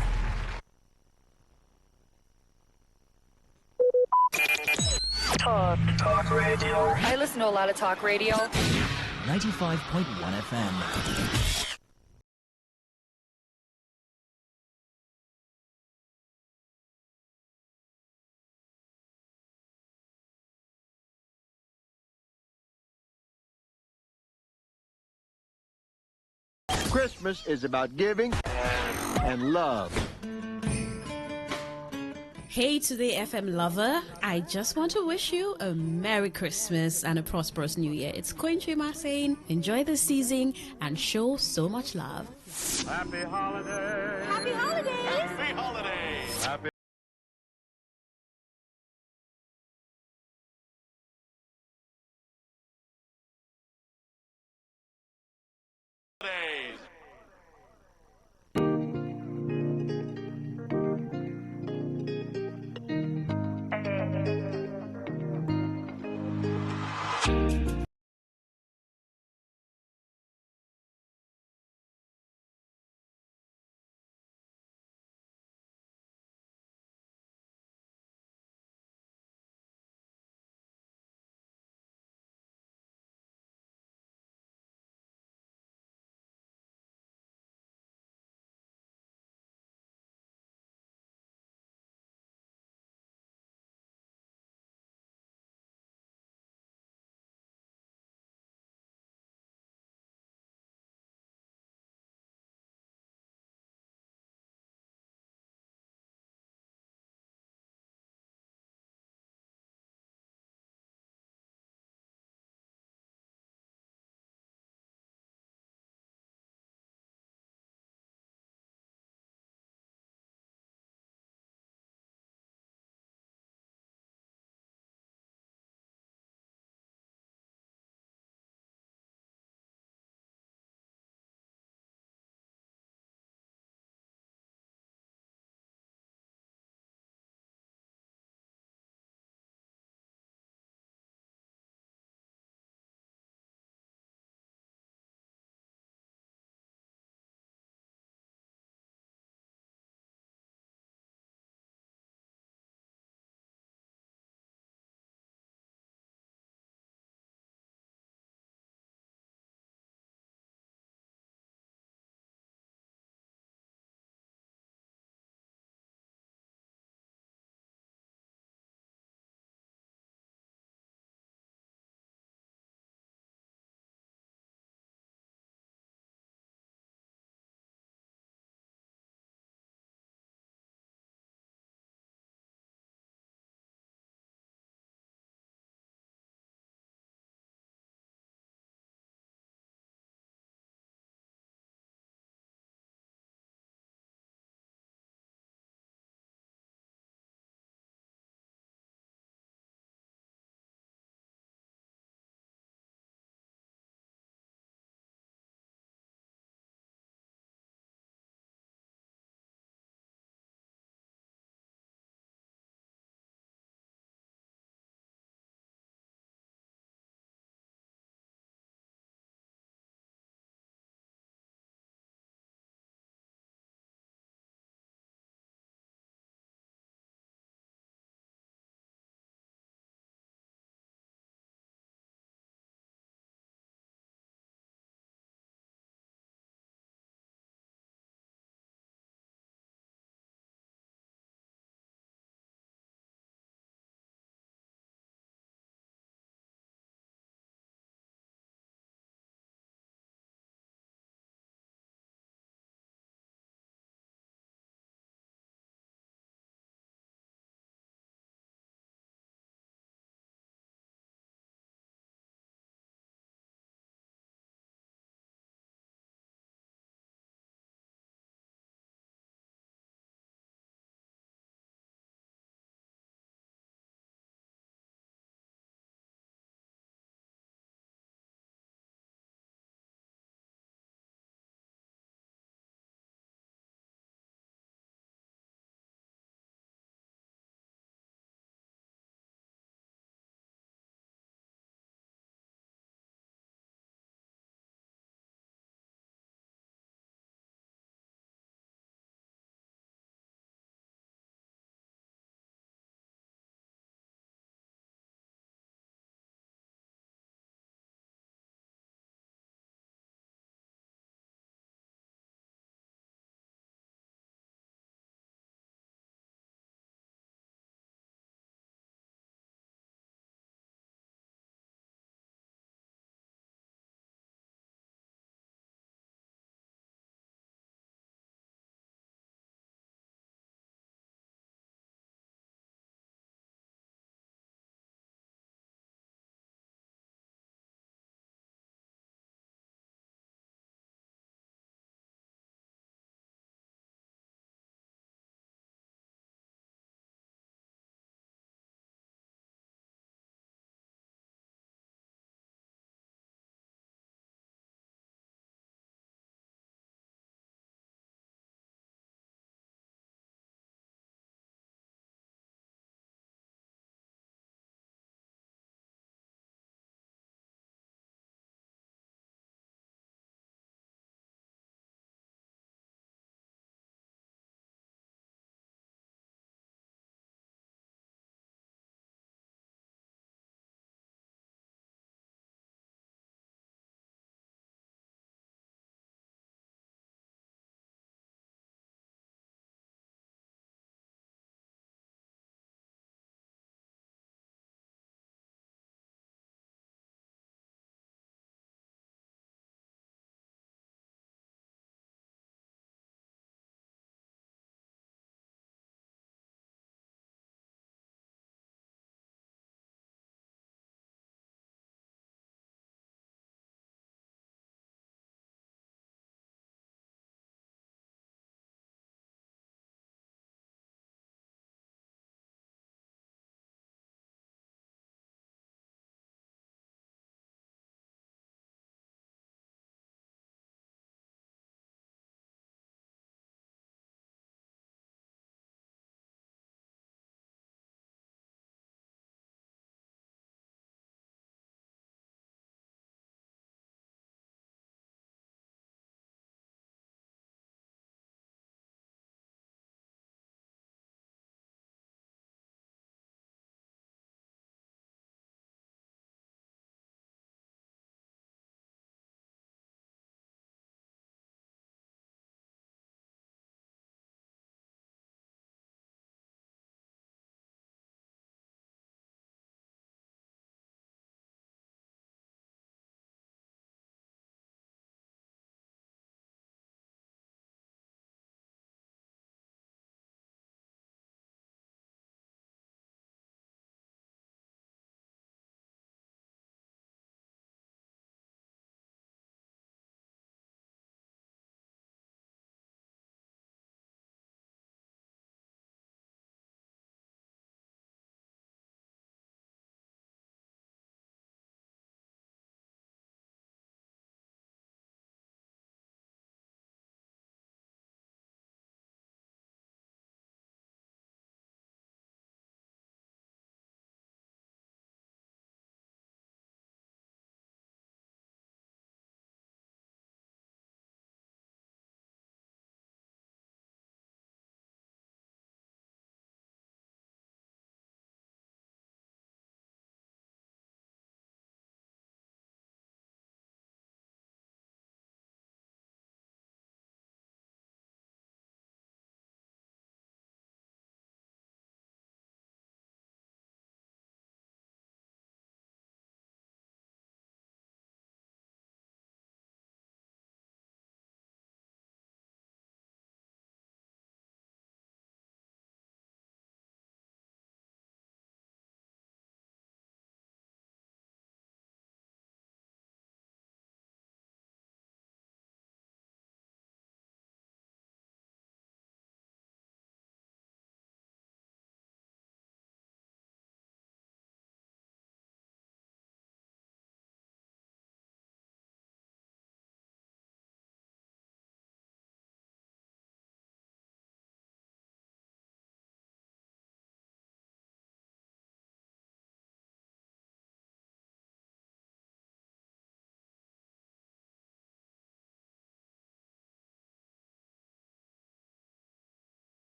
Talk radio. I listen to a lot of talk radio. 95.1 FM. Christmas is about giving and love. Hey, Today FM lover, I just want to wish you a Merry Christmas and a prosperous New Year. It's Koinchima saying, enjoy the season and show so much love. Happy holidays. Happy holidays. Happy holidays. Happy holidays.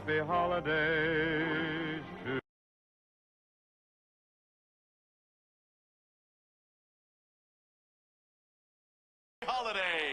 Happy holidays to Holiday.